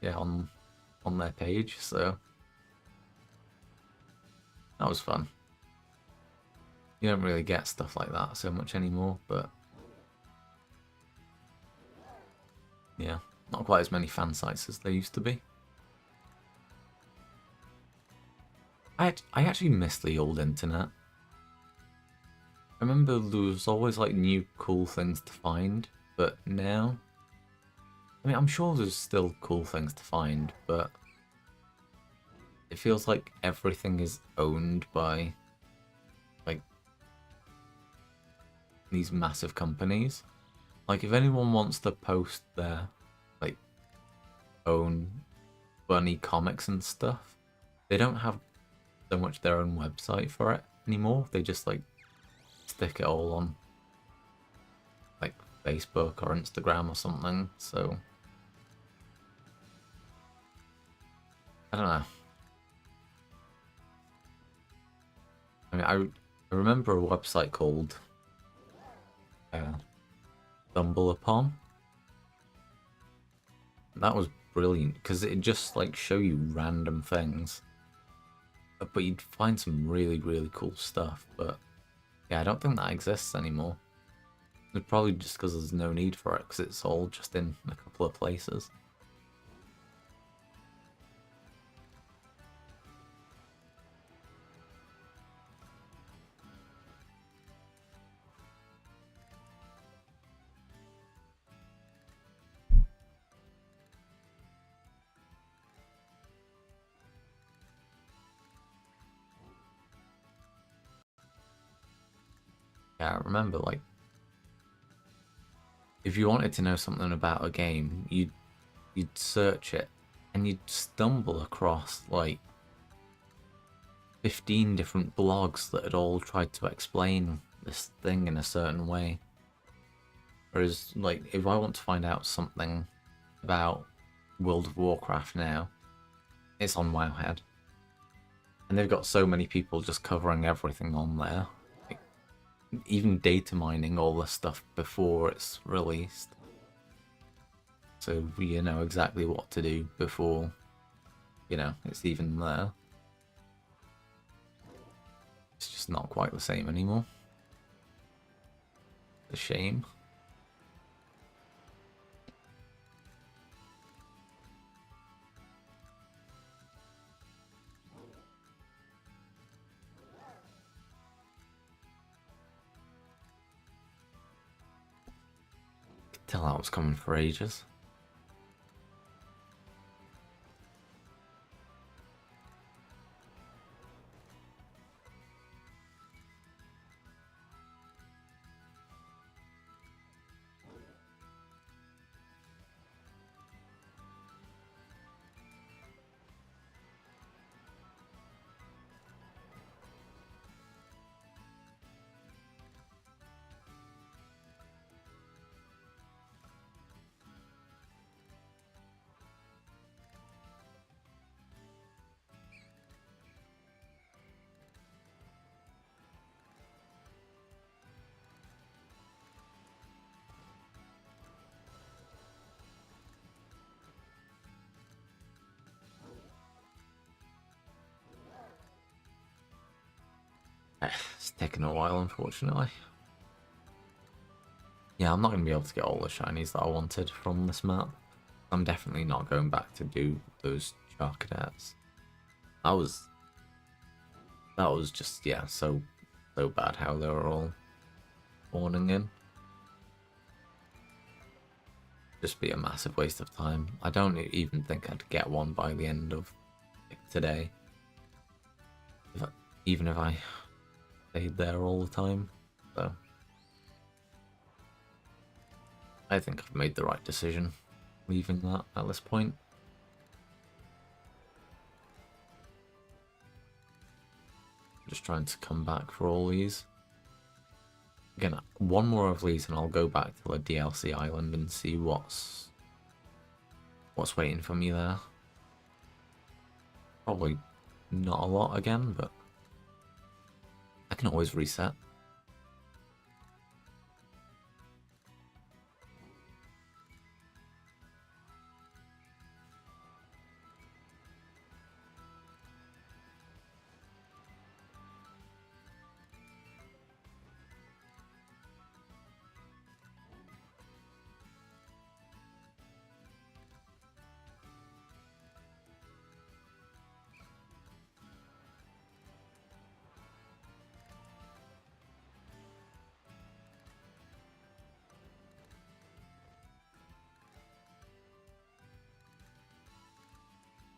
yeah, on their page, so that was fun. You don't really get stuff like that so much anymore, but yeah, not quite as many fan sites as there used to be. I actually miss the old internet. I remember there was always like new cool things to find, but now, I mean, I'm sure there's still cool things to find, but it feels like everything is owned by like these massive companies. Like if anyone wants to post their like own funny comics and stuff, they don't have so much their own website for it anymore. They just like stick it all on like Facebook or Instagram or something. So I don't know. I mean, I remember a website called Stumble Upon. That was brilliant because it just like show you random things, but you'd find some really, really cool stuff. But yeah, I don't think that exists anymore. It's probably just because there's no need for it, because it's all just in a couple of places. Yeah, I remember like if you wanted to know something about a game, you'd search it, and you'd stumble across like 15 different blogs that had all tried to explain this thing in a certain way. Whereas, like, if I want to find out something about World of Warcraft now, it's on Wowhead. And they've got so many people just covering everything on there. Like, even data mining all the stuff before it's released. So you know exactly what to do before, you know, it's even there. It's just not quite the same anymore. A shame. Could tell that was coming for ages. It's taken a while, unfortunately. Yeah, I'm not going to be able to get all the shinies that I wanted from this map. I'm definitely not going back to do those Charcadets. That was just, yeah, so bad how they were all spawning in. Just be a massive waste of time. I don't even think I'd get one by the end of today. Even if I stayed there all the time. So I think I've made the right decision leaving that at this point. Just trying to come back for all these. Again, one more of these and I'll go back to the DLC island and see what's waiting for me there. Probably not a lot again, but I can always reset.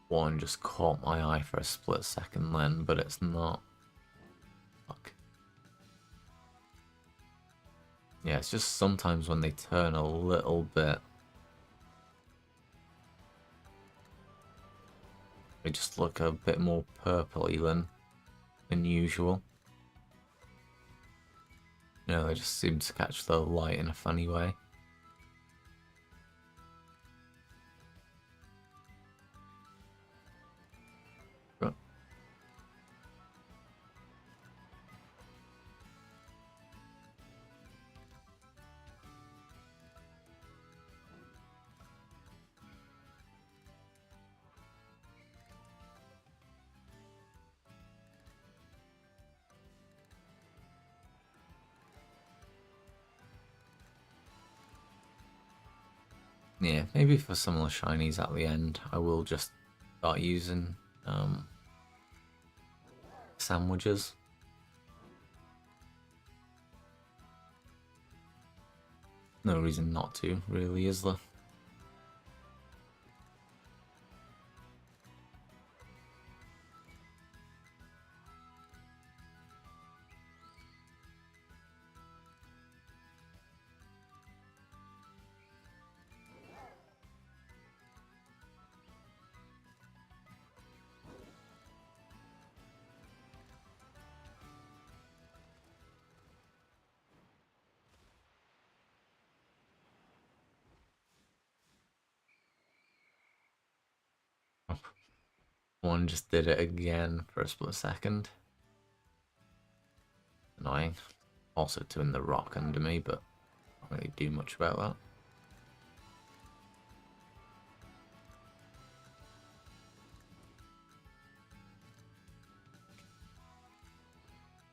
One just caught my eye for a split second then, but it's not. Fuck. Yeah, it's just sometimes when they turn a little bit, they just look a bit more purpley than usual. You know, they just seem to catch the light in a funny way. Yeah, maybe for some of the shinies at the end, I will just start using sandwiches. No reason not to, really, is there? One just did it again for a split second. Annoying. Also doing the rock under me, but I don't really do much about that.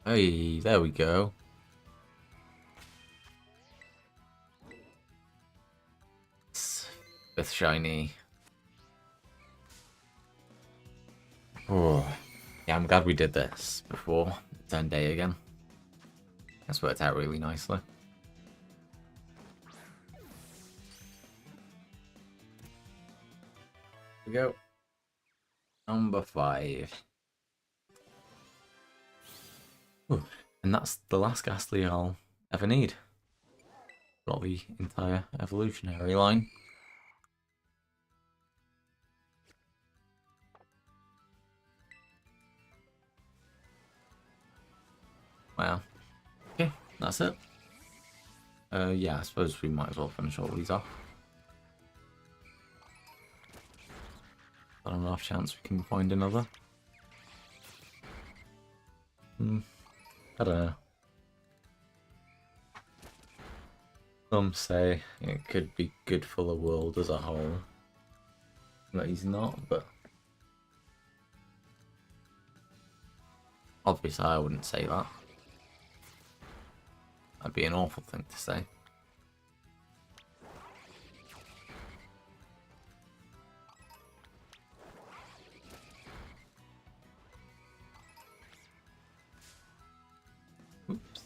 Hey, there we go. Fifth shiny. Oh, yeah, I'm glad we did this before 10 day again. That's worked out really nicely. Here we go. Number 5. Ooh, and that's the last Ghastly I'll ever need. Got the entire evolutionary line. Wow. Okay, that's it. Yeah, I suppose we might as well finish all these off. Got an off chance we can find another. I don't know. Some say it could be good for the world as a whole. But he's not, but obviously I wouldn't say that. That'd be an awful thing to say. Oops.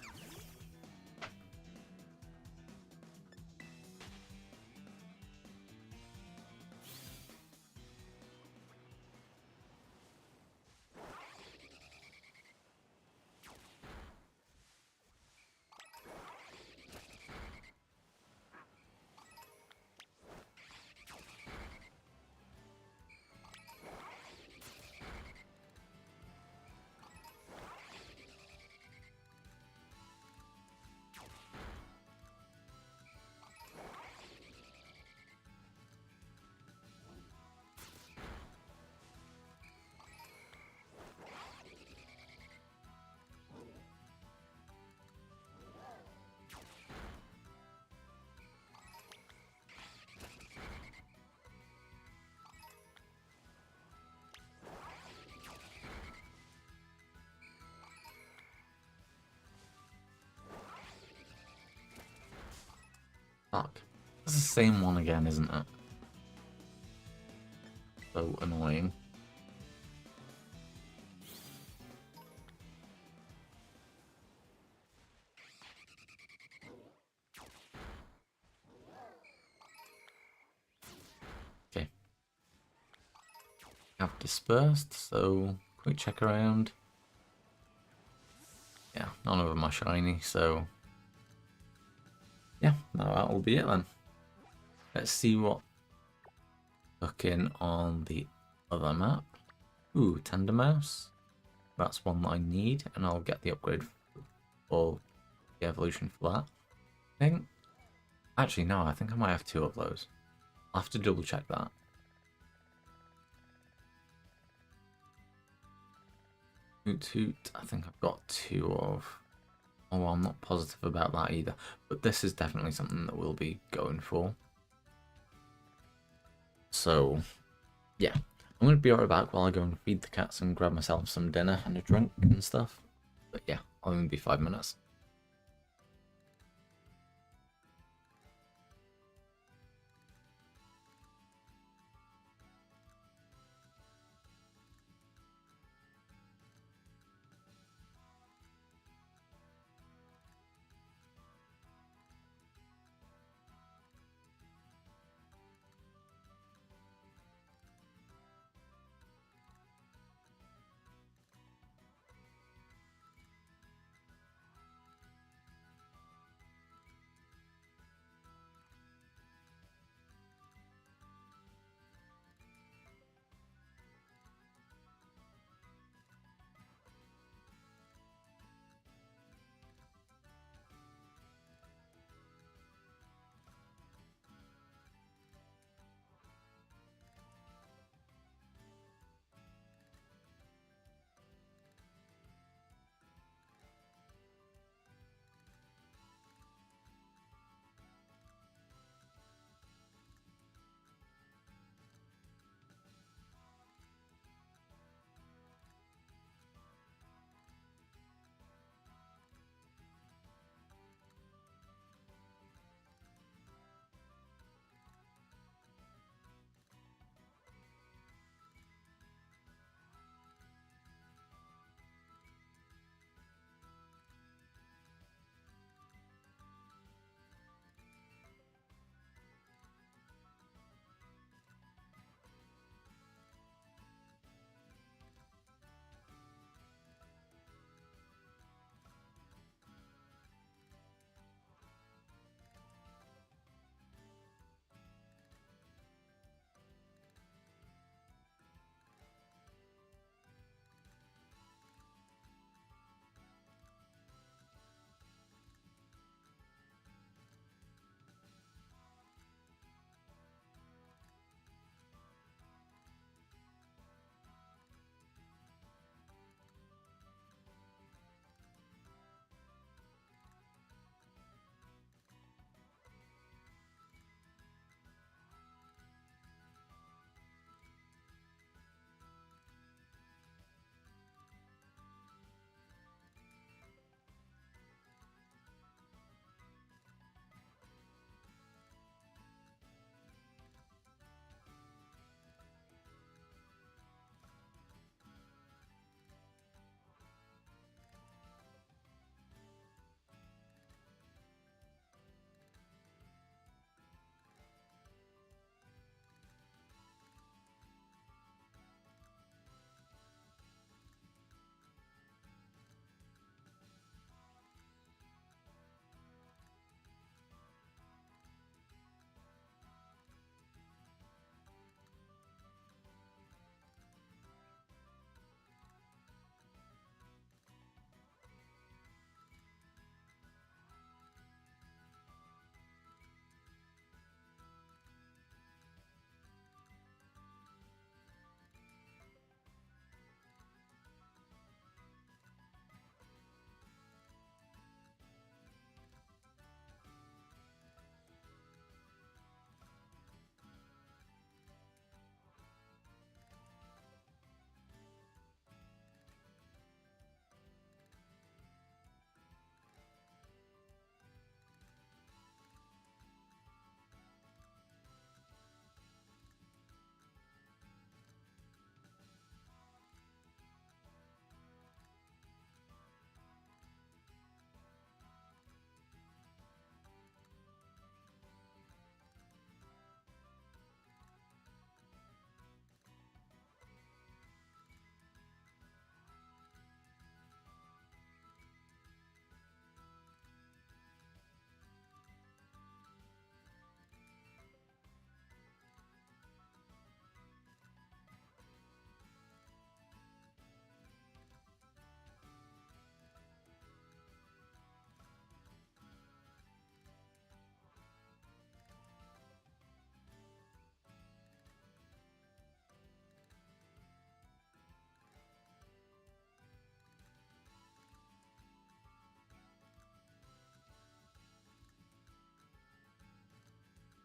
Fuck. It's the same one again, isn't it? So annoying. Okay. Have dispersed, so quick check around. Yeah, none of them are shiny, so yeah, that will be it then. Let's see what looking on the other map. Ooh, Tender Mouse. That's one that I need, and I'll get the upgrade for the evolution for that. I think. Actually, no, I think I might have 2 of those. I'll have to double check that. Hoot Hoot, I think I've got 2 of. Oh, well, I'm not positive about that either. But this is definitely something that we'll be going for. So, yeah. I'm going to be right back while I go and feed the cats and grab myself some dinner and a drink and stuff. But yeah, I'll only be 5 minutes.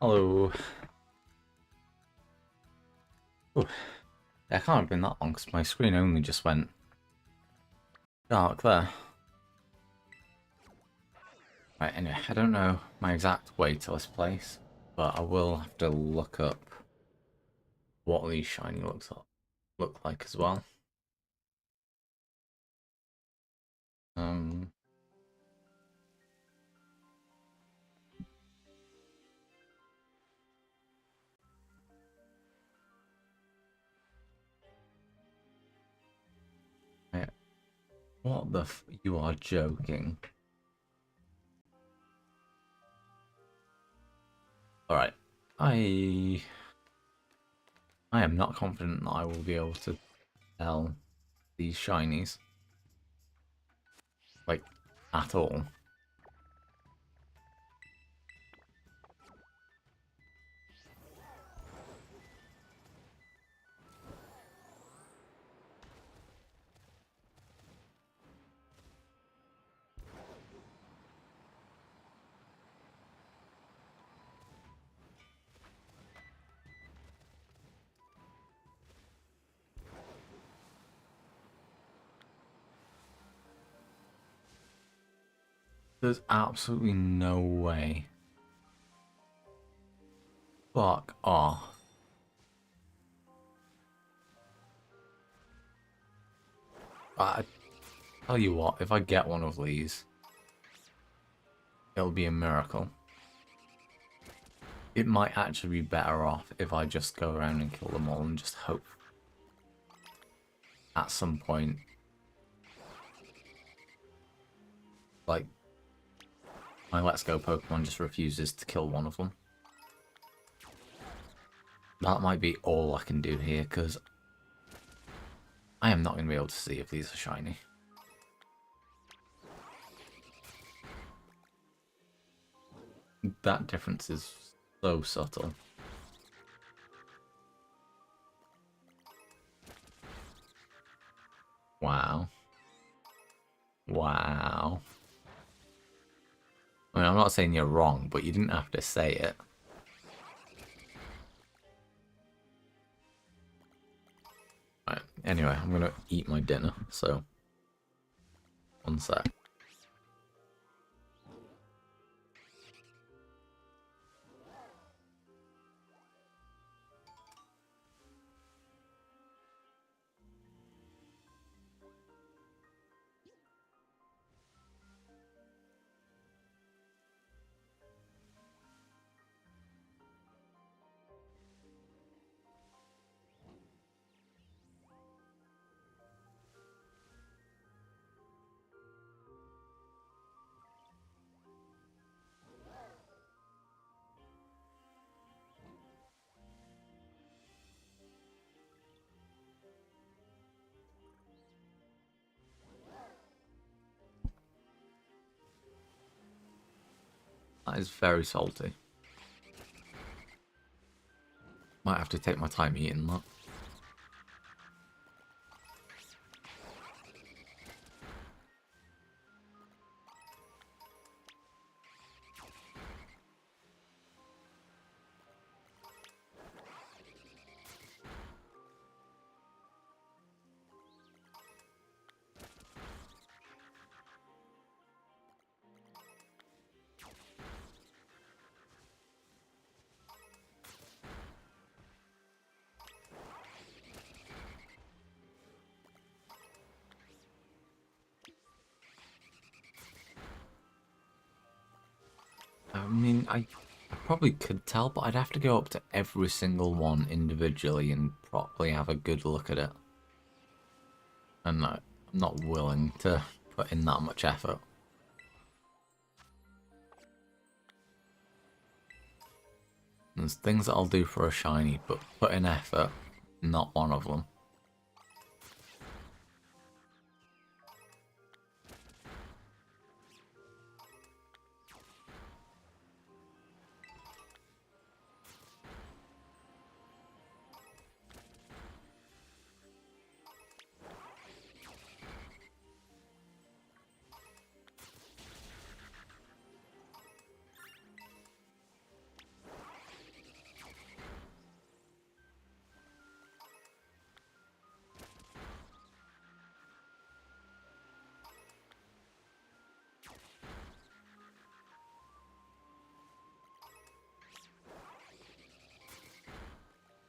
Hello. Ooh, that can't have been that long because my screen only just went dark there. Right, anyway, I don't know my exact way to this place, but I will have to look up what these shiny look like as well. Um, right, what the you are joking. Alright, I am not confident that I will be able to tell these shinies. Like, at all. There's absolutely no way. Fuck off. I tell you what, if I get one of these, it'll be a miracle. It might actually be better off if I just go around and kill them all and just hope at some point, like, my Let's Go Pokemon just refuses to kill one of them. That might be all I can do here, because I am not going to be able to see if these are shiny. That difference is so subtle. Wow. Wow. I mean, I'm not saying you're wrong, but you didn't have to say it. Right, anyway, I'm gonna eat my dinner, so one sec. That is very salty. Might have to take my time eating that. I mean, I probably could tell, but I'd have to go up to every single one individually and properly have a good look at it. And I'm not willing to put in that much effort. There's things that I'll do for a shiny, but put in effort, not one of them.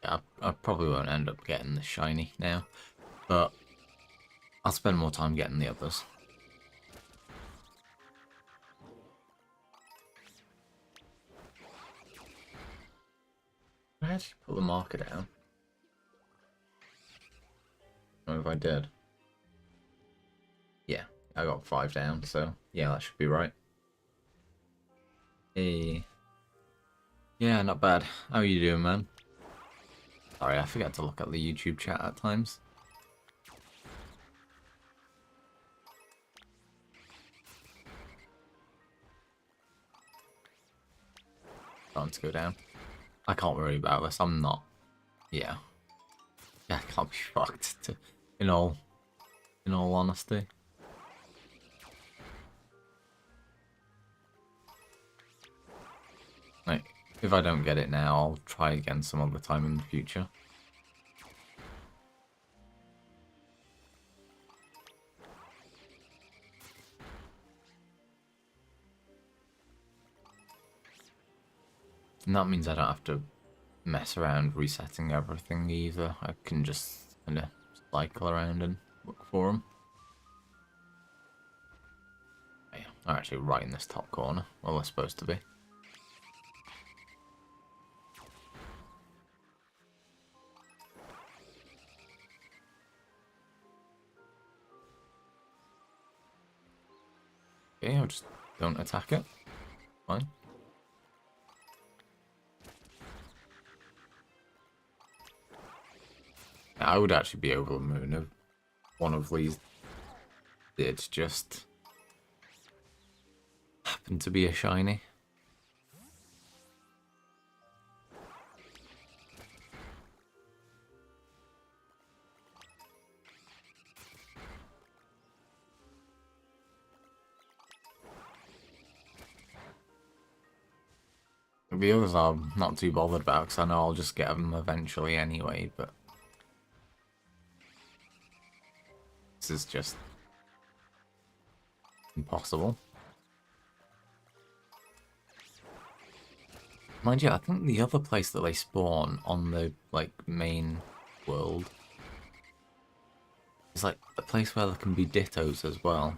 I probably won't end up getting the shiny now, but I'll spend more time getting the others. Did I actually put the marker down? I don't know if I did. Yeah, I got 5 down, so yeah, that should be right. Hey. Yeah, not bad. How are you doing, man? Sorry, I forget to look at the YouTube chat at times. Starting to go down. I can't worry about this. I'm not. Yeah. Yeah, I can't be fucked. In all honesty. Like, if I don't get it now, I'll try again some other time in the future. And that means I don't have to mess around resetting everything either. I can just kind of cycle around and look for them. Yeah, they're actually right in this top corner. Well, they're supposed to be. Okay, I'll just don't attack it. Fine. I would actually be over the moon if one of these did just happen to be a shiny. The others I'm not too bothered about because I know I'll just get them eventually anyway, but this is just impossible. Mind you, I think the other place that they spawn on the main world is like a place where there can be dittos as well.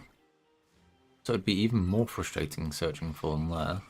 So it'd be even more frustrating searching for them there.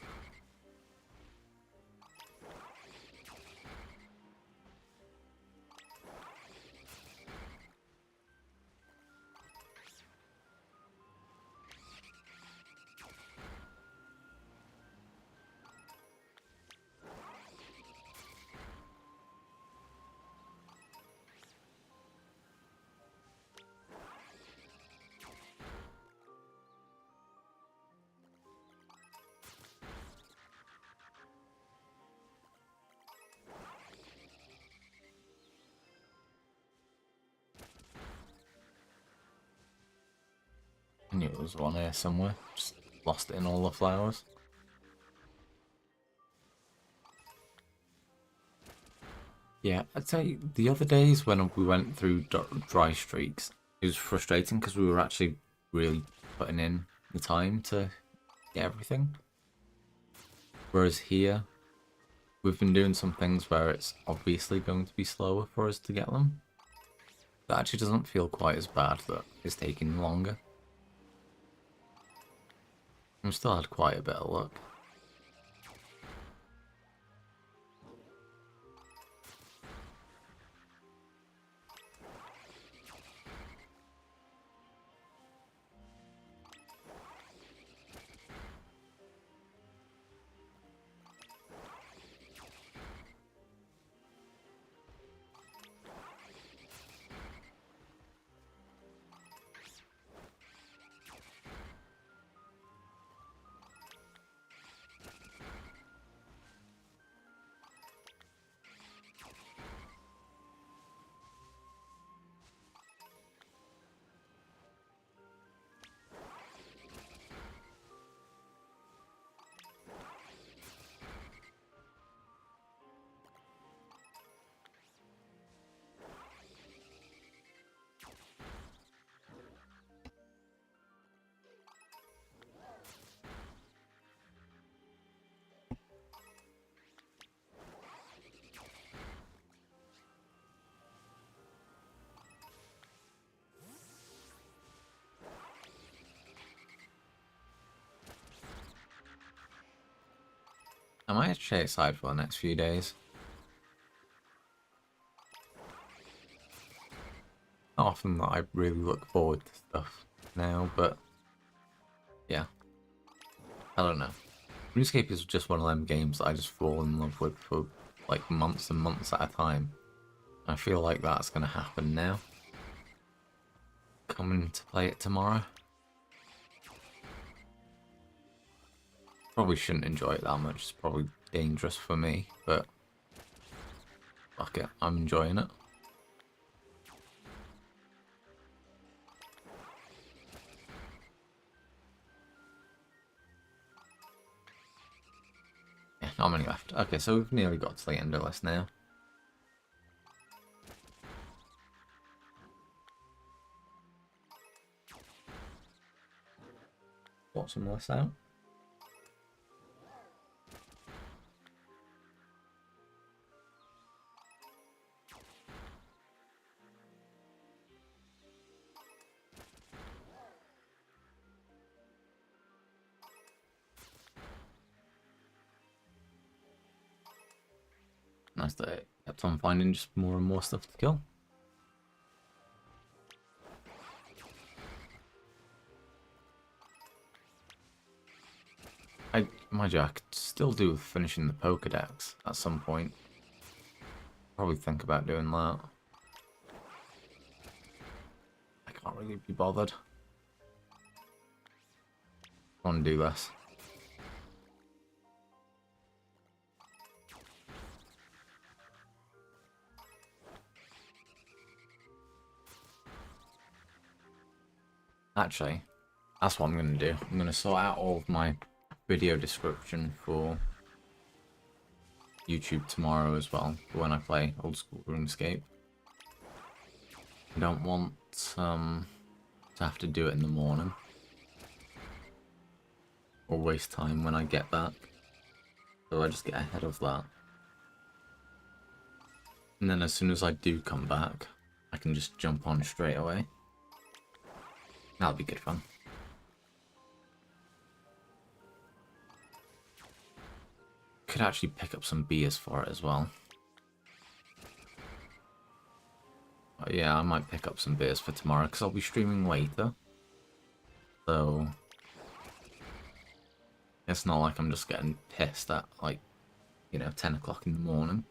I knew there was one here somewhere. Just lost it in all the flowers. Yeah, I'd say the other days when we went through dry streaks, it was frustrating because we were actually really putting in the time to get everything. Whereas here, we've been doing some things where it's obviously going to be slower for us to get them. That actually doesn't feel quite as bad that it's taking longer. We've still had quite a bit of luck. I'm actually excited for the next few days. Not often that I really look forward to stuff now, but yeah. I don't know. RuneScape is just one of them games that I just fall in love with for like months and months at a time. I feel like that's going to happen now. Coming to play it tomorrow. Probably shouldn't enjoy it that much. It's probably dangerous for me, but fuck it, I'm enjoying it. Yeah, not many left. Okay, so we've nearly got to the end of this now. Bottom list out. Nice that it kept on finding just more and more stuff to kill. Mind you, I could still do with finishing the Pokedex at some point. Probably think about doing that. I can't really be bothered. I want to do this. Actually, that's what I'm going to do. I'm going to sort out all of my video description for YouTube tomorrow as well, for when I play old school RuneScape. I don't want to have to do it in the morning or waste time when I get back, so I just get ahead of that. And then as soon as I do come back, I can just jump on straight away. That'll be good fun. Could actually pick up some beers for it as well. But yeah, I might pick up some beers for tomorrow because I'll be streaming later. So it's not like I'm just getting pissed at, like, you know, 10 o'clock in the morning.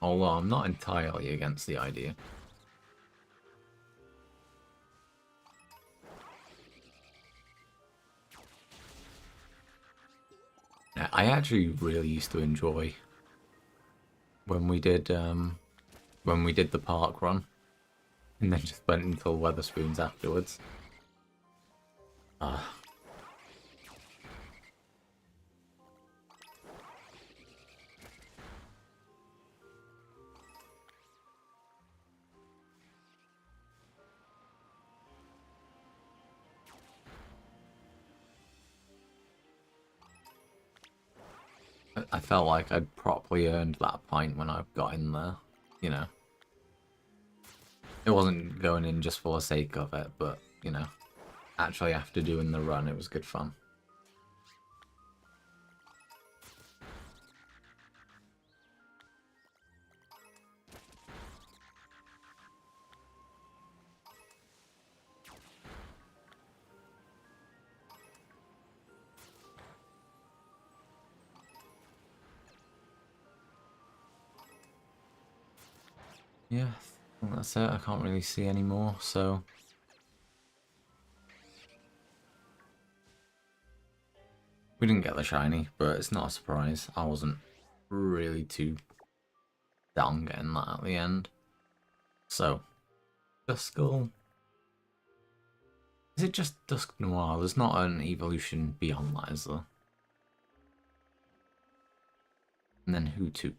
Although I'm not entirely against the idea. I actually really used to enjoy when we did the park run, and then just went until Weatherspoons afterwards. I felt like I'd properly earned that pint when I got in there, you know. It wasn't going in just for the sake of it, but, you know, actually after doing the run, it was good fun. Yeah, I think that's it. I can't really see any more, so... We didn't get the shiny, but it's not a surprise. I wasn't really too down getting that at the end. So, Duskull. Is it just Dusk Noir? There's not an evolution beyond that, is there? And then Hoothoot.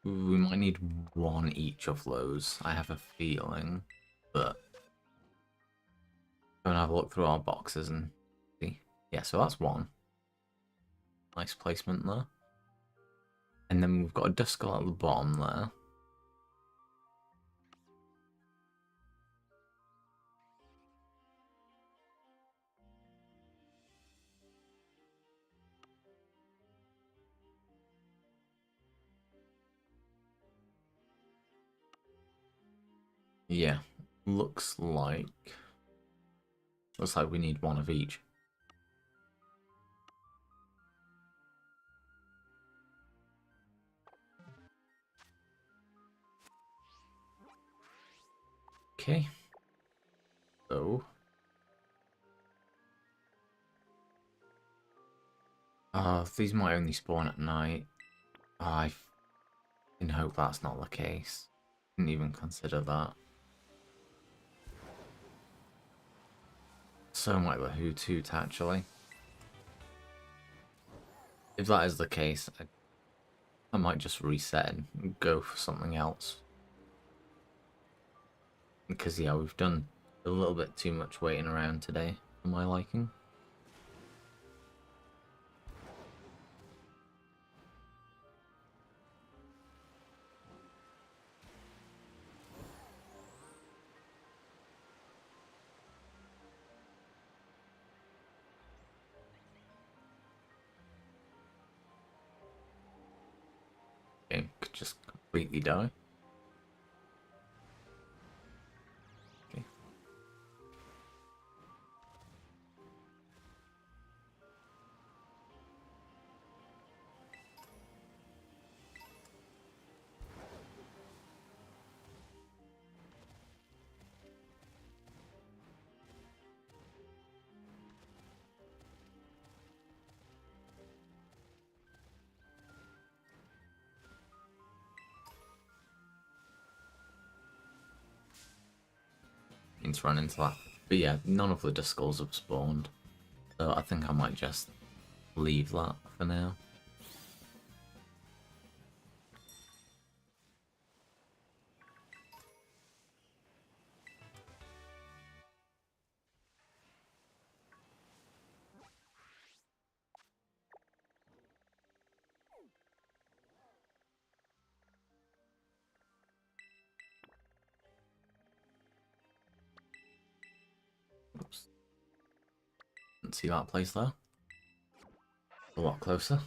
We might need one each of those, I have a feeling, but I'm gonna have a look through our boxes and see. Yeah, so that's one. Nice placement there. And then we've got a Duskull at the bottom there. Yeah, looks like we need one of each. Okay. So these might only spawn at night. I can hope that's not the case. Didn't even consider that. So might the Hoot actually. If that is the case, I might just reset and go for something else. Because yeah, we've done a little bit too much waiting around today for my liking. Game could just completely die. Okay. Need to run into that. But yeah, none of the Duskulls have spawned. So I think I might just leave that for now. Oops. Didn't see that place there. A lot closer.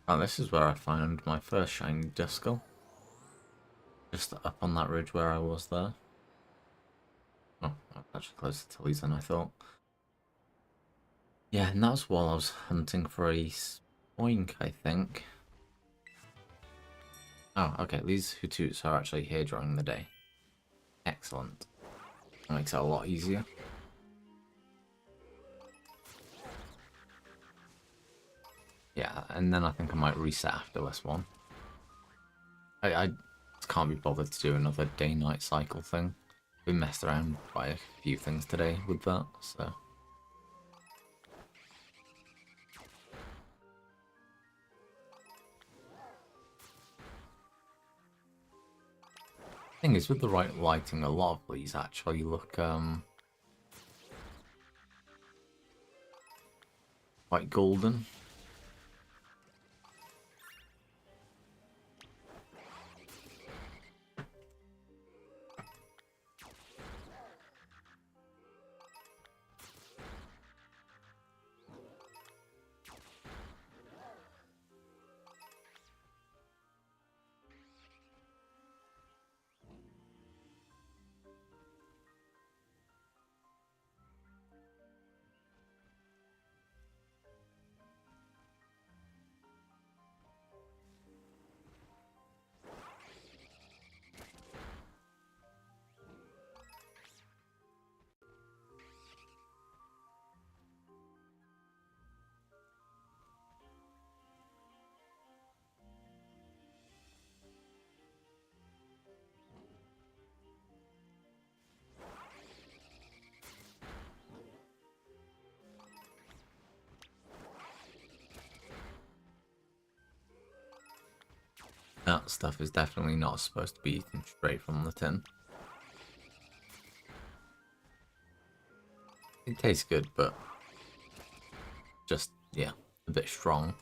Oh, this is where I found my first shiny Duskull. Just up on that ridge where I was there. Oh, I'm actually closer to Tilly's than I thought. Yeah, and that was while I was hunting for a spoink, I think. Oh, okay, these Hoots are actually here during the day. Excellent. That makes it a lot easier. Yeah, and then I think I might reset after this one. I can't be bothered to do another day-night cycle thing. We messed around by a few things today with that, so... Thing is, with the right lighting, a lot of these actually look quite golden. That stuff is definitely not supposed to be eaten straight from the tin. It tastes good, but just, yeah, a bit strong.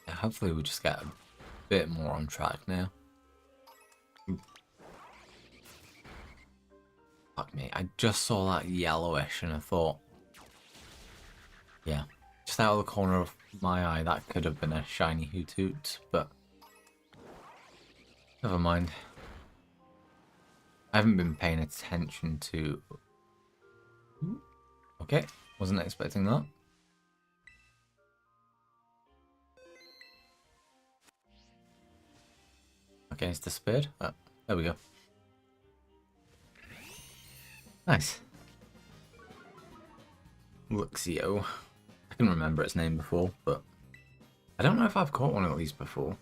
Yeah, hopefully we just get a bit more on track now. Fuck me, I just saw that yellowish and I thought, yeah, just out of the corner of my eye, that could have been a shiny Hoothoot, but never mind. I haven't been paying attention to... Okay, wasn't expecting that. Okay, it's disappeared. Oh, there we go. Nice. Luxio. I can remember its name before, but I don't know if I've caught one of these before.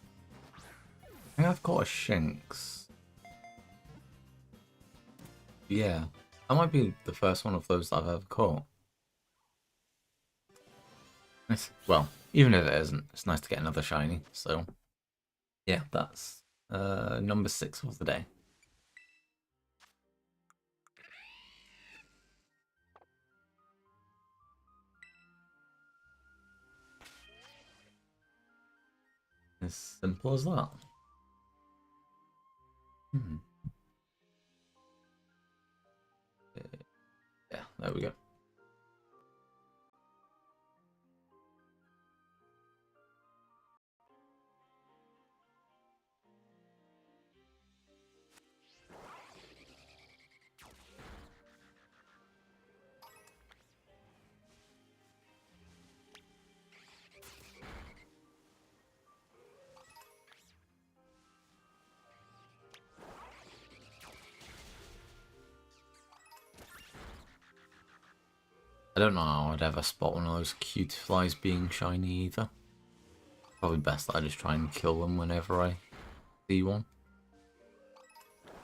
I think I've caught a Shinx. Yeah, that might be the first one of those that I've ever caught. Nice. Well, even if it isn't, it's nice to get another shiny. So, yeah, that's number 6 of the day. As simple as that. Yeah, there we go. I don't know how I'd ever spot one of those cute flies being shiny either. Probably best that I just try and kill them whenever I see one.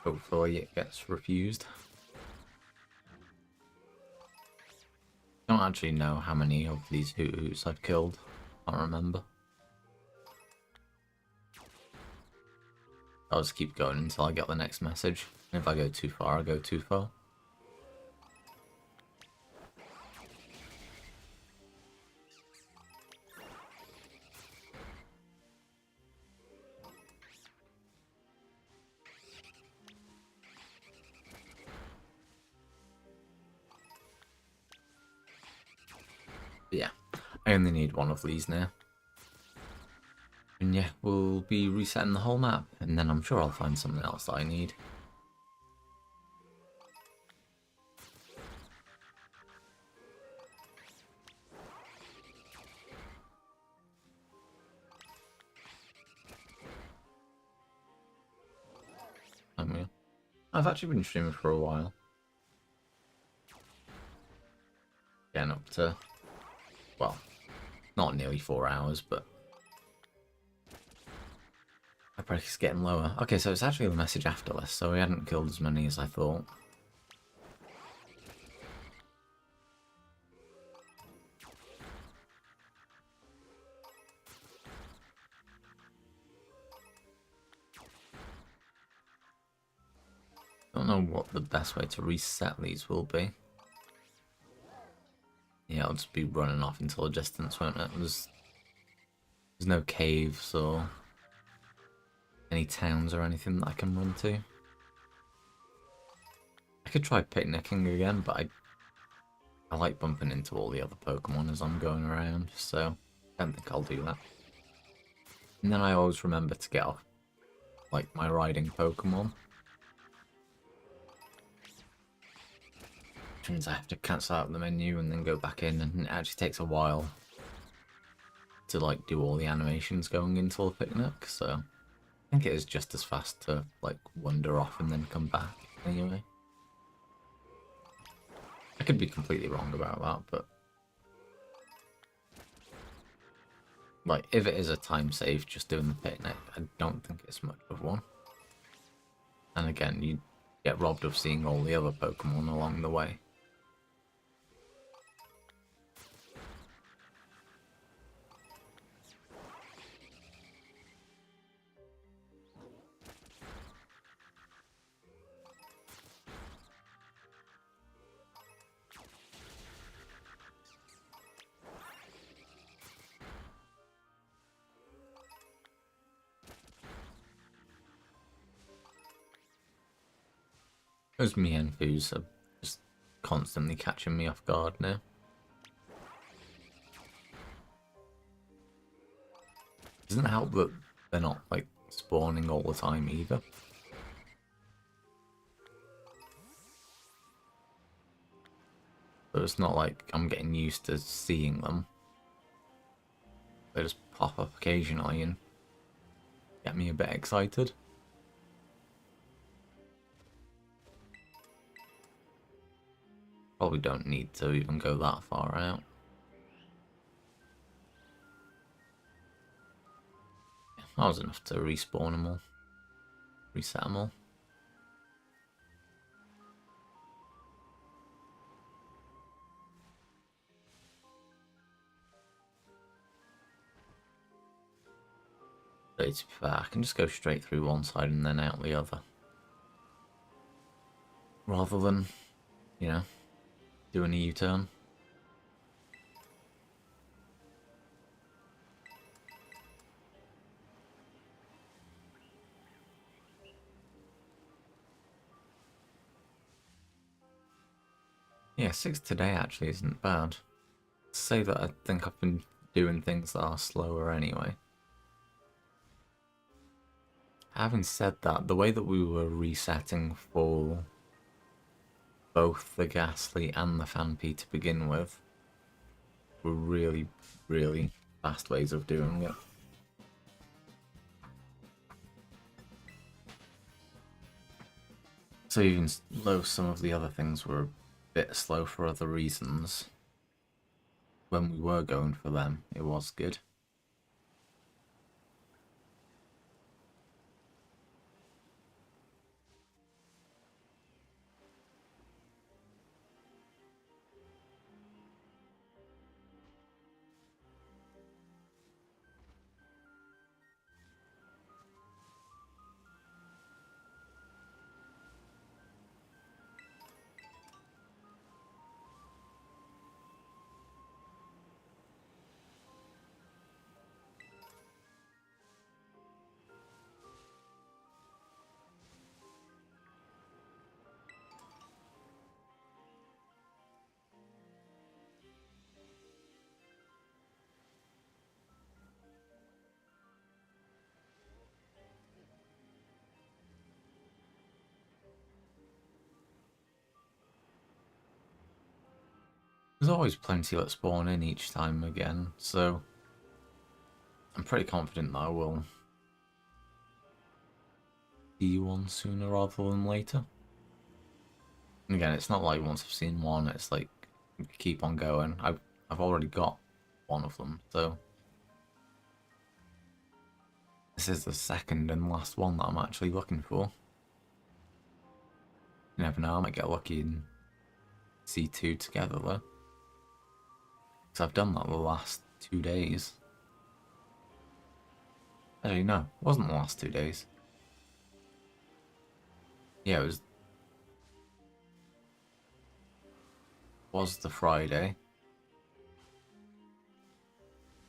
Hopefully it gets refused. I don't actually know how many of these Hoothoots I've killed. I can't remember. I'll just keep going until I get the next message. If I go too far, I go too far. But yeah, I only need one of these now. And yeah, we'll be resetting the whole map, and then I'm sure I'll find something else that I need. time we... I've actually been streaming for a while. Getting up to, well, not nearly 4 hours, but my practice getting lower. Okay, so it's actually the message after this, so we hadn't killed as many as I thought. Don't know what the best way to reset these will be. Yeah, I'll just be running off into a distance, won't it? There's no caves or any towns or anything that I can run to. I could try picnicking again, but I like bumping into all the other Pokemon as I'm going around, so I don't think I'll do that. And then I always remember to get off, like, my riding Pokemon. Which means I have to cancel out the menu and then go back in, and it actually takes a while to, like, do all the animations going into the picnic, so I think it is just as fast to, like, wander off and then come back anyway. I could be completely wrong about that, but like, if it is a time save just doing the picnic, I don't think it's much of one. And again, you get robbed of seeing all the other Pokemon along the way. Those Mienfoos are just constantly catching me off guard now. Doesn't help that they're not, like, spawning all the time either. So it's not like I'm getting used to seeing them. They just pop up occasionally and get me a bit excited. Probably don't need to even go that far out. That was enough to respawn them all. Reset them all. But to be fair, I can just go straight through one side and then out the other. Rather than, you know, doing a U-turn. Yeah, 6 today actually isn't bad. To say that I think I've been doing things that are slower anyway. Having said that, the way that we were resetting for both the Ghastly and the Phanpy to begin with were really, really fast ways of doing it. So even though some of the other things were a bit slow for other reasons, when we were going for them, it was good. There's always plenty that spawn in each time again, so I'm pretty confident that I will see one sooner rather than later. And again, it's not like once I've seen one, it's like keep on going. I've already got one of them, so this is the second and last one that I'm actually looking for. You never know, I might get lucky and see two together though. Because I've done that the last 2 days. Actually, no, it wasn't the last 2 days. Yeah, it was the Friday.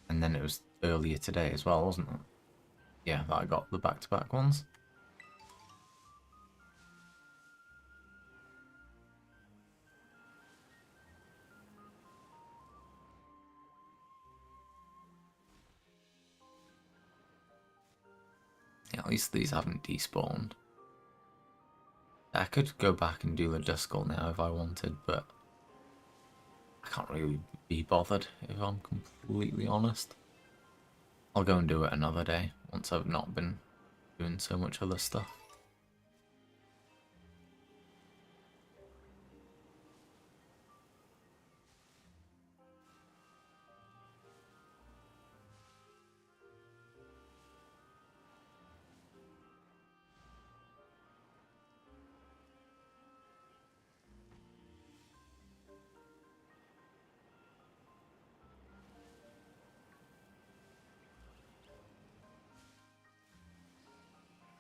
And then it was earlier today as well, wasn't it? Yeah, that I got the back-to-back ones. Yeah, at least these haven't despawned. I could go back and do the Duskull now if I wanted, but I can't really be bothered if I'm completely honest. I'll go and do it another day once I've not been doing so much other stuff.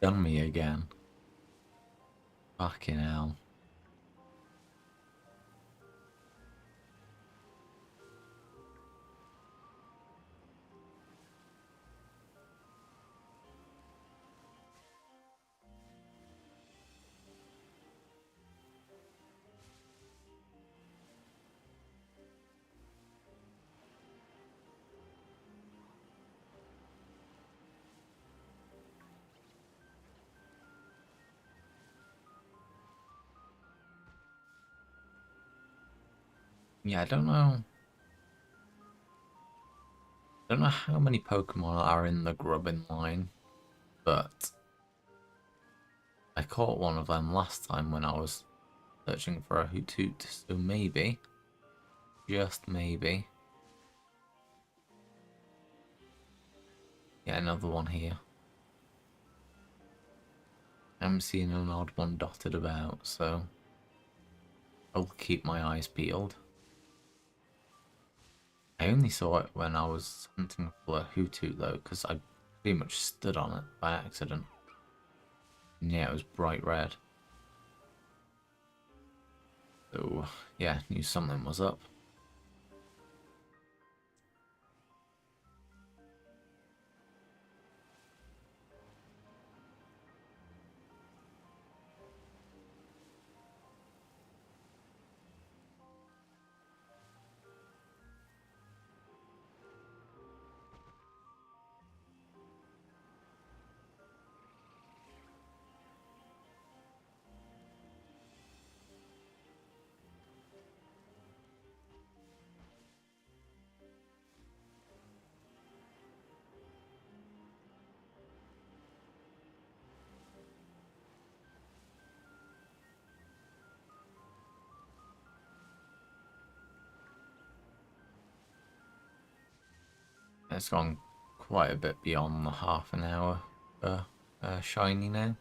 Done me again. Fucking hell. Yeah, I don't know. I don't know how many Pokemon are in the grubbing line, but I caught one of them last time when I was searching for a Hoothoot, so maybe, just maybe. Yeah, another one here. I'm seeing an odd one dotted about, so I'll keep my eyes peeled. I only saw it when I was hunting for a Hoothoot though, because I pretty much stood on it by accident. And yeah, it was bright red. So yeah, knew something was up. It's gone quite a bit beyond the half an hour shiny now.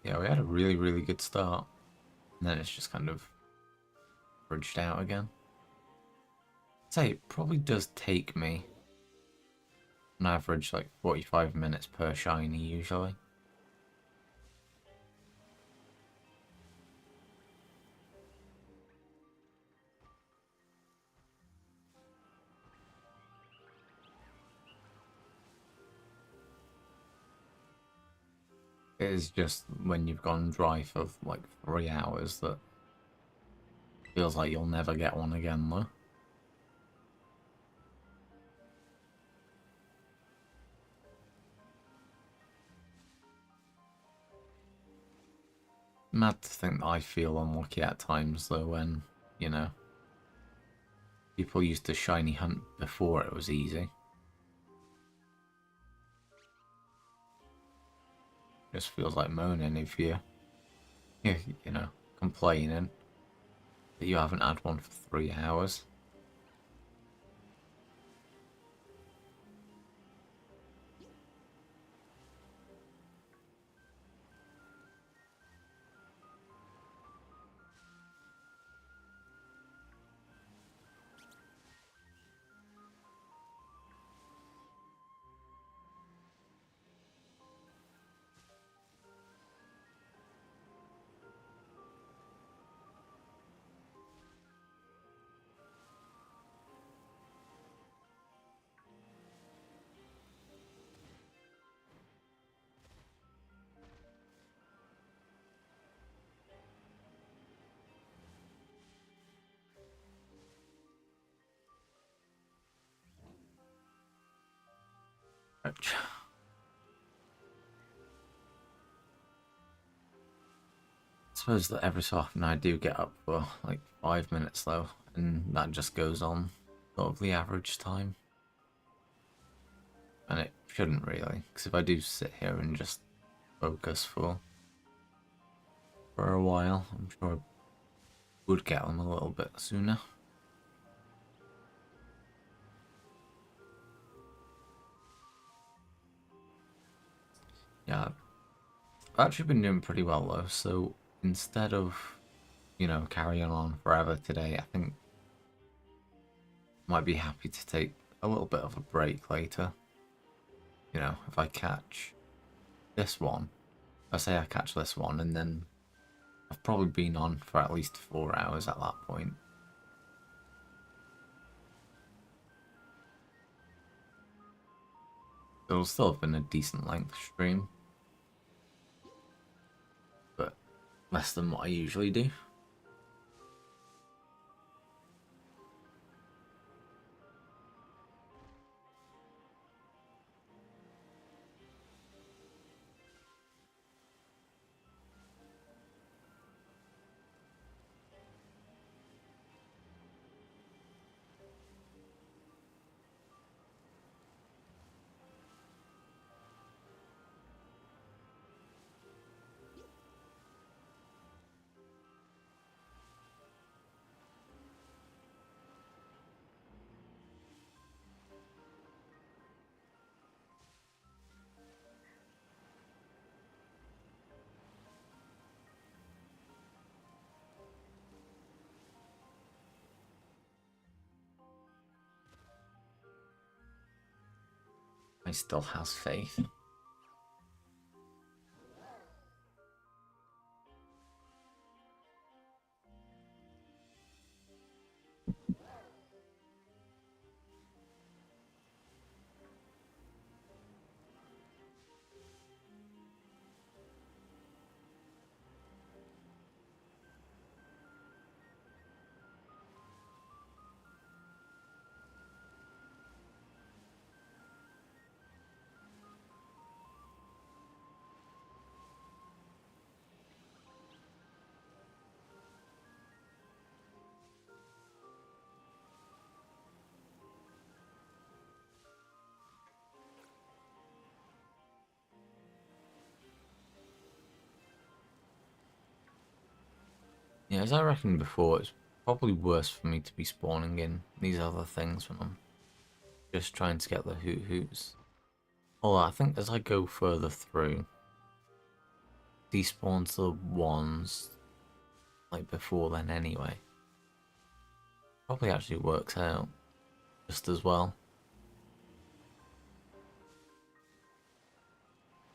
Yeah, we had a really good start. And then it's just kind of bridged out again. I'd say it probably does take me on average like 45 minutes per shiny usually. It is just when you've gone dry for like 3 hours that feels like you'll never get one again though. Mad to think that I feel unlucky at times though when, you know, people used to shiny hunt before it was easy. Just feels like moaning if you know, complaining that you haven't had one for 3 hours. Ouch. I suppose that every so often I do get up for like 5 minutes though, and that just goes on sort of the average time. And it shouldn't really, because if I do sit here and just focus for a while, I'm sure I would get them a little bit sooner. Yeah, I've actually been doing pretty well though, so instead of, you know, carrying on forever today, I think I might be happy to take a little bit of a break later. You know, if I catch this one, I say I catch this one, and then I've probably been on for at least 4 hours at that point. It'll still have been a decent length stream, but less than what I usually do. I still has faith. Yeah, as I reckoned before, it's probably worse for me to be spawning in these other things when I'm just trying to get the hoots. Although I think as I go further through, despawns the ones like before then anyway. Probably actually works out just as well.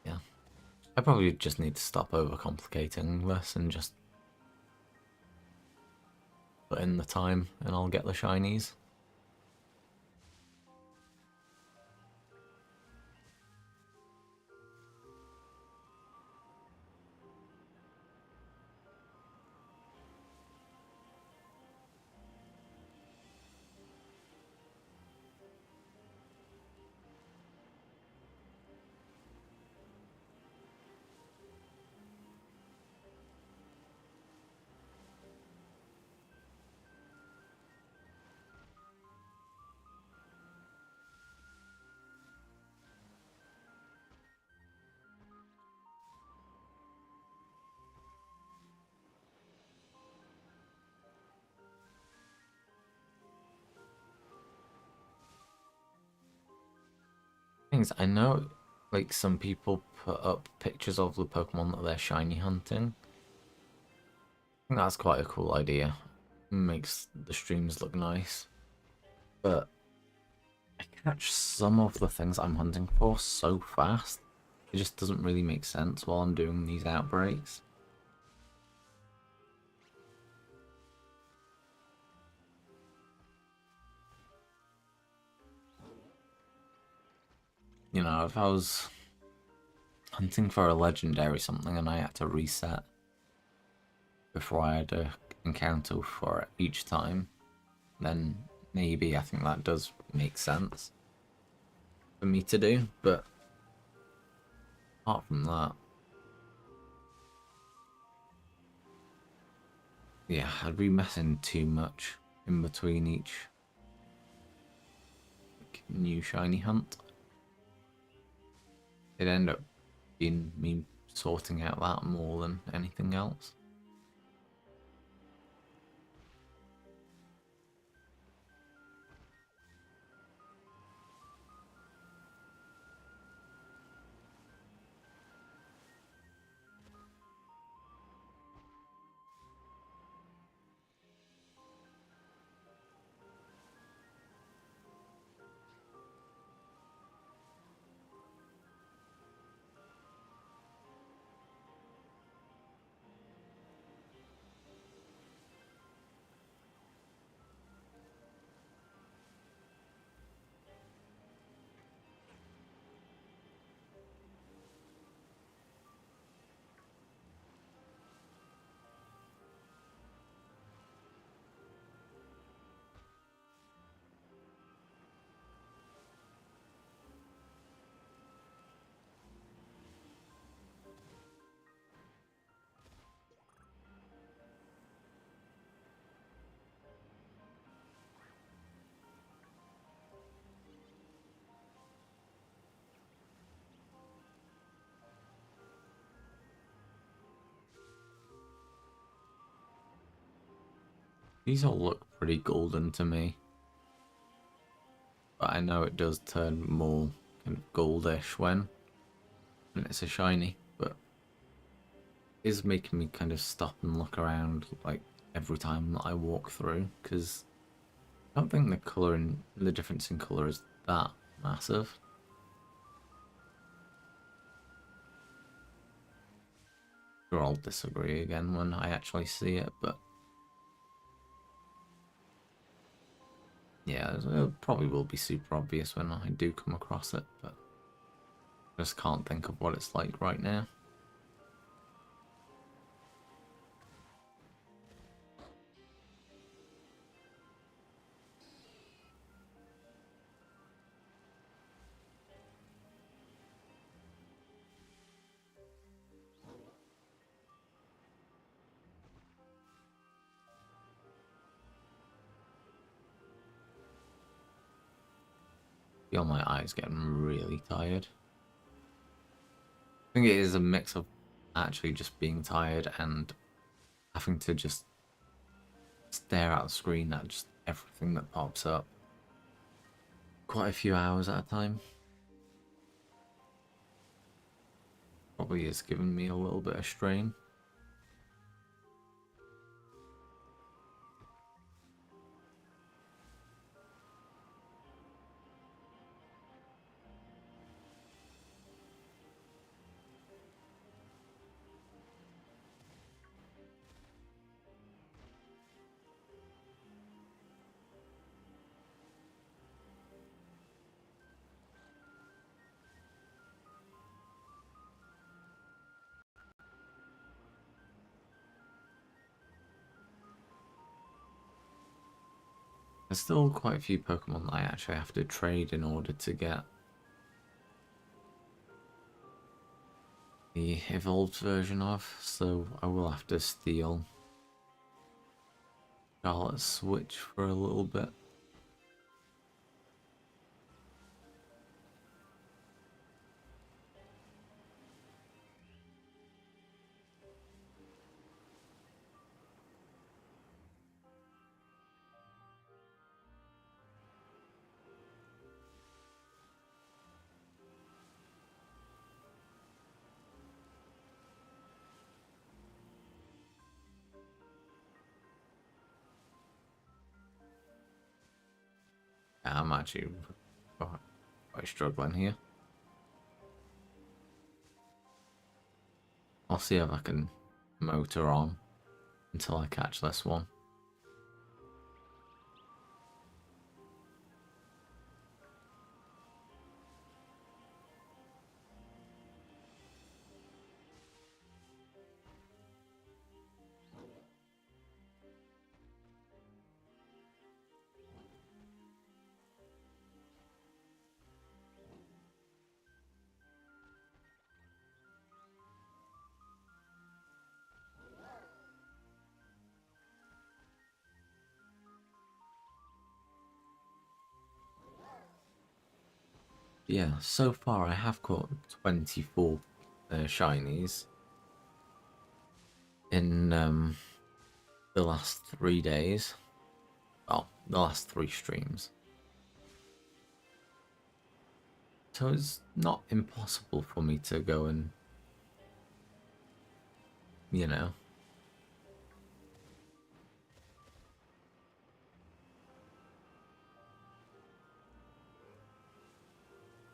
Yeah. I probably just need to stop overcomplicating this and just put in the time and I'll get the shinies. Things I know, like some people put up pictures of the Pokemon that they're shiny hunting. I think that's quite a cool idea. Makes the streams look nice. But I catch some of the things I'm hunting for so fast. It just doesn't really make sense while I'm doing these outbreaks. You know, if I was hunting for a legendary something and I had to reset before I had a encounter for it each time, then maybe I think that does make sense for me to do, but apart from that, yeah, I'd be messing too much in between each new shiny hunt. It'd end up being me sorting out that more than anything else. These all look pretty golden to me, but I know it does turn more kind of goldish when it's a shiny, but it is making me kind of stop and look around like every time that I walk through, because I don't think the difference in colour is that massive. Sure, I'll disagree again when I actually see it, but yeah, it probably will be super obvious when I do come across it, but I just can't think of what it's like right now. Feel my eyes getting really tired. I think it is a mix of actually just being tired and having to just stare at the screen at just everything that pops up. Quite a few hours at a time. Probably is giving me a little bit of strain. There's still quite a few Pokemon that I actually have to trade in order to get the evolved version of, so I will have to steal Scarlet Switch for a little bit. I'm actually quite struggling here. I'll see if I can motor on until I catch this one. Yeah, so far I have caught 24 shinies in the last 3 days. Well, the last 3 streams. So it's not impossible for me to go and, you know,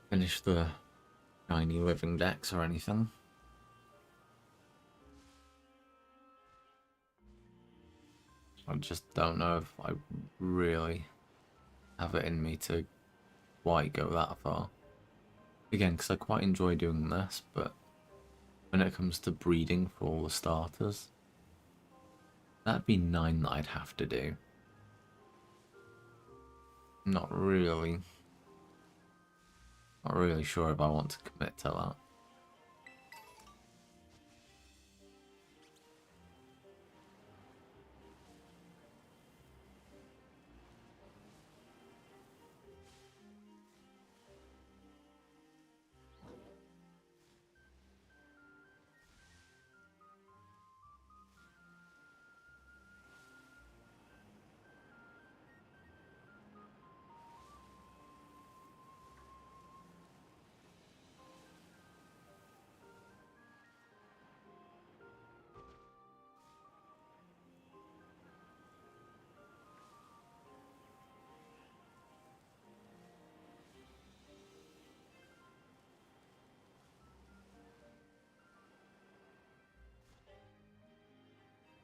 finish the shiny living decks or anything. I just don't know if I really have it in me to quite go that far. Again, because I quite enjoy doing this, but when it comes to breeding for all the starters, that'd be 9 that I'd have to do. Not really sure if I want to commit to that.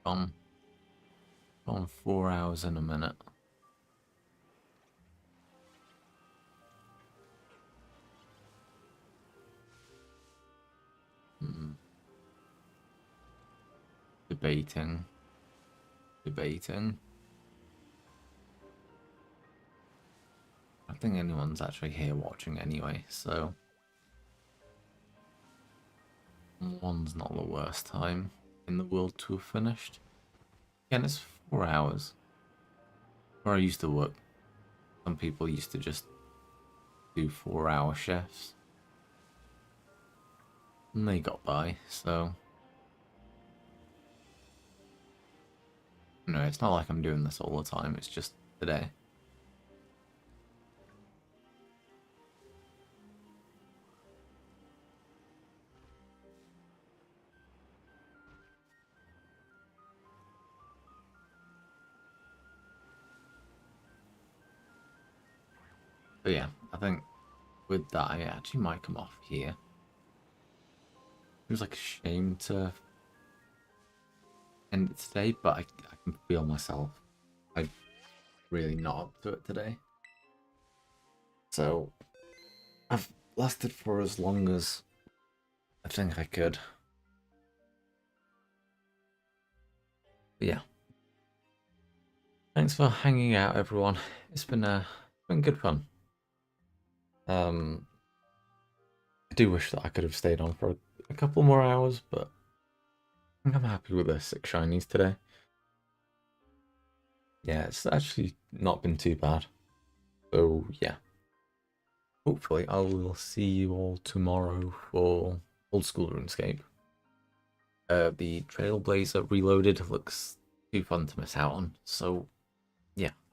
On 4 hours in a minute. Debating. I don't think anyone's actually here watching anyway, so 1's not the worst time in the world to have finished. Again, it's 4 hours. Where I used to work, some people used to just do 4-hour shifts. And they got by, so... No, it's not like I'm doing this all the time, it's just today. But yeah, I think with that I actually might come off here. It was like a shame to end it today, but I can feel myself. I'm really not up to it today. So I've lasted for as long as I think I could. But yeah. Thanks for hanging out, everyone. It's been good fun. I do wish that I could have stayed on for a couple more hours, but I think I'm happy with the 6 shinies today. Yeah, it's actually not been too bad. So yeah. Hopefully I will see you all tomorrow for Old School RuneScape. The Trailblazer Reloaded looks too fun to miss out on, so yeah.